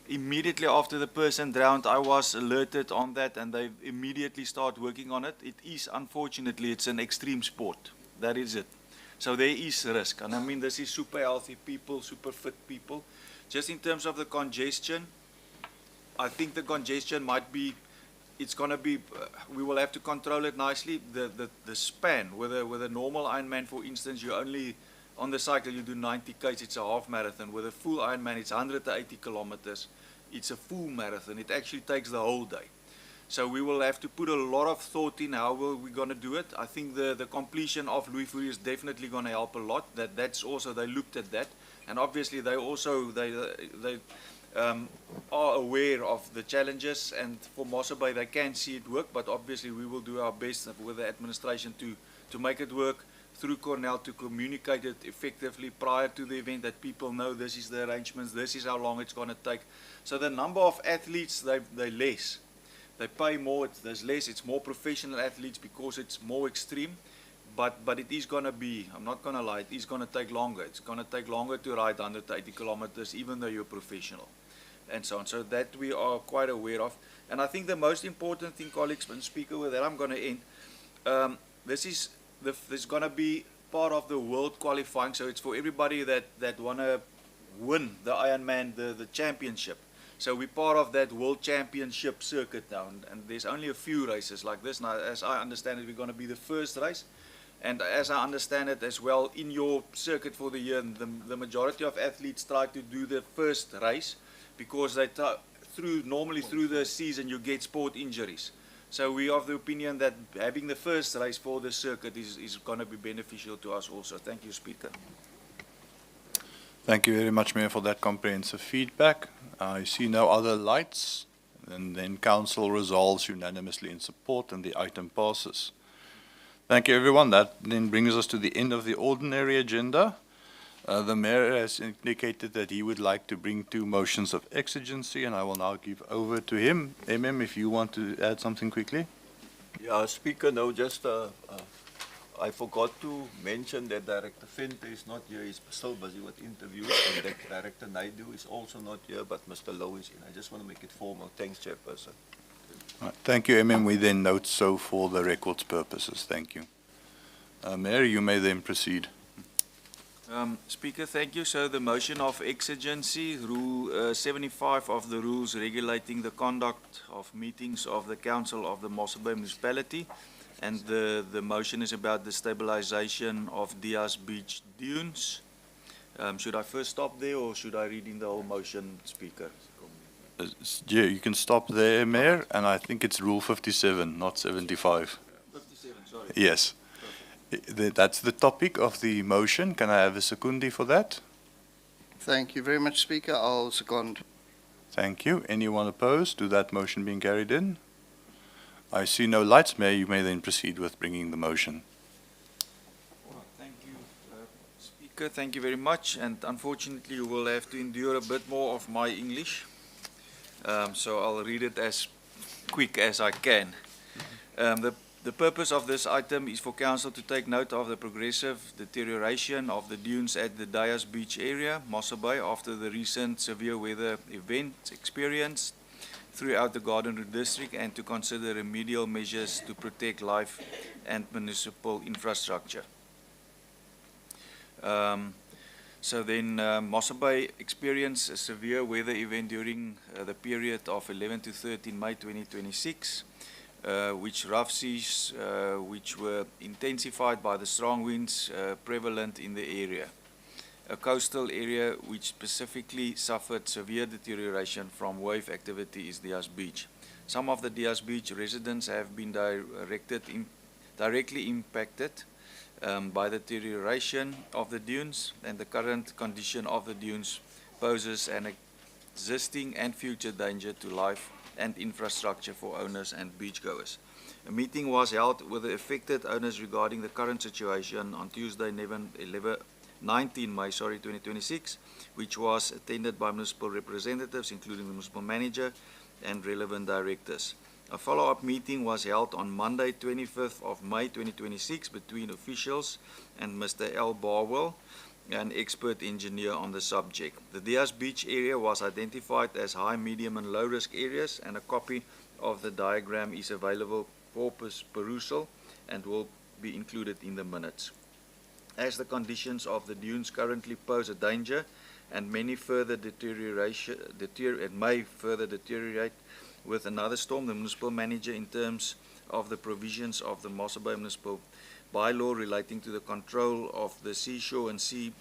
Speaker 6: Immediately after the person drowned, I was alerted on that, and they immediately start working on it. It is, unfortunately, it's an extreme sport. That is it. So there is risk. And I mean, this is super healthy people, super fit people. Just in terms of the congestion, I think the congestion might be, it's going to be, we will have to control it nicely. The span, with a normal Ironman, for instance, you only, on the cycle, you do 90 km, it's a half marathon. With a full Ironman, it's 180 kilometers. It's a full marathon. It actually takes the whole day. So we will have to put a lot of thought in how we're going to do it. I think the completion of Louis Fourie is definitely going to help a lot. That's also, they looked at that. And obviously they also, they are aware of the challenges, and for Mossel Bay they can see it work, but obviously we will do our best with the administration to make it work, through Cornell, to communicate it effectively prior to the event, that people know this is the arrangements, this is how long it's going to take. So the number of athletes, they're less. They pay more, there's less, it's more professional athletes because it's more extreme. But it is going to be, I'm not going to lie, it is going to take longer. It's going to take longer to ride 180 kilometers, even though you're professional, and so on. So that we are quite aware of. And I think the most important thing, colleagues, and speaker, with that I'm going to end, this is going to be part of the world qualifying, so it's for everybody that want to win the Ironman, the championship. So we're part of that world championship circuit now, and there's only a few races like this. Now, as I understand it, we're going to be the first race. And as I understand it as well, in your circuit for the year, the majority of athletes try to do the first race because they normally through the season you get sport injuries. So we are of the opinion that having the first race for the circuit is going to be beneficial to us also. Thank you, Speaker.
Speaker 3: Thank you very much, Mayor, for that comprehensive feedback. I see no other lights, and then Council resolves unanimously in support, and the item passes. Thank you, everyone. That then brings us to the end of the ordinary agenda. The Mayor has indicated that he would like to bring 2 motions of exigency, and I will now give over to him. If you want to add something quickly.
Speaker 1: Yeah, Speaker, no, just I forgot to mention that Director Fente is not here. He's still busy with interviews, and that Director Naidu is also not here, but Mr. Lowe is in. I just want to make it formal. Thanks, Chairperson.
Speaker 3: Right. Thank you, We then note so for the records purposes. Thank you. Mayor, you may then proceed.
Speaker 6: Speaker, thank you. So the motion of exigency, Rule 75 of the rules regulating the conduct of meetings of the Council of the Mossel Bay Municipality, and the motion is about the stabilization of Diaz Beach dunes. Should I first stop there, or should I read in the whole motion, Speaker?
Speaker 3: Yeah, you can stop there, Mayor, and I think it's Rule 57, not 75.
Speaker 6: 57, sorry.
Speaker 3: Yes. That's the topic of the motion. Can I have a secundi for that?
Speaker 2: Thank you very much, Speaker. I'll second.
Speaker 3: Thank you. Anyone opposed to that motion being carried in? I see no lights, Mayor. You may then proceed with bringing the motion.
Speaker 6: Well, thank you, Speaker. Thank you very much. And unfortunately, you will have to endure a bit more of my English. So I'll read it as quick as I can. The purpose of this item is for Council to take note of the progressive deterioration of the dunes at the Diaz Beach area, Mossel Bay, after the recent severe weather events experienced throughout the Garden Route district, and to consider remedial measures to protect life and municipal infrastructure. So then Mossel Bay experienced a severe weather event during the period of 11 to 13 May 2026, which rough seas which were intensified by the strong winds prevalent in the area. A coastal area which specifically suffered severe deterioration from wave activity is Diaz Beach. Some of the Diaz Beach residents have been directly impacted by the deterioration of the dunes, and the current condition of the dunes poses an existing and future danger to life and infrastructure for owners and beachgoers. A meeting was held with the affected owners regarding the current situation on Tuesday, 19 May 2026, which was attended by municipal representatives, including the municipal manager and relevant directors. A follow-up meeting was held on Monday, 25th of May 2026, between officials and Mr. L. Barwell, an expert engineer on the subject. The Diaz Beach area was identified as high, medium and low risk areas, and a copy of the diagram is available for perusal and will be included in the minutes. as the conditions of the dunes currently pose a danger and many further may further deteriorate with another storm, the municipal manager, in terms of the provisions of the Mossel Bay Municipal Bylaw relating to the control of the seashore and sea,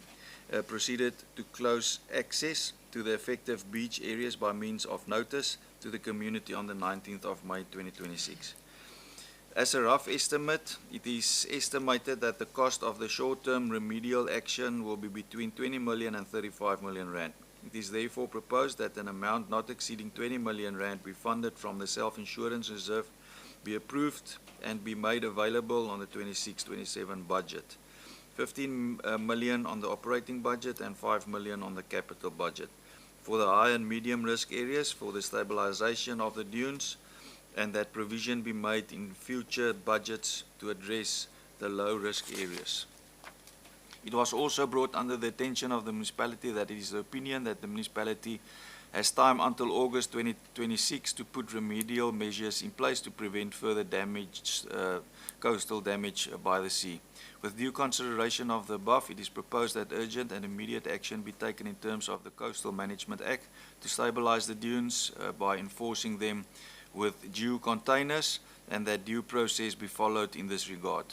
Speaker 6: proceeded to close access to the effective beach areas by means of notice to the community on the 19th of May 2026. As a rough estimate, it is estimated that the cost of the short-term remedial action will be between 20 million and 35 million rand. It is therefore proposed that an amount not exceeding 20 million rand be funded from the self-insurance reserve be approved and be made available on the 26-27 budget. 15 million on the operating budget and 5 million on the capital budget for the high and medium risk areas for the stabilization of the dunes, and that provision be made in future budgets to address the low risk areas. It was also brought under the attention of the municipality that it is the opinion that the municipality has time until August 2026 to put remedial measures in place to prevent further damage, coastal damage by the sea. With due consideration of the above, it is proposed that urgent and immediate action be taken in terms of the Coastal Management Act to stabilize the dunes by enforcing them with due containers, and that due process be followed in this regard.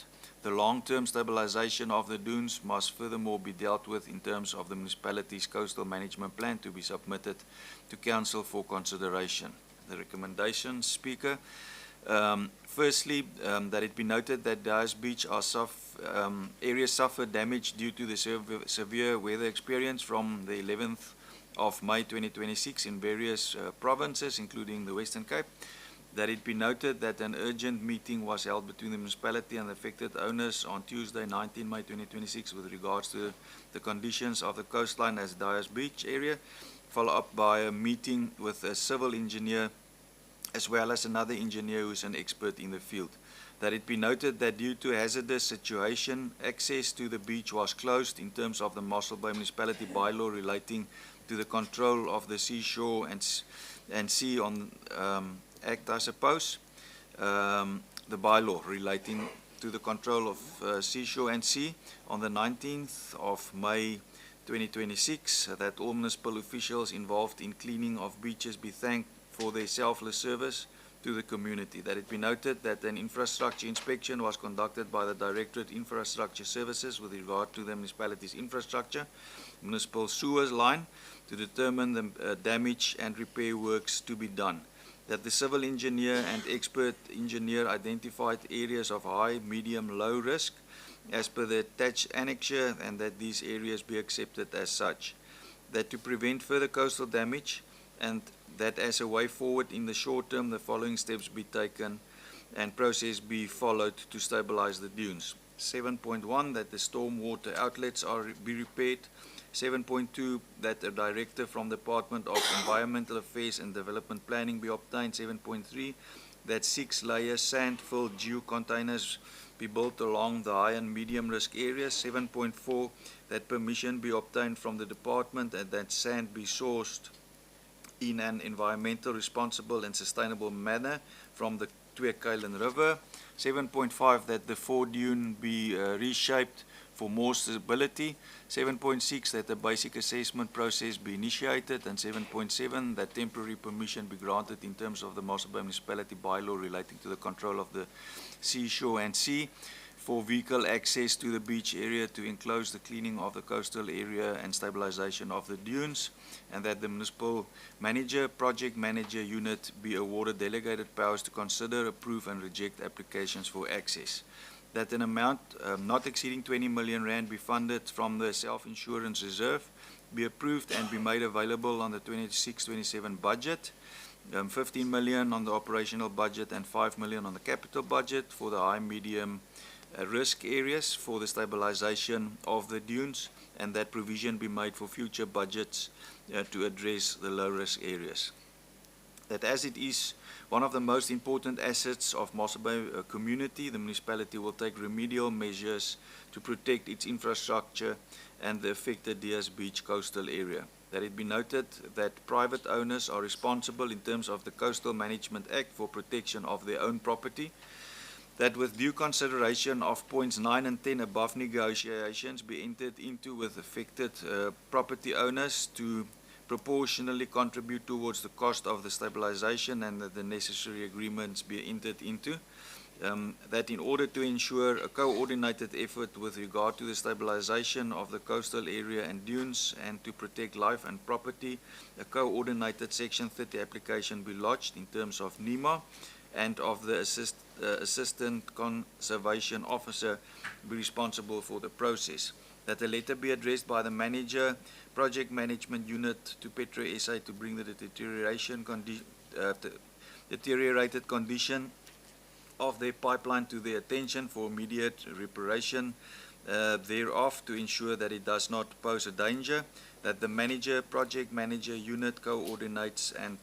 Speaker 6: The long-term stabilization of the dunes must furthermore be dealt with in terms of the municipality's coastal management plan to be submitted to council for consideration. The recommendations, Speaker. Firstly, that it be noted that Dyers Beach areas suffered damage due to the severe weather experience from the 11th of May 2026 in various provinces, including the Western Cape. That it be noted that an urgent meeting was held between the municipality and the affected owners on Tuesday, 19 May 2026, with regards to the conditions of the coastline as Dyers Beach area, followed up by a meeting with a civil engineer as well as another engineer who is an expert in the field. That it be noted that due to hazardous situation, access to the beach was closed in terms of the Mossel Bay Municipality bylaw relating to the control of the seashore and sea on Act, I suppose, the bylaw relating to the control of seashore and sea on the 19th of May 2026, that all municipal officials involved in cleaning of beaches be thanked for their selfless service to the community. That it be noted that an infrastructure inspection was conducted by the Directorate Infrastructure Services with regard to the municipality's infrastructure, municipal sewers line, to determine the damage and repair works to be done. That the civil engineer and expert engineer identified areas of high, medium, low risk as per the attached annexure, and that these areas be accepted as such. That to prevent further coastal damage, and that as a way forward in the short term, the following steps be taken and process be followed to stabilize the dunes. 7.1, that the stormwater outlets be repaired. 7.2, that a director from the Department of Environmental Affairs and Development Planning be obtained. 7.3, that 6-layer sand-filled dew containers be built along the high and medium risk areas. 7.4, that permission be obtained from the department and that sand be sourced in an environmental responsible and sustainable manner from the Tweekailen River. 7.5, that the foredune be reshaped for more stability. 7.6, that the basic assessment process be initiated, and 7.7, that temporary permission be granted in terms of the Mossel Bay Municipality bylaw relating to the control of the seashore and sea for vehicle access to the beach area to enclose the cleaning of the coastal area and stabilization of the dunes, and that the municipal manager, project manager unit be awarded delegated powers to consider, approve and reject applications for access. That an amount not exceeding 20 million rand be funded from the self-insurance reserve be approved and be made available on the 26-27 budget. 15 million on the operational budget and 5 million on the capital budget for the high medium risk areas for the stabilization of the dunes, and that provision be made for future budgets to address the low risk areas. That as it is one of the most important assets of Mossel Bay community, the municipality will take remedial measures to protect its infrastructure and the affected Dyers Beach coastal area. That it be noted that private owners are responsible in terms of the Coastal Management Act for protection of their own property, that with due consideration of points 9 and 10 above, negotiations be entered into with affected property owners to proportionally contribute towards the cost of the stabilization, and that the necessary agreements be entered into. That in order to ensure a coordinated effort with regard to the stabilization of the coastal area and dunes and to protect life and property, a coordinated Section 30 application be lodged in terms of NEMA and of the Assistant Conservation Officer be responsible for the process. That a letter be addressed by the Manager, Project Management Unit to Petro SA to bring the deteriorated condition of their pipeline to their attention for immediate reparation thereof to ensure that it does not pose a danger, that the Manager, Project Manager Unit coordinates and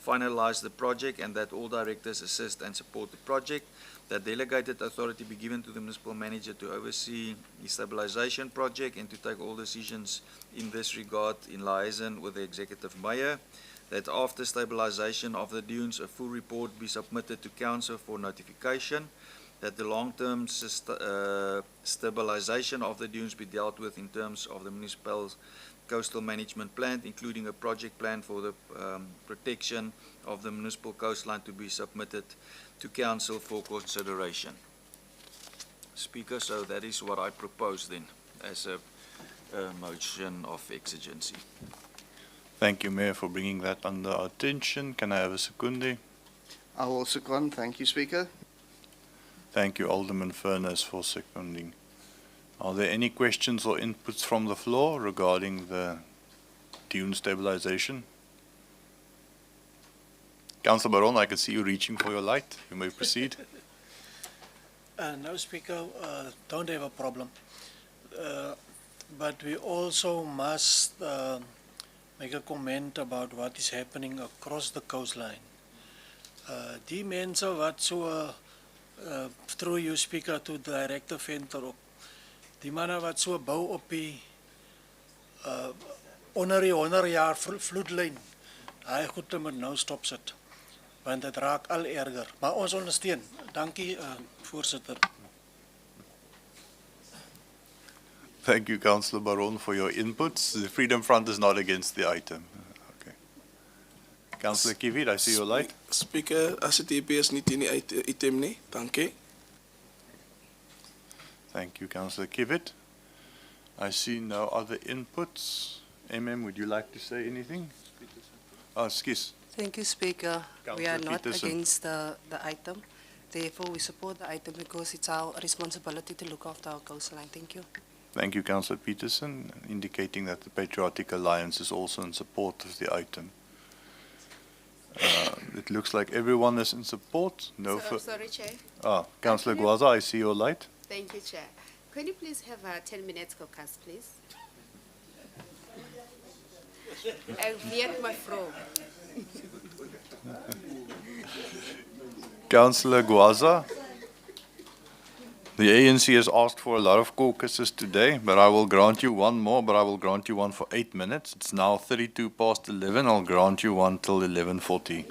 Speaker 6: finalize the project, and that all directors assist and support the project, that delegated authority be given to the municipal manager to oversee the stabilization project and to take all decisions in this regard in liaison with the executive mayor, that after stabilization of the dunes, a full report be submitted to council for notification, that the long-term stabilization of the dunes be dealt with in terms of the municipal coastal management plan, including a project plan for the protection of the municipal coastline to be submitted to council for consideration. Speaker, so that is what I propose then as a motion of exigency.
Speaker 3: Thank you, Mayor, for bringing that under our attention. Can I have a second?
Speaker 2: I will second. Thank you, Speaker.
Speaker 3: Thank you, Alderman Furness, for seconding. Are there any questions or inputs from the floor regarding the dune stabilization? Councillor Baron, I can see you reaching for your light. You may proceed.
Speaker 13: No, Speaker, don't have a problem. But we also must make a comment about what is happening across the coastline. Die mense wat so, through you, Speaker, to Director Venter ook, die manne wat so bou op die onder die 100 jaar vloedlyn, hy goed moet nou stop sit, want het raak al erger. Maar ons ondersteun. Dankie, voorzitter.
Speaker 3: Thank you, Councillor Baron, for your inputs. The Freedom Front is not against the item. Okay. Councillor Kiewit, I see your light.
Speaker 11: Speaker, as het is niet in die item nie. Dankie.
Speaker 3: Thank you, Councillor Kiewit. I see no other inputs. Would you like to say anything? Oh, excuse.
Speaker 9: Thank you, Speaker. We
Speaker 3: Councillor
Speaker 9: are not
Speaker 3: Peterson.
Speaker 9: against the item. Therefore, we support the item because it's our responsibility to look after our coastline. Thank you.
Speaker 3: Thank you, Councillor Peterson, indicating that the Patriotic Alliance is also in support of the item. It looks like everyone is in support. No.
Speaker 8: Sorry, Chair.
Speaker 3: Councillor Gwaza, I see your light.
Speaker 8: Thank you, Chair. Can you please have 10 minutes caucus, please? Ek weet mevrou.
Speaker 3: Councillor Gwaza. The ANC has asked for a lot of caucuses today, but I will grant you one more, but I will grant you one for 8 minutes. It's now 32 past 11. I'll grant you one till 11:40.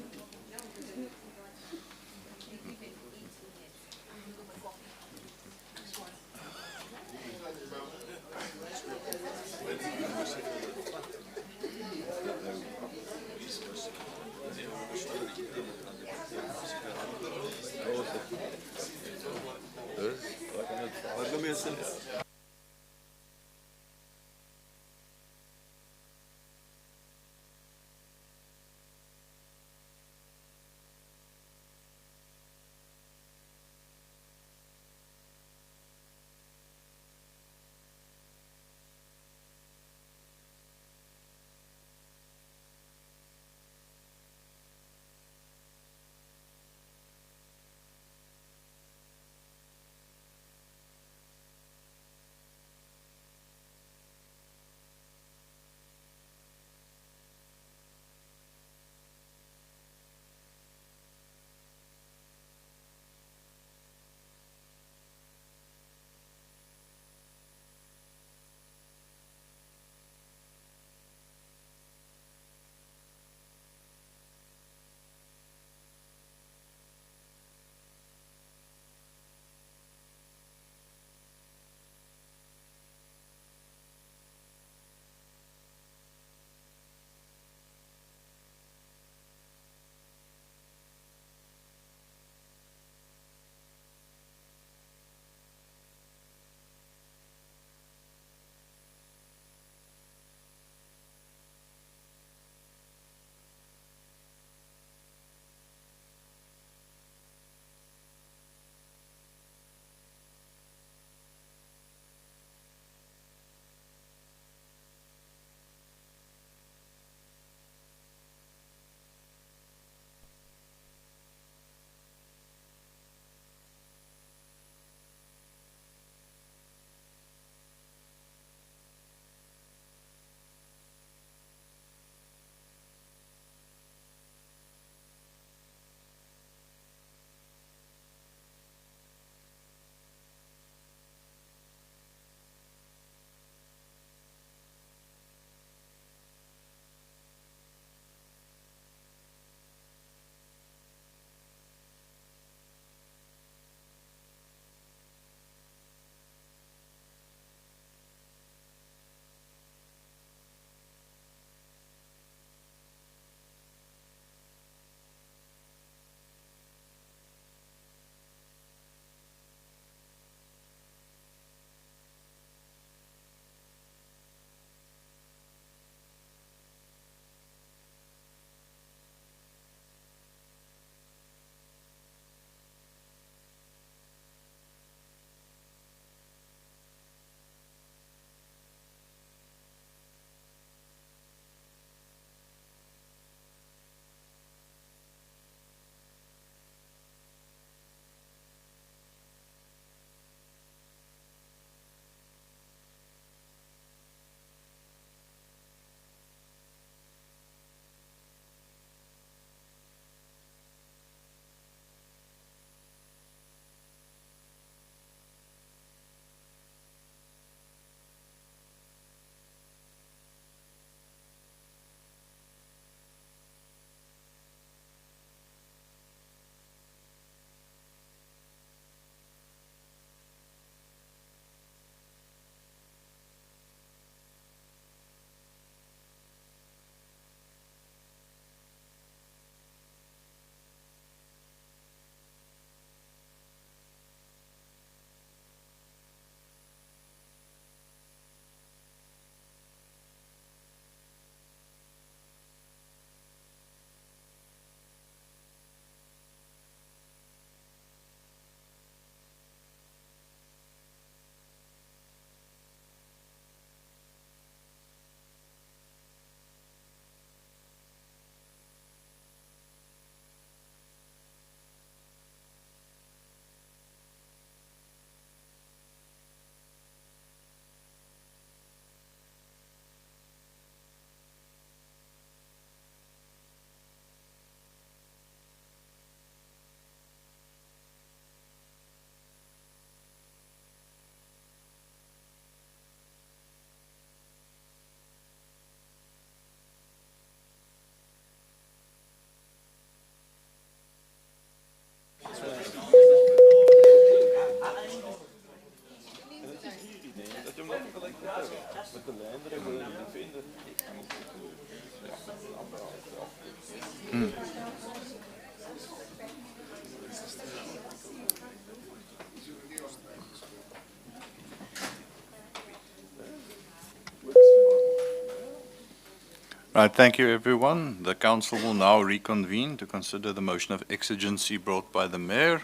Speaker 3: Right, thank you, everyone. The council will now reconvene to consider the motion of exigency brought by the mayor.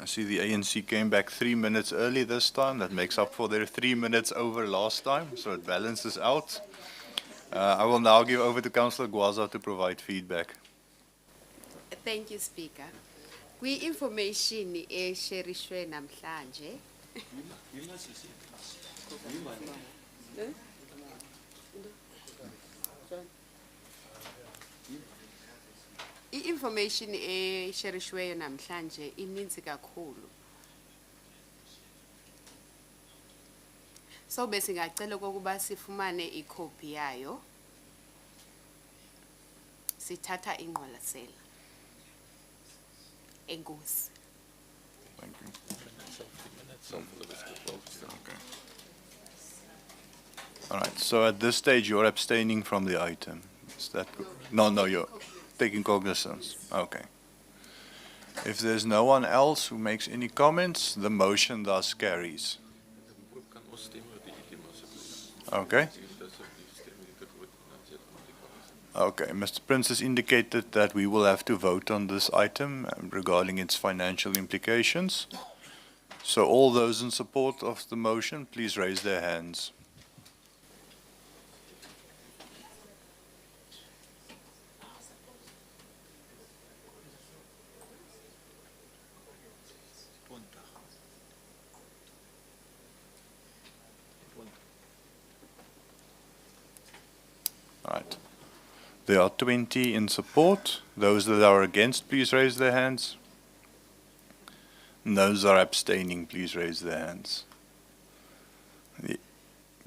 Speaker 3: I see the ANC came back 3 minutes early this time. That makes up for their 3 minutes over last time, so it balances out. I will now give over to Councillor Gwaza to provide feedback.
Speaker 8: Thank you, Speaker. Kwi-information esherishwe namhlanje. I-information esherishweyo namhlanje ininzi kakhulu. So besingacela kokuba sifumane ikopi yayo. Sithatha ingqwalasela. Enkosi.
Speaker 3: Thank you. All right, so at this stage, you're abstaining from the item. Is that good? No, you're taking cognizance. Okay. If there's no one else who makes any comments, the motion thus carries. Okay. Okay, Mr. Prince has indicated that we will have to vote on this item regarding its financial implications. So all those in support of the motion, please raise their hands. All right. There are 20 in support. Those that are against, please raise their hands. And those that are abstaining, please raise their hands.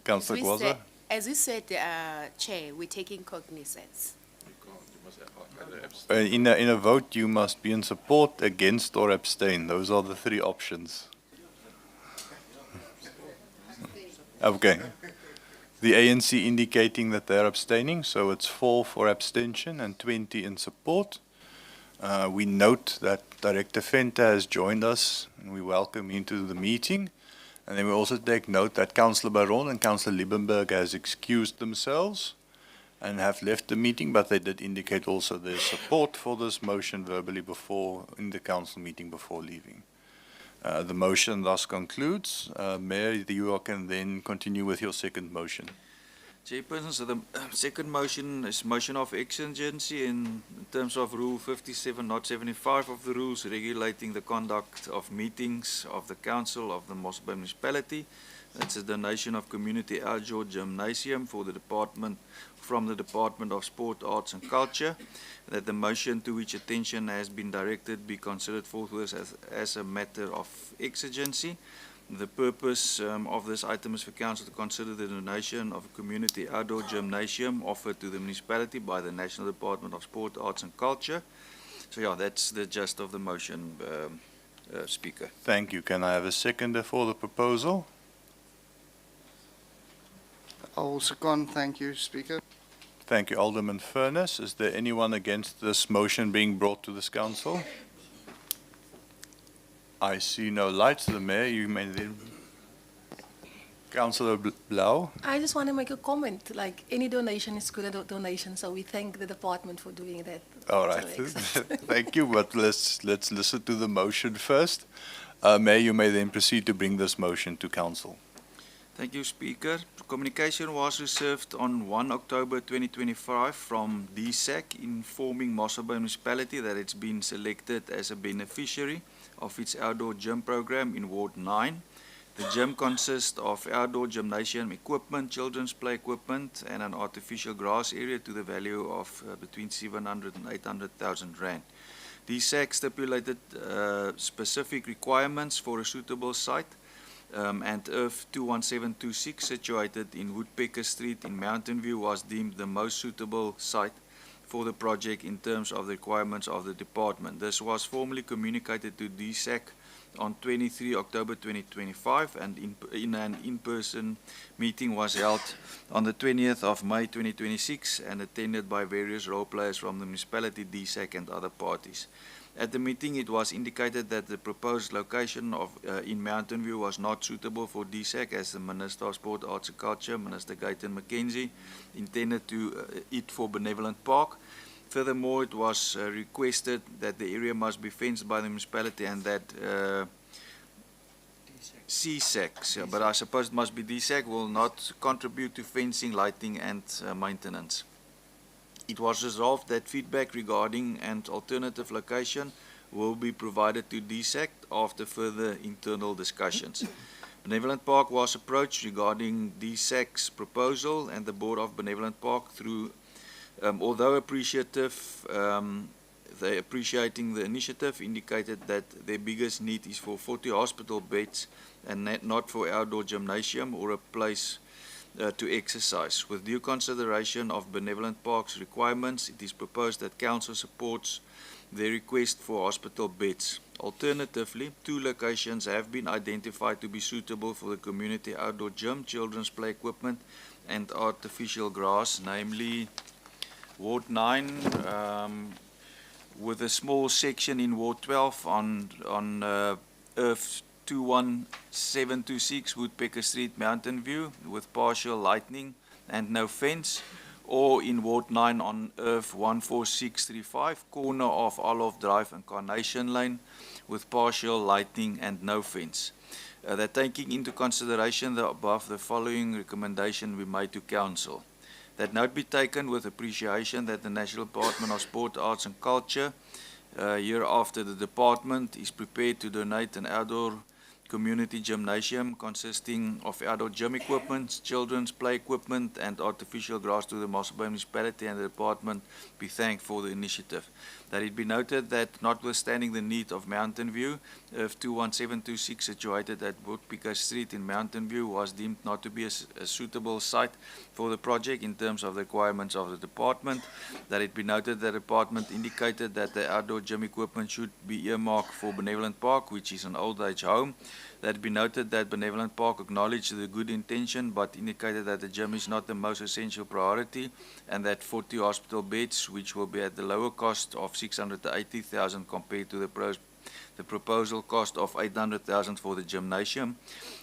Speaker 3: Councillor Gwaza?
Speaker 8: As you said, Chair, we're taking cognizance.
Speaker 3: In a vote, you must be in support, against, or abstain. Those are the three options. Okay. The ANC indicating that they're abstaining, so it's 4 for abstention and 20 in support. We note that Director Venter has joined us, and we welcome him to the meeting. And then we also take note that Councillor Baron and Councillor Liebenberg has excused themselves and have left the meeting, but they did indicate also their support for this motion verbally in the council meeting before leaving. The motion thus concludes. Mayor, you can then continue with your second motion.
Speaker 6: Chairperson, so the second motion is motion of exigency in terms of Rule 57, not 75 of the rules regulating the conduct of meetings of the Council of the Mossel Municipality. That's a donation of community outdoor gymnasium for the department, from the Department of Sport, Arts and Culture, that the motion to which attention has been directed be considered forthwith as a matter of exigency. The purpose of this item is for Council to consider the donation of a community outdoor gymnasium offered to the municipality by the National Department of Sport, Arts and Culture. So yeah, that's the gist of the motion, Speaker.
Speaker 3: Thank you. Can I have a seconder for the proposal?
Speaker 2: I'll second. Thank you, Speaker.
Speaker 3: Thank you, Alderman Furness. Is there anyone against this motion being brought to this council? I see no lights. The Mayor, you may then. Councillor Blau.
Speaker 10: I just want to make a comment, like any donation is good a donation, so we thank the department for doing that.
Speaker 3: All right, thank you, but let's listen to the motion first. Mayor, you may then proceed to bring this motion to council.
Speaker 6: Thank you, Speaker. Communication was received on 1 October 2025 from DSAC informing Mossel Municipality that it's been selected as a beneficiary of its outdoor gym program in Ward 9. The gym consists of outdoor gymnasium equipment, children's play equipment, and an artificial grass area to the value of between 700 and 800,000 rand. DSAC stipulated specific requirements for a suitable site. And IRF 21726, situated in Woodpecker Street in Mountain View, was deemed the most suitable site for the project in terms of the requirements of the department. This was formally communicated to DSAC on 23 October 2025, and in an in-person meeting was held on the 20th of May 2026 and attended by various role players from the municipality, DSAC and other parties. At the meeting, it was indicated that the proposed location in Mountain View was not suitable for DSAC, as the Minister of Sport, Arts and Culture, Minister Gayton McKenzie, intended it for Benevolent Park. Furthermore, it was requested that the area must be fenced by the municipality and that CSAC, but I suppose it must be DSAC, will not contribute to fencing, lighting and maintenance. It was resolved that feedback regarding an alternative location will be provided to DSAC after further internal discussions. Benevolent Park was approached regarding DSAC's proposal, and the Board of Benevolent Park, through, although appreciative, they appreciating the initiative, indicated that their biggest need is for 40 hospital beds and not for outdoor gymnasium or a place to exercise. With due consideration of Benevolent Park's requirements, it is proposed that Council supports their request for hospital beds. Alternatively, 2 locations have been identified to be suitable for the community outdoor gym, children's play equipment and artificial grass, namely Ward 9, with a small section in Ward 12 on Earth 21726 Woodpecker Street, Mountain View, with partial lighting and no fence, or in Ward 9 on Earth 14635, corner of Olive Drive and Carnation Lane, with partial lighting and no fence. That taking into consideration the above, the following recommendation we made to Council. That note be taken with appreciation that the National Department of Sport, Arts and Culture, hereafter the department, is prepared to donate an outdoor community gymnasium consisting of outdoor gym equipment, children's play equipment and artificial grass to the Mossel Municipality, and the department be thanked for the initiative. That it be noted that notwithstanding the need of Mountain View, Earth 21726 situated at Woodpecker Street in Mountain View was deemed not to be a suitable site for the project in terms of the requirements of the department. That it be noted that the department indicated that the outdoor gym equipment should be earmarked for Benevolent Park, which is an old age home. That it be noted that Benevolent Park acknowledged the good intention but indicated that the gym is not the most essential priority, and that 40 hospital beds, which will be at the lower cost of 680,000 compared to the proposal cost of 800,000 for the gymnasium,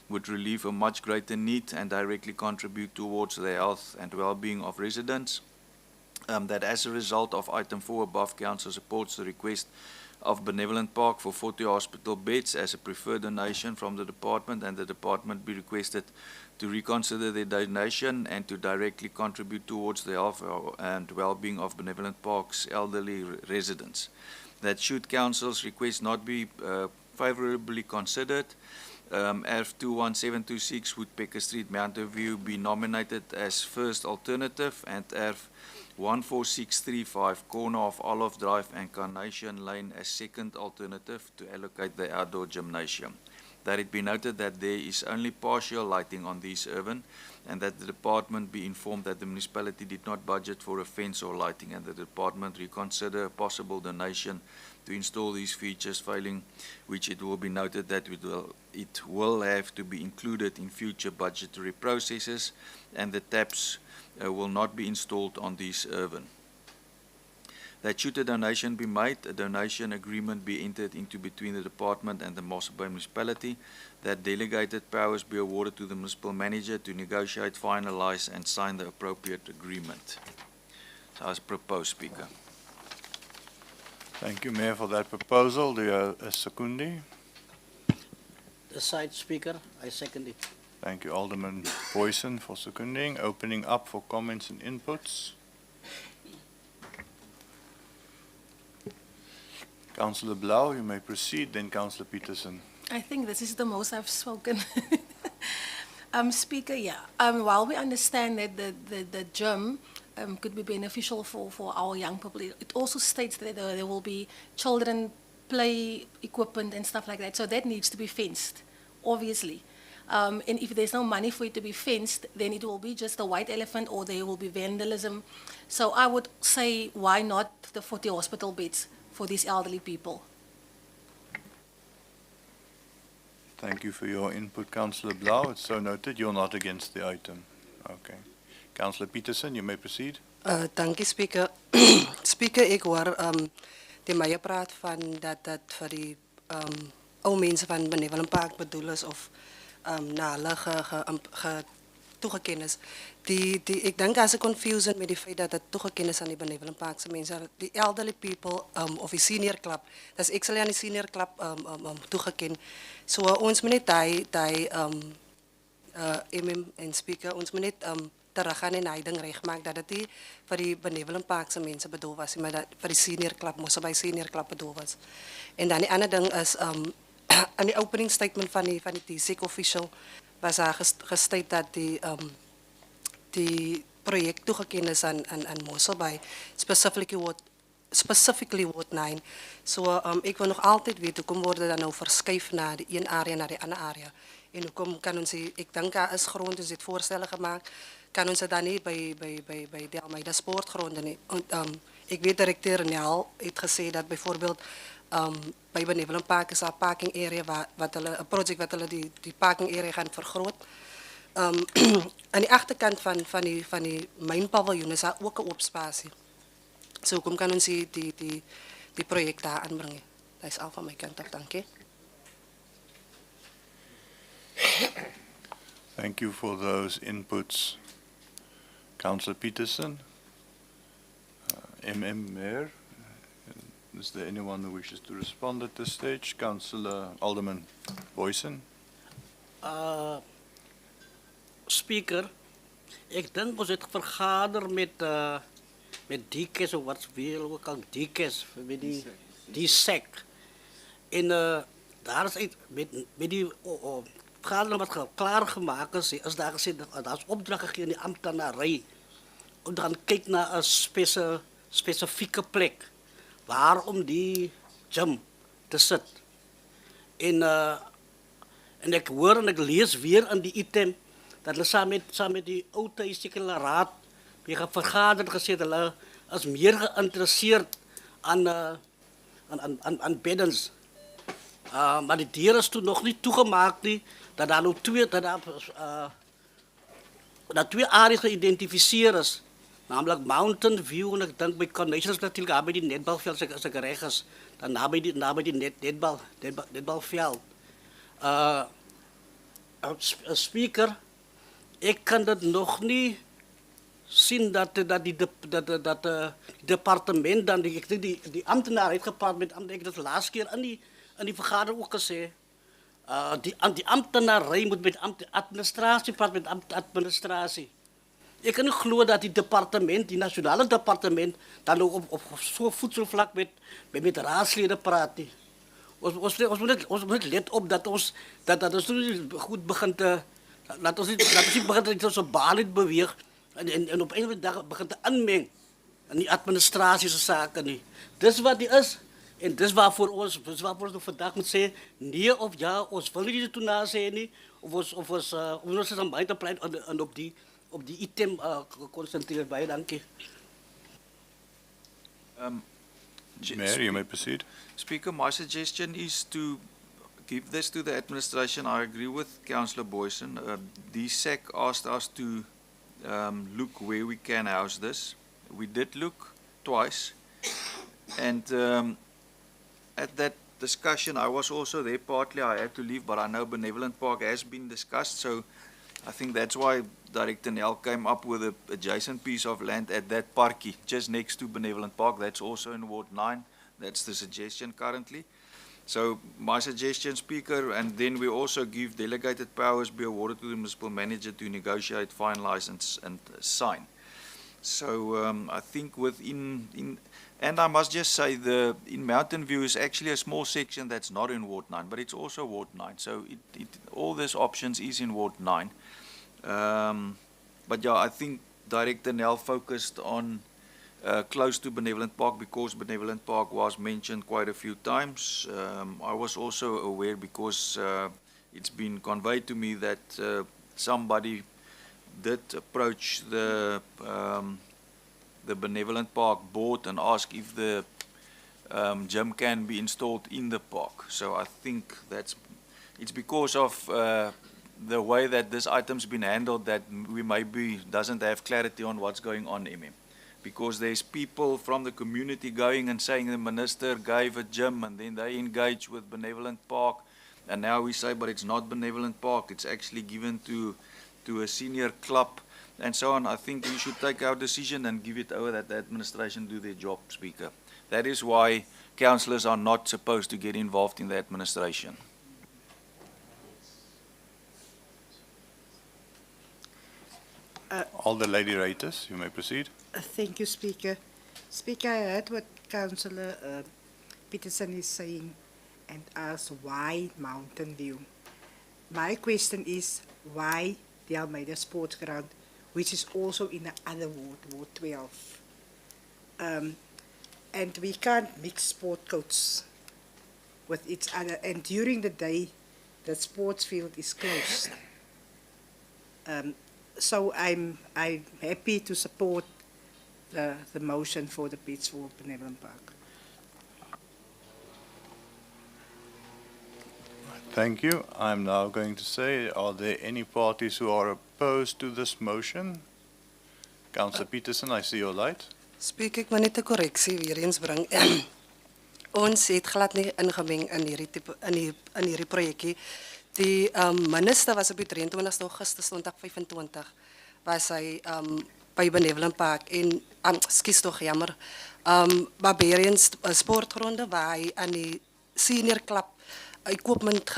Speaker 6: would relieve a much greater need and directly contribute towards the health and well-being of residents. That as a result of item 4 above, Council supports the request of Benevolent Park for 40 hospital beds as a preferred donation from the department, and the department be requested to reconsider their donation and to directly contribute towards the health and well-being of Benevolent Park's elderly residents. That should Council's request not be favorably considered, ERF 21726 Woodpecker Street, Mountain View be nominated as first alternative, and ERF 14635 corner of Olive Drive and Carnation Lane as second alternative to allocate the outdoor gymnasium. That it be noted that there is only partial lighting on these urban, and that the department be informed that the municipality did not budget for a fence or lighting, and the department reconsider a possible donation to install these features, failing which it will be noted that it will have to be included in future budgetary processes, and the taps will not be installed on these urban. That should a donation be made, a donation agreement be entered into between the department and the Mossel Municipality, that delegated powers be awarded to the municipal manager to negotiate, finalize and sign the appropriate agreement. So as proposed, Speaker.
Speaker 3: Thank you, Mayor, for that proposal. Do you have a seconding?
Speaker 5: The side speaker, I second it.
Speaker 3: Thank you, Alderman Boyson, for seconding. Opening up for comments and inputs. Councillor Blau, you may proceed, then Councillor Peterson.
Speaker 10: I think this is the most I've spoken. Speaker, yeah. While we understand that the gym could be beneficial for our young people, it also states that there will be children play equipment and stuff like that. So that needs to be fenced, obviously. And if there's no money for it to be fenced, then it will be just a white elephant, or there will be vandalism. So I would say, why not the 40 hospital beds for these elderly people?
Speaker 3: Thank you for your input, Councillor Blau. It's so noted. You're not against the item. Okay. Councillor Peterson, you may proceed.
Speaker 9: Dankie, Speaker. Speaker, ek hoor die Meijer praat van dat vir die ou mense van Benevolent Park bedoel is of na hulle toegeken is. Ek dink as 'n confusion met die feit dat dit toegeken is aan die Benevolent Park se mense, die elderly people of die senior club. Dis ek sal aan die senior club toegeken. So ons moet net daai MM en speaker ons moet net terug gaan en hy ding regmaak dat dit nie vir die Benevolent Park se mense bedoel was nie, maar dat vir die senior club moes by senior club bedoel was. En dan die ander ding is in die opening statement van die TSEC official was daar gestate dat die projek toegeken is aan Mossel by specifically Ward 9. So ek wil nog altyd weet hoekom word dit dan nou verskuif na die een area na die ander area. En hoekom kan ons ek dink daar is grond, ons het voorstelle gemaak, kan ons dit dan nie by die Almeida sportgronde nie. Ek weet direkteur Nel het gesê dat byvoorbeeld by Benevolent Park is 'n parking area wat hulle 'n projek wat hulle die parking area gaan vergroot. Aan die agterkant van die myn paviljoen is daar ook 'n oop spasie. So hoekom kan ons die projek daar aanbring? Dit is al van my kant af, dankie.
Speaker 3: Thank you for those inputs. Councillor Peterson, MM Mayor, is there anyone who wishes to respond at this stage? Councillor Alderman Boysen.
Speaker 5: Speaker, ek dink ons het vergader met DKS of wat wil ook al DKS met die sek. En daar is uit met die vergadering wat klaar gemaak is daar gesê daar's opdrag gegee aan die amptenary om dan kyk na 'n spesifieke plek waarom die gym te sit. En ek hoor en ek lees weer in die item dat hulle saam met die ou tuissekere raad weer vergader gesê dat hulle is meer geïnteresseerd aan beddens. Maar die deur is toe nog nie toegemaak nie, dat daar nou twee areas geïdentifiseer is, namelijk Mountain View en ek dink by Carnations natuurlijk, daar by die netbalveld, as ek reg is, dan naby die netbalveld. Speaker, ek kan dit nog nie sien dat die departement dan die amptenaar het gepraat met ek het dit laas keer in die vergadering ook gesê. Die amptenary moet met administrasie praat met administrasie. Ek kan nie glo dat die departement, die nasionale departement, dan op so voedselvlak met raadslede praat nie. Ons moet let op dat ons nie goed begin te laat ons nie begin te so balit beweeg en op 'n dag begin te inmeng in die administrasie se sake nie. Dis wat dit is. En dis waarvoor ons vandag moet sê nee of ja, ons wil nie toe na sê nie of ons is aan buite pleit en op die item concentreer. Baie dankie.
Speaker 3: Mayor, you may proceed.
Speaker 6: Speaker, my suggestion is to give this to the administration. I agree with Councillor Boysen. The SEC asked us to look where we can house this. We did look twice, and at that discussion, I was also there partly. I had to leave, but I know Benevolent Park has been discussed, so I think that's why Director Nel came up with an adjacent piece of land at that parkie, just next to Benevolent Park. That's also in Ward 9. That's the suggestion currently. So my suggestion, Speaker, and then we also give delegated powers be awarded to the municipal manager to negotiate, finalize, and sign. So I think and I must just say in Mountain View is actually a small section that's not in Ward 9, but it's also Ward 9. So all these options is in Ward 9. But yeah, I think Director Nel focused on close to Benevolent Park because Benevolent Park was mentioned quite a few times. I was also aware because it's been conveyed to me that somebody did approach the Benevolent Park board and ask if the gym can be installed in the park. So I think it's because of the way that this item's been handled that we maybe doesn't have clarity on what's going on, MM. because there's people from the community going and saying the minister gave a gym, and then they engage with Benevolent Park, and now we say, but it's not Benevolent Park, it's actually given to a senior club, and so on. I think we should take our decision and give it over that the administration do their job, Speaker. That is why councillors are not supposed to get involved in the administration.
Speaker 3: All the lady raters, you may proceed.
Speaker 19: Thank you, Speaker. Speaker, I heard what Councillor Peterson is saying and asked why Mountain View. My question is why the Almeida Sports Ground, which is also in the other ward, Ward 12. And we can't mix sport courts with each other. And during the day, the sports field is closed. So I'm happy to support the motion for the pitch for Benevolent Park.
Speaker 3: Thank you. I'm now going to say, are there any parties who are opposed to this motion? Councillor Peterson, I see your light.
Speaker 9: Speak ek maar net 'n korreksie weer eens bring. Ons het glad nie ingemeng in hierdie projekkie. Die minister was op die 23 Augustus 2025 was hy by Benevolent Park en skus tog jammer. Barbarian sportgronde waar hy aan die senior club equipment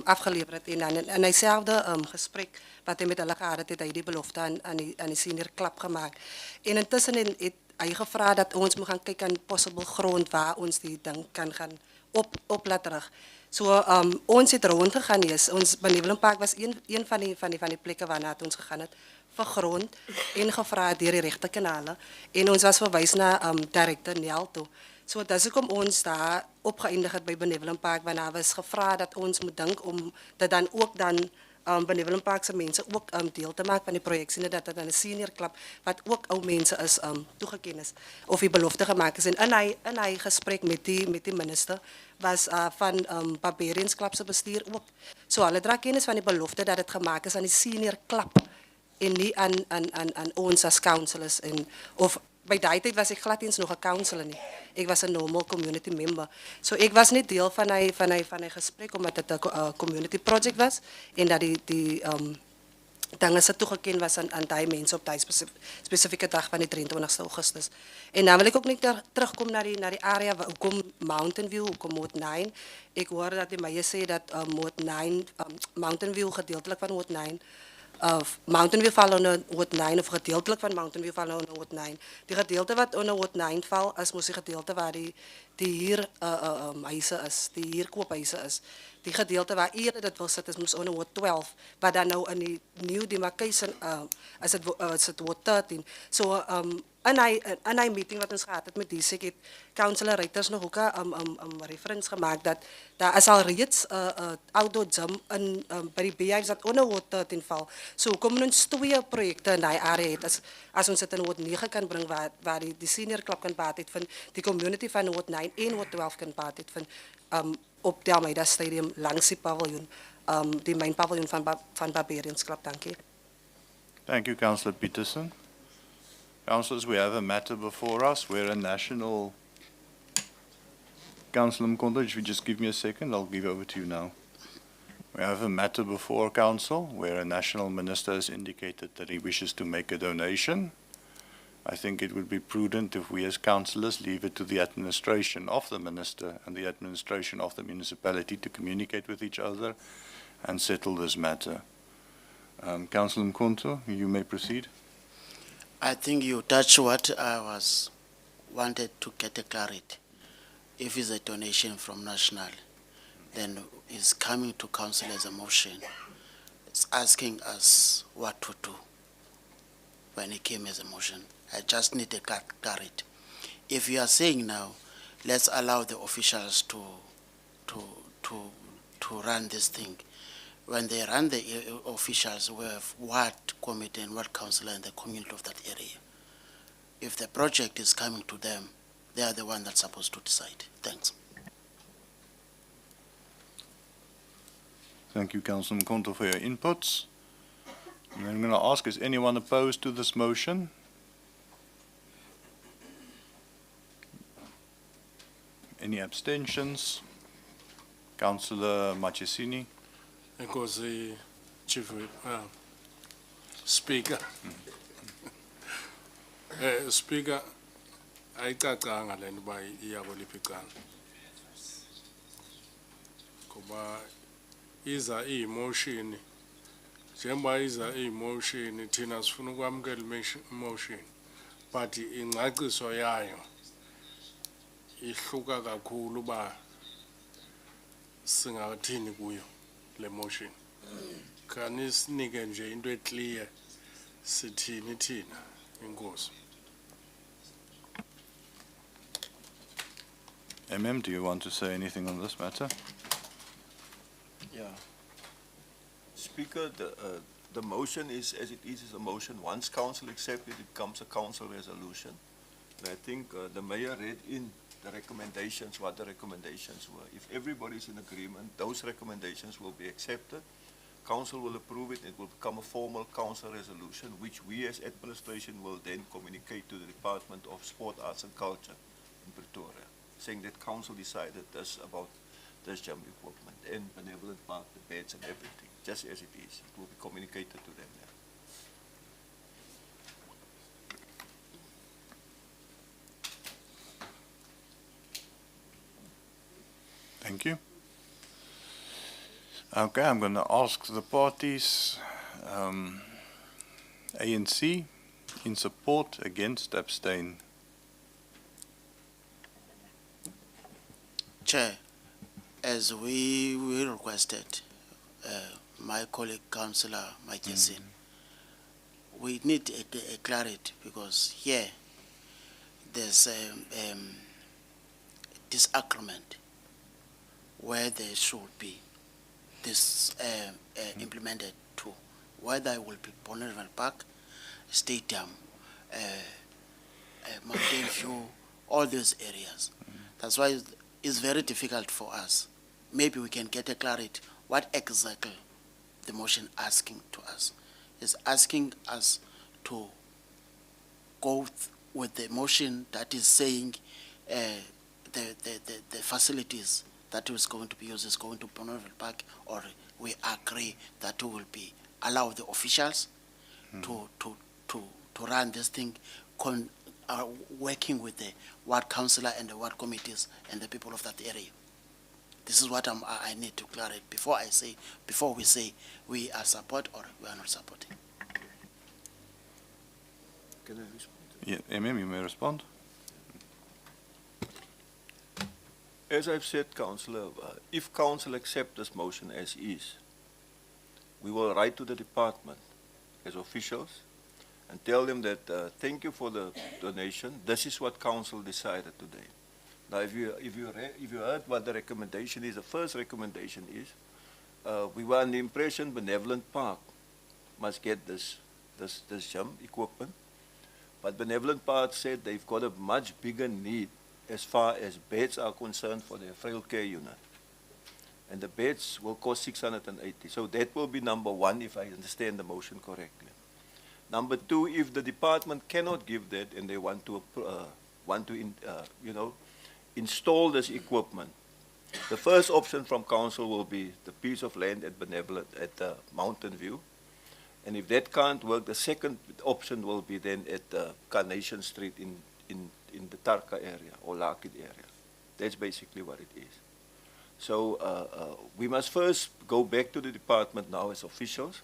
Speaker 9: afgelewer het en hy selfde gesprek wat hy met hulle gehad het, hy die belofte aan die senior club gemaak. En intussen het hy gevra dat ons moet gaan kyk aan possible grond waar ons die ding kan gaan op laat terug. So ons het rondgegaan, ons Benevolent Park was een van die plekke waarna ons gegaan het vir grond en gevra deur die regte kanale en ons was verwys na Director Nel toe. So dis hoekom ons daar opgeëindig het by Benevolent Park waarna was gevra dat ons moet dink om dat dan ook Benevolent Park se mense ook deel te maak van die projek sien dat dit dan 'n senior club wat ook ou mense is toegeken is of die belofte gemaak is en in hy gesprek met die minister was van Barbarians Club se bestuur ook. So hulle dra kennis van die belofte dat dit gemaak is aan die senior club en nie aan ons as councillors en of by daai tyd was ek glad eens nog 'n councillor nie. Ek was 'n normal community member. So ek was nie deel van hy gesprek omdat dit 'n community project was en dat die dinge se toegeken was aan daai mense op daai spesifieke dag van die 23 Augustus. En dan wil ek ook net terugkom na die area waar hoekom Mountain View, hoekom Ward 9. Ek hoor dat die mense sê dat Ward 9 Mountain View gedeeltelik van Ward 9 Mountain View val onder Ward 9 of gedeeltelik van Mountain View val onder Ward 9. Die gedeelte wat onder Ward 9 val is mos die gedeelte waar die hier huise is, die hier koophuise is. Die gedeelte waar eerder dit wil sit is mos onder Ward 12, wat dan nou in die new demarcation is dit Ward 13. So in hy meeting wat ons gehad het met die het councillor Reuters nog ook 'n reference gemaak dat daar is al reeds 'n outdoor gym in by die behuis wat onder Ward 13 val. So kom ons twee projekte in daai area het as ons dit in Ward 9 kan bring waar die senior club kan baat het van die community van Ward 9 en Ward 12 kan baat het van op die Almeida Stadium langs die paviljoen, die main paviljoen van Barbarians Club. Dankie.
Speaker 3: Thank you, Councillor Peterson. Councillors, we have a matter before us. We're a national... Councillor Mkondo, if you just give me a second, I'll give over to you now. We have a matter before Council where a national minister has indicated that he wishes to make a donation. I think it would be prudent if we as councillors leave it to the administration of the minister and the administration of the municipality to communicate with each other and settle this matter. Councillor Mkondo, you may proceed.
Speaker 4: I think you touched what I wanted to get a clarity. If it's a donation from national, then it's coming to council as a motion. It's asking us what to do when it came as a motion. I just need a clarity. If you are saying now, let's allow the officials to run this thing. When they run the officials, we have what committee and what councillor in the community of that area. If the project is coming to them, they are the one that's supposed to decide. Thanks.
Speaker 3: Thank you, Councillor Mkondo, for your inputs. And I'm going to ask, is anyone opposed to this motion? Any abstentions? Councillor Machesini.
Speaker 16: Enkosi Chief Whip, Speaker. Speaker, ayicacanga le nto uba iyabolipha icala. Ngoba iza iyimotion, njengoba iza iyimotion thina sifuna ukwamkela imotion, but ingcaciso yayo ihluka kakhulu uba singathini kuyo le motion. Khani sinike nje into eclear sithini thina. Enkosi.
Speaker 3: MM, do you want to say anything on this matter?
Speaker 1: Yeah. Speaker, the motion is, as it is a motion. Once council accepts it, it becomes a council resolution. And I think the mayor read in the recommendations, what the recommendations were. If everybody's in agreement, those recommendations will be accepted. Council will approve it. It will become a formal council resolution, which we as administration will then communicate to the Department of Sport, Arts and Culture in Pretoria, saying that council decided this about this gym equipment and benevolent park, the beds and everything, just as it is. It will be communicated to them now.
Speaker 3: Thank you. Okay, I'm going to ask the parties, ANC, in support, against, abstain.
Speaker 4: Chair, as we requested, my colleague Councillor Mikesin, we need a clarity because here there's a disagreement where there should be this implemented to, whether it will be Bonneville Park, Stadium, Mountain View, all those areas. That's why it's very difficult for us. Maybe we can get a clarity what exactly the motion asking to us. Is asking us to go with the motion that is saying the facilities that is going to be used is going to Bonneville Park, or we agree that we will be allow the officials to run this thing, working with the ward councillor and the ward committees and the people of that area. This is what I need to clarify before we say we are support or we are not supporting.
Speaker 1: Can I respond?
Speaker 3: Yeah, MM, you may respond.
Speaker 1: As I've said, Councillor, if Council accepts this motion as is, we will write to the department as officials and tell them that thank you for the donation. This is what Council decided today. Now, if you heard what the recommendation is, the first recommendation is we were under the impression Benevolent Park must get this gym equipment, but Benevolent Park said they've got a much bigger need as far as beds are concerned for their frail care unit. And the beds will cost 680. So that will be number one, if I understand the motion correctly. Number two, if the department cannot give that and they want to install this equipment, the first option from council will be the piece of land at Benevolent, at Mountain View. And if that can't work, the second option will be then at Carnation Street in the Tarka area or Lakid area. That's basically what it is. So we must first go back to the department now as officials,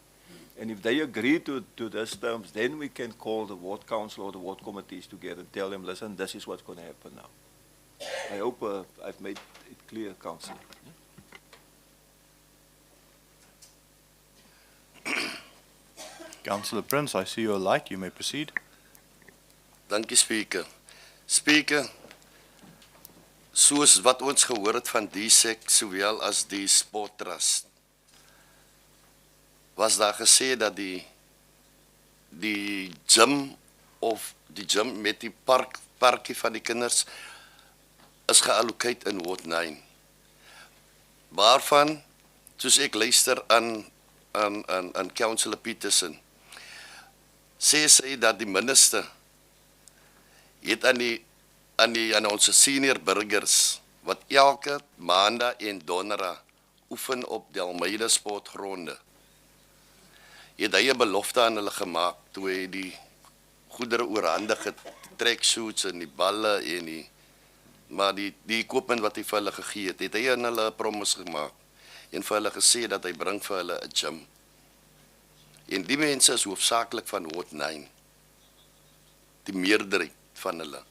Speaker 1: and if they agree to these terms, then we can call the ward council or the ward committees together and tell them, listen, this is what's going to happen now. I hope I've made it clear, Councillor.
Speaker 3: Councillor Prince, I see your light. You may proceed.
Speaker 17: Thank you, Speaker. Speaker, soos wat ons gehoor het van die sek, sowel as die Sport Trust, was daar gesê dat die gym of die gym met die parkie van die kinders is geallocate in Ward 9. Waarvan, soos ek luister aan Councillor Peterson, sê sy dat die minister het aan ons senior burgers wat elke maandag en donderdag oefen op die Almeida sportgronde. Het hy 'n belofte aan hulle gemaak toe hy die goedere oorhandig het, tracksuits en die balle en maar die equipment wat hy vir hulle gegee het, het hy aan hulle 'n promise gemaak en vir hulle gesê dat hy bring vir hulle 'n gym. En die mense is hoofsaaklik van Ward 9. Die meerderheid van hulle.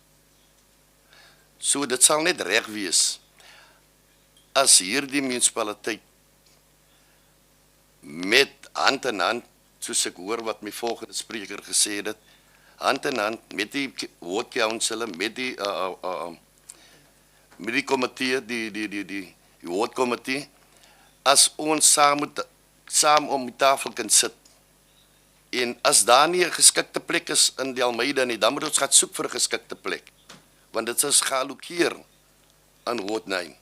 Speaker 17: So dit sal net reg wees as hierdie munisipaliteit met hand in hand, soos ek hoor wat my volgende spreker gesê het, hand in hand met die ward council, met die komitee, die ward komitee, as ons saam om die tafel kan sit. En as daar nie 'n geskikte plek is in die Almeida nie, dan moet ons gaan soek vir 'n geskikte plek. Want dit is geallokeer aan Ward 9.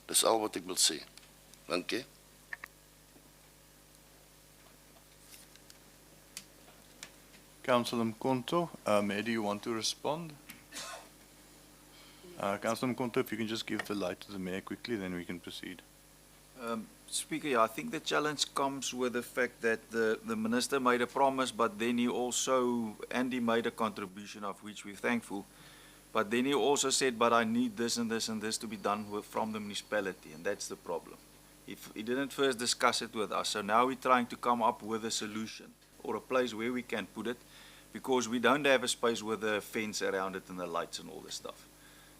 Speaker 17: Dis al wat ek wil sê. Dankie.
Speaker 3: Councillor Mkonto, Mayor, do you want to respond? Councillor Mkonto, if you can just give the light to the Mayor quickly, then we can proceed.
Speaker 6: Speaker, yeah, I think the challenge comes with the fact that the minister made a promise, but then he also, and he made a contribution of which we're thankful, but then he also said, but I need this and this and this to be done from the municipality, and that's the problem. If he didn't first discuss it with us, so now we're trying to come up with a solution or a place where we can put it, because we don't have a space with a fence around it and the lights and all this stuff.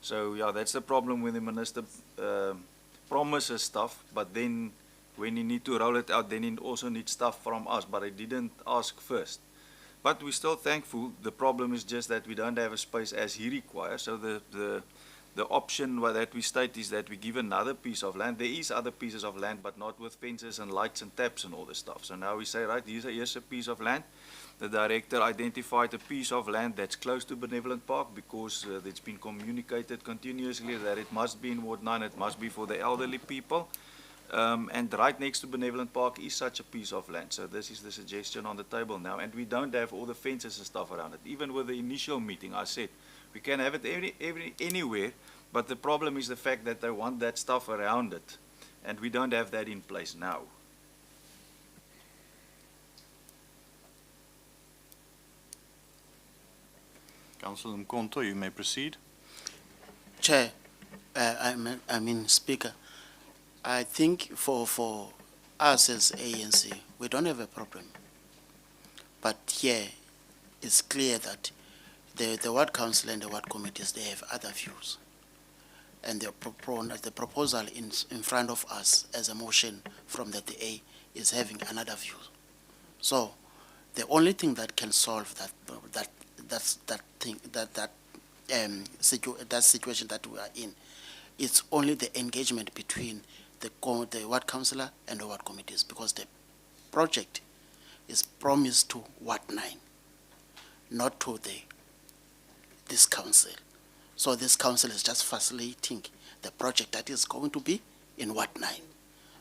Speaker 6: So yeah, that's the problem when the minister promises stuff, but then when he need to roll it out, then he also needs stuff from us, but he didn't ask first. But we're still thankful. The problem is just that we don't have a space as he requires. So the option that we state is that we give another piece of land. There is other pieces of land, but not with fences and lights and taps and all this stuff. So now we say, right, here's a piece of land. The director identified a piece of land that's close to Benevolent Park because it's been communicated continuously that it must be in Ward 9, it must be for the elderly people. And right next to Benevolent Park is such a piece of land. So this is the suggestion on the table now. And we don't have all the fences and stuff around it. Even with the initial meeting, I said, we can have it anywhere, but the problem is the fact that they want that stuff around it. And we don't have that in place now.
Speaker 3: Councillor Mkonto, you may proceed.
Speaker 4: Chair, Speaker, I think for us as ANC, we don't have a problem. But here, it's clear that the ward council and the ward committees, they have other views. And the proposal in front of us as a motion from the DA is having another view. So, the only thing that can solve that situation that we are in, it's only the engagement between the ward councillor and the ward committees, because the project is promised to Ward 9, not to this council. So this council is just facilitating the project that is going to be in Ward 9.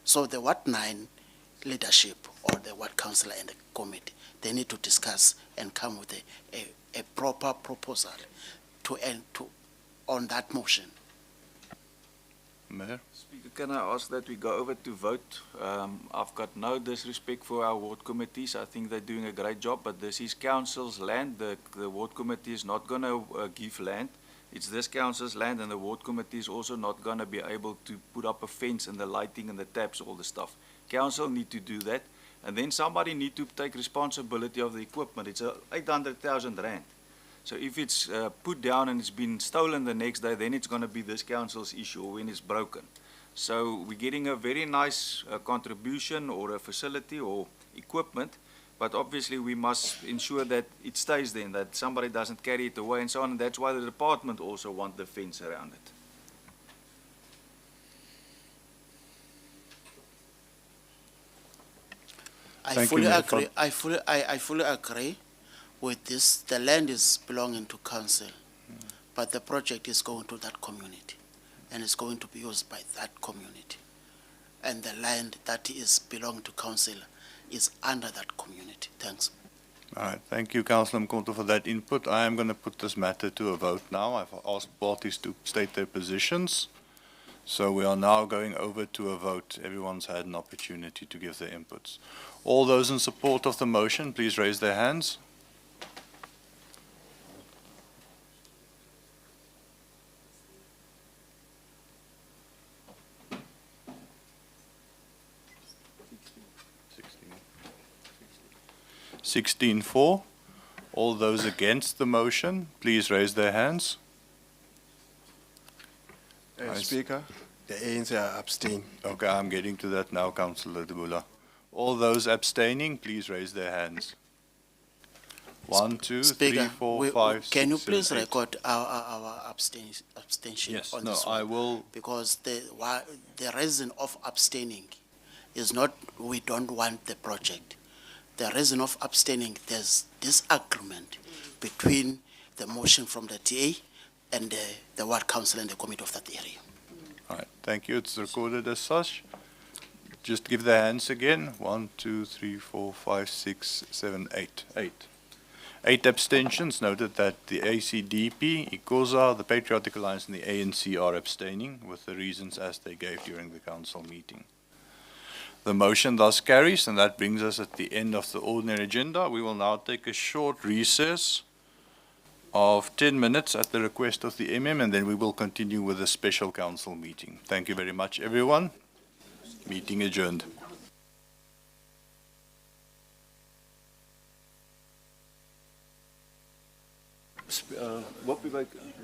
Speaker 4: So the Ward 9 leadership or the ward councillor and the committee, they need to discuss and come with a proper proposal on that motion.
Speaker 3: Mayor?
Speaker 6: Speaker, can I ask that we go over to vote? I've got no disrespect for our ward committees. I think they're doing a great job, but this is council's land. The ward committee is not going to give land. It's this council's land, and the ward committee is also not going to be able to put up a fence and the lighting and the taps, all the stuff. Council need to do that, and then somebody need to take responsibility of the equipment. It's 800,000 rand. So if it's put down and it's been stolen the next day, then it's going to be this council's issue when it's broken. So we're getting a very nice contribution or a facility or equipment, but obviously we must ensure that it stays there, that somebody doesn't carry it away and so on. And that's why the department also want the fence around it.
Speaker 4: I fully agree with this. The land is belonging to council, but the project is going to that community, and it's going to be used by that community. And the land that is belonging to council is under that community. Thanks.
Speaker 3: All right, thank you, Councillor Mkonto, for that input. I am going to put this matter to a vote now. I've asked parties to state their positions. So we are now going over to a vote. Everyone's had an opportunity to give their inputs. All those in support of the motion, please raise their hands. Sixteen for. All those against the motion, please raise their hands.
Speaker 7: Speaker, the ANC are abstain.
Speaker 3: Okay, I'm getting to that now, Councillor Debula. All those abstaining, please raise their hands. 1, 2, 3,
Speaker 4: Speaker,
Speaker 3: 4, 5, 6,
Speaker 4: can you
Speaker 3: 7,
Speaker 4: please
Speaker 3: 8.
Speaker 4: record our abstention
Speaker 3: Yes,
Speaker 4: on
Speaker 3: no,
Speaker 4: this
Speaker 3: I
Speaker 4: one?
Speaker 3: will.
Speaker 4: Because the reason of abstaining is not we don't want the project. The reason of abstaining, there's disagreement between the motion from the TA and the ward council and the committee of that area.
Speaker 3: All right, thank you. It's recorded as such. Just give the hands again. 1, 2, 3, 4, 5, 6, 7, 8. 8 abstentions. Noted that the ACDP, ICOSA, the Patriotic Alliance, and the ANC are abstaining with the reasons as they gave during the council meeting. The motion thus carries, and that brings us at the end of the ordinary agenda. We will now take a short recess of 10 minutes at the request of the MM, and then we will continue with the special council meeting. Thank you very much, everyone. Meeting adjourned.
Speaker 1: What we like